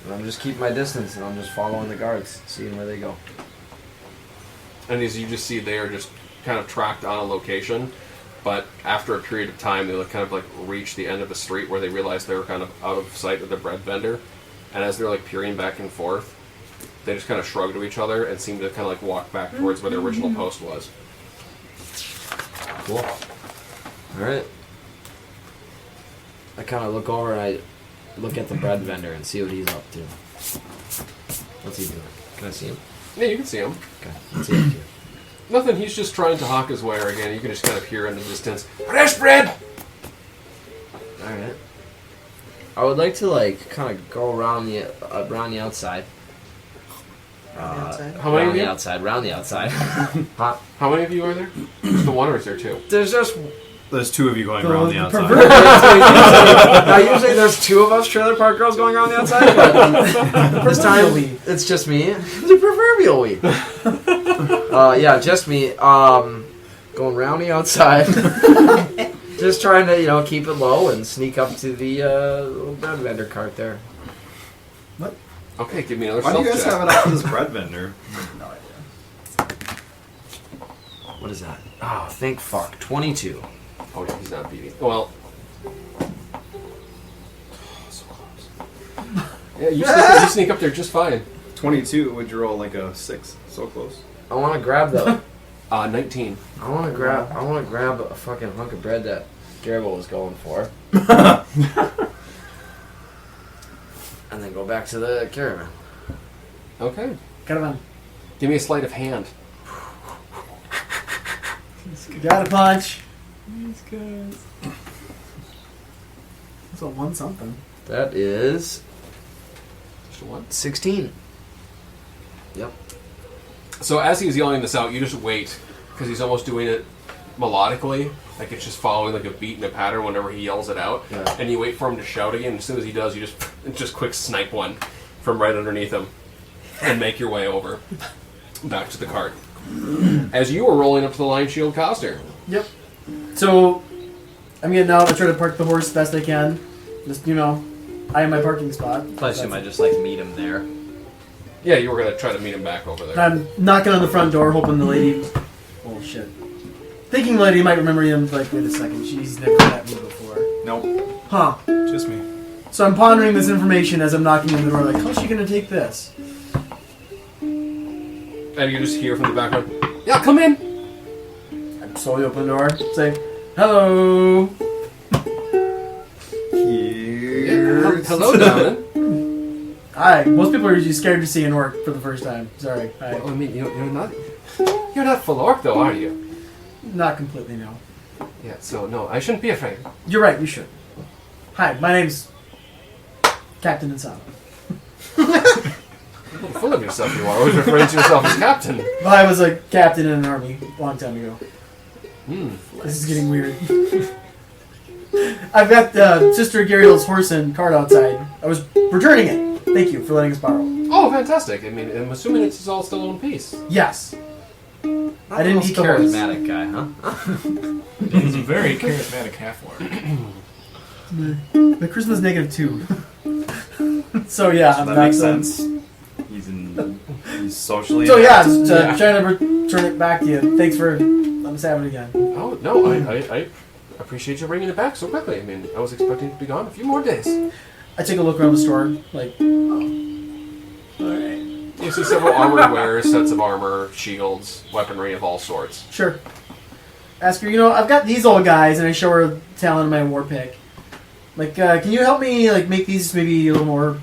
And I'm just keeping my distance and I'm just following the guards, seeing where they go. And as you just see, they are just kind of tracked on a location, but after a period of time, they kind of like reach the end of the street where they realize they were kind of out of sight of the bread vendor, And as they're like peering back and forth, they just kind of shrug to each other and seem to kind of like walk back towards where the original post was. Cool. All right. I kind of look over and I look at the bread vendor and see what he's up to. What's he doing? Can I see him? Yeah, you can see him. Okay. What's he up to? Nothing. He's just trying to hawk his ware again. You can just kind of hear in the distance, fresh bread. All right. I would like to like kind of go around the outside. Outside? How many Around of the you? outside. Round the outside. Huh? How many of you are there? Just the one, or is there two? There's just. There's two of you going around the outside. Now usually there's two of us trailer park girls going around the outside, but this time it's just me. The proverbial we. Yeah, just me. Going around the outside. Just trying to, keep it low and sneak up to the little bread vendor cart there. Okay, give me another Why do stealth you guys check. have it out for this bread vendor? No idea. What is that? Oh, thank fuck. 22. Oh, yeah, he's not beating. Well, so close. Yeah, you sneak up there just fine. 22. Would you roll like a 6? So close. I want to grab the. 19. I want to grab a fucking hunk of bread that Garbo was going for. And then go back to the caravan. Okay. Caravan. Give me a sleight of hand. Got a punch. These guys. That's a one something. That is Just a one. 16. Yep. So as he's yelling this out, you just wait, because he's almost doing it melodically, like it's just following like a beat and a pattern whenever he yells it out. Yeah. And you wait for him to shout again. As soon as he does, you just quick snipe one from right underneath him, and make your way over back to the cart. As you are rolling up to the Lion Shield Coster. Yep. So, I'm getting out. I try to park the horse best I can. Just, I am my parking spot. Plus, you might just like meet him there. Yeah, you were gonna try to meet him back over there. I'm knocking on the front door, hoping the lady. Oh shit. Thinking the lady might remember him. Like, wait a second, she's never met me before. Nope. Huh. Just me. So I'm pondering this information as I'm knocking on the door. Like, how's she gonna take this? And you just hear from the background, "Yeah, come in." I slowly open the door. Say, hello. Here. Hello, darling. Hi. Most people are usually scared to see an orc for the first time. Sorry. Hi. Well, I mean, you're not full orc though, are you? Not completely, no. Yeah. So no, I shouldn't be afraid. You're right, you should. Hi, my name's Captain Insano. You're full of yourself. You are always referring to yourself as captain. Well, I was a captain in an army a long time ago. Hmm. This is getting weird. I've got Sister Gariel's horse and cart outside. I was returning it. Thank you for letting us borrow. Oh, fantastic. I mean, I'm assuming it's all still in peace. Yes. I didn't eat the horse. Charismatic guy, huh? He's a very charismatic half-orc. The charisma's -2. So yeah, So I'm that not makes so- sense. He's socially. So yeah, inept. just trying to return it back to you. Thanks for letting us have it again. Oh no, I appreciate you bringing it back so quickly. I mean, I was expecting it to be gone a few more days. I take a look around the store, like, alright. You see several armored wares, sets of armor, shields, weaponry of all sorts. Sure. Ask her, I've got these old guys, and I show her talent in my war pick. Like, can you help me, like, make these maybe a little more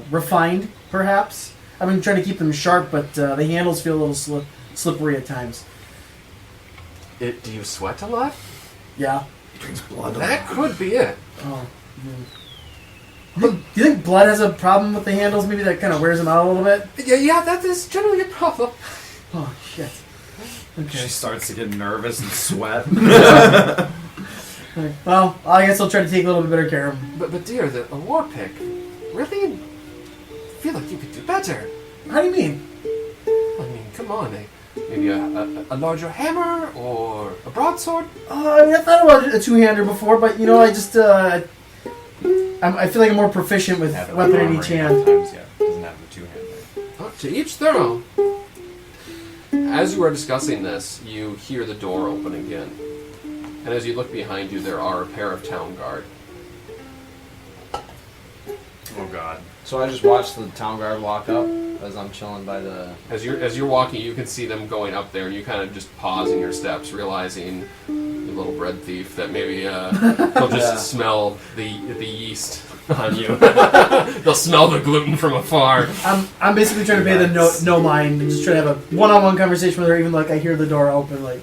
refined, perhaps? I've been trying to keep them sharp, but the handles feel a little slippery at times. Do you sweat a lot? Yeah. That could be it. Oh. Do you think blood has a problem with the handles? Maybe that kind of wears them out a little bit? Yeah, that is generally a problem. Oh, shit. Okay. She starts to get nervous and sweat. Well, I guess I'll try to take a little bit better care of them. But dear, a war pick, really? I feel like you could do better. How do you mean? I mean, come on, maybe a larger hammer or a broadsword? I thought about a two-hander before, but I just I feel like I'm more proficient with Have it weapon in armoring each hand. sometimes, yeah. Doesn't have the two-hander. Oh, to each their own. As you are discussing this, you hear the door open again. And as you look behind you, there are a pair of town guard. Oh God. So I just watched the town guard walk up as I'm chilling by the. As you're walking, you can see them going up there, and you kind of just pause in your steps, realizing, you little bread thief, that maybe they'll just smell the yeast on you. They'll smell the gluten from afar. I'm basically trying to pay them no mind and just trying to have a one-on-one conversation with her, even like I hear the door open, like.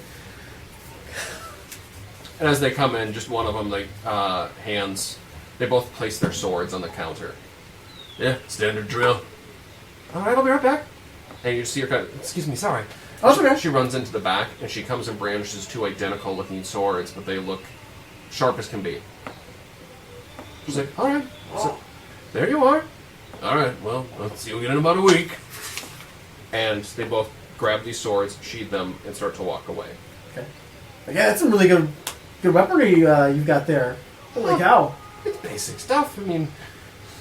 And as they come in, just one of them, like, hands. They both place their swords on the counter. Yeah, standard drill. All right, I'll be right back. And you see her kind of, excuse me, sorry. Oh, it's okay. She runs into the back, and she comes and brandishes two identical-looking swords, but they look sharp as can be. She's like, all right, so there you are. All right, well, I'll see you again in about a week. And they both grab these swords, sheathe them, and start to walk away. Okay. Like, yeah, that's some really good weaponry you've got there. Holy cow. It's basic stuff. I mean,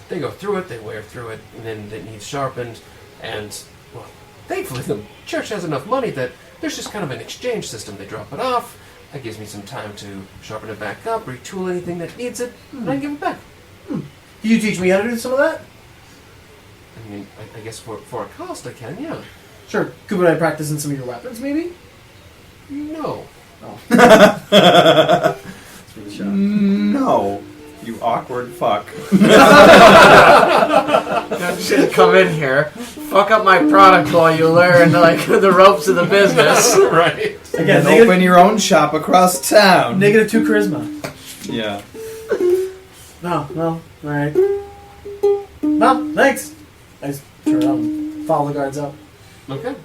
they go through it, they wear through it, and then it needs sharpened. And, well, thankfully the church has enough money that there's just kind of an exchange system. They drop it off. That gives me some time to sharpen it back up, retool anything that needs it, and I give it back. Can you teach me how to do some of that? I mean, I guess for a cost I can, yeah. Sure. Could I practice in some of your weapons, maybe? No. No, you awkward fuck. You should come in here, fuck up my product while you learn like the ropes of the business. Right. Again, And open your own shop across town. -2 charisma. Yeah. Oh, well, alright. Well, thanks. I just turn around and follow the guards up. Okay.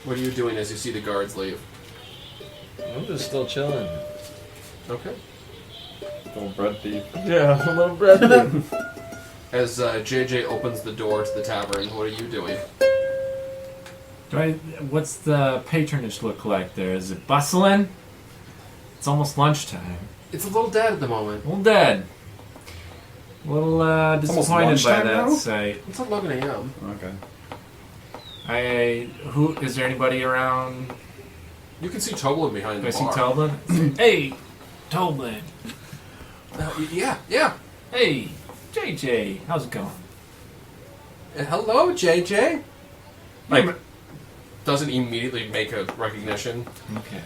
What are you doing as you see the guards leave? I'm just still chilling. Okay. Little bread thief. Yeah, a little bread thing. As JJ opens the door to the tavern, what are you doing? What's the patronage look like there? Is it bustling? It's almost lunchtime. It's a little dead at the moment. A little dead. A little disappointed by lunchtime that now? sight. It's 11 a.m. Okay. Who is there anybody around? You can see Toblin behind Do I the see bar. Toblin? Hey, Toblin. Yeah. Hey, JJ. How's it going? Hello, JJ. Like, Doesn't immediately make a recognition. okay.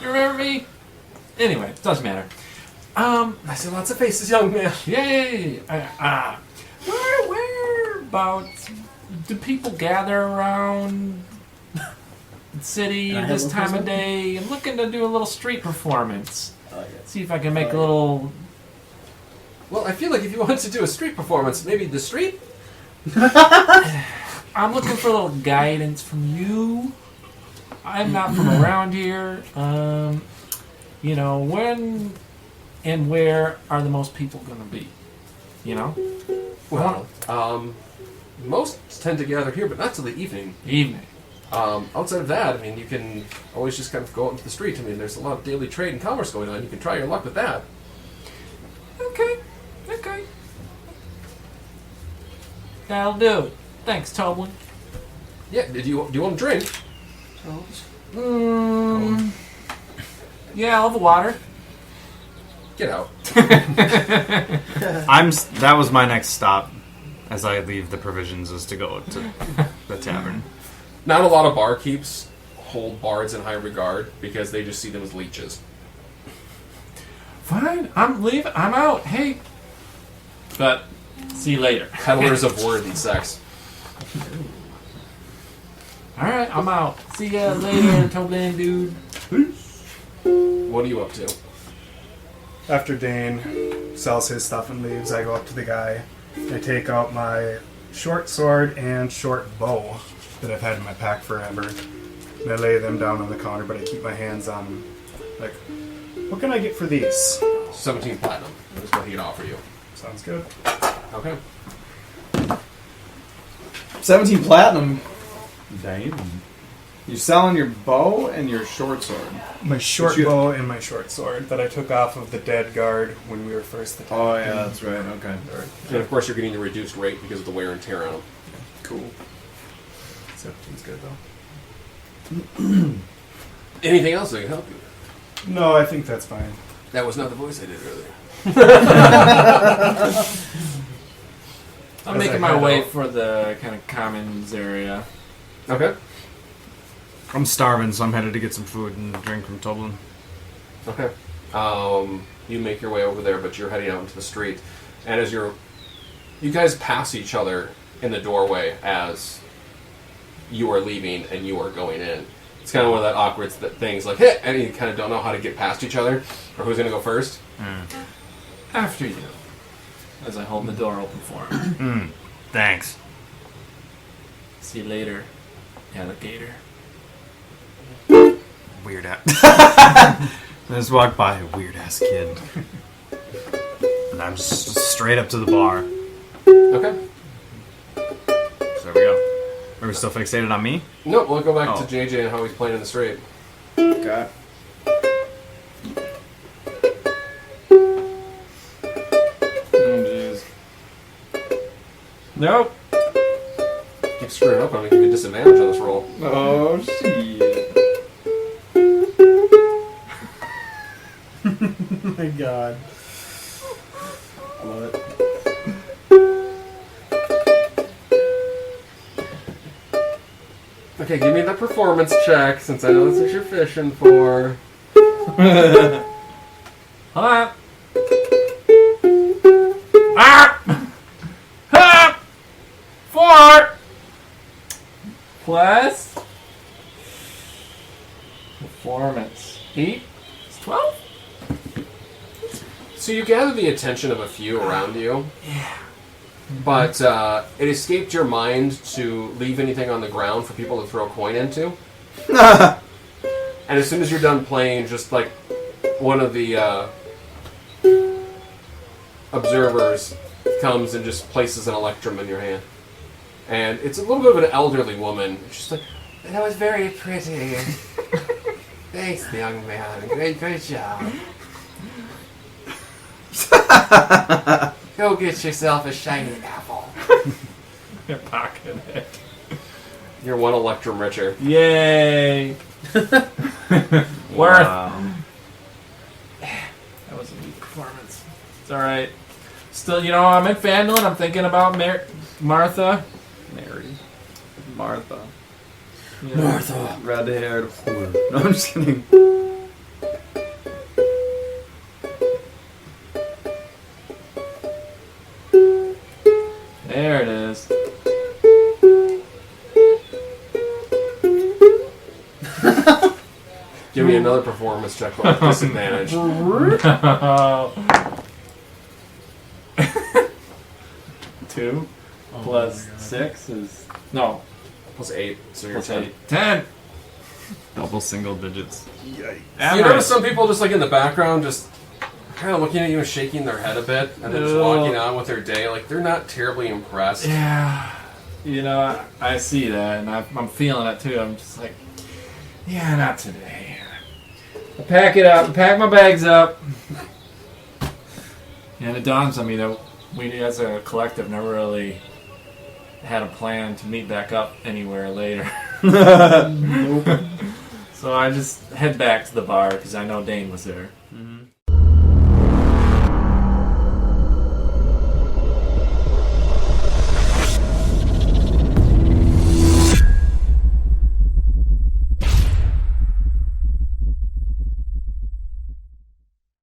You remember me? Anyway, doesn't matter. I see lots of faces, young man. Yay! Whereabouts do people gather around the city Can I this have a time of person? day? I'm looking to do a little street performance. Oh, See if I can make a little. Well, I feel like if you wanted to do a street performance, maybe the street? I'm looking for a little guidance from you. I'm not from around here. You know, when and where are the most people going to be? You know? Well, most tend to gather here, but not till the evening. Evening. Outside of that, I mean, you can always just kind of go out into the street. I mean, there's a lot of daily trade and commerce going on. You can try your luck with that. Okay. That'll do. Thanks, Toblin. Yeah, do you want a drink? Yeah, I'll have a water. Get out. That was my next stop as I leave the provisions is to go to the tavern. Not a lot of barkeeps hold bards in high regard because they just see them as leeches. Fine, I'm leaving. I'm out. Hey. But, see you later. Peddlers of word and sex. Alright, I'm out. See ya later, Toblin, dude. What are you up to? After Dane sells his stuff and leaves, I go up to the guy. I take out my short sword and short bow that I've had in my pack forever. And I lay them down on the counter, but I keep my hands on them. Like, what can I get for these? 17 platinum is what he'd offer you. Sounds good. Okay. 17 platinum. Damn. You're selling your bow and your short sword. My short But you- bow and my short sword that I took off of the dead guard when we were first attacked. Oh, yeah, that's right. Okay. And of course, you're getting the reduced rate because of the wear and tear on them. Cool. 17's good, though. Anything else I can help you with? No, I think that's fine. That was not the voice I did earlier. I'm making my way for the kind of commons area. Okay. I'm starving, so I'm headed to get some food and drink from Toblin. Okay. You make your way over there, but you're heading out into the street. And as you guys pass each other in the doorway as you are leaving and you are going in. It's kind of one of that awkward things, like, hey, and you kind of don't know how to get past each other, or who's going to go first. After you. As I hold the door open for him. Thanks. See you later, alligator. Weird ass. I just walked by a weird ass kid. And I'm just straight up to the bar. Okay. So there we go. Are we still fixated on me? Nope, we'll go back Oh. to JJ and how he's playing in the street. Okay. Oh, jeez. Nope. Keep screwing up, I'm going to give you a disadvantage on this roll. Oh, shit. Oh my god. Love it. Okay, give me the performance check, since I know that's what you're fishing for. Hold on. Ah! 4 plus performance 8 is 12. So you gather the attention of a few around you. Yeah. But it escaped your mind to leave anything on the ground for people to throw a coin into. And as soon as you're done playing, just like one of the observers comes and just places an electrum in your hand. And it's a little bit of an elderly woman. She's like, that was very pretty. Thanks, young man. Great job. Go get yourself a shiny apple. Pocket it. You're one electrum richer. Yay! Worth. Wow. That was a weak performance. It's alright. Still, I'm in Fandolin. I'm thinking about Martha. Mary. Martha. Yeah. Martha. Red-haired whore. No, I'm just kidding. There it is. Give me another performance check with disadvantage. 2 plus 6 is... No, Plus 8, so you're plus 10. 8. 10! Double single digits. You notice some people just like in the background just kind of looking at you and shaking their head a bit and then just walking on with their day. Like, they're not terribly impressed. Yeah. I see that, and I'm feeling it too. I'm just like, yeah, not today. I pack it up, pack my bags up. And it dawns on me that we, as a collective, never really had a plan to meet back up anywhere later. So I just head back to the bar because I know Dane was there.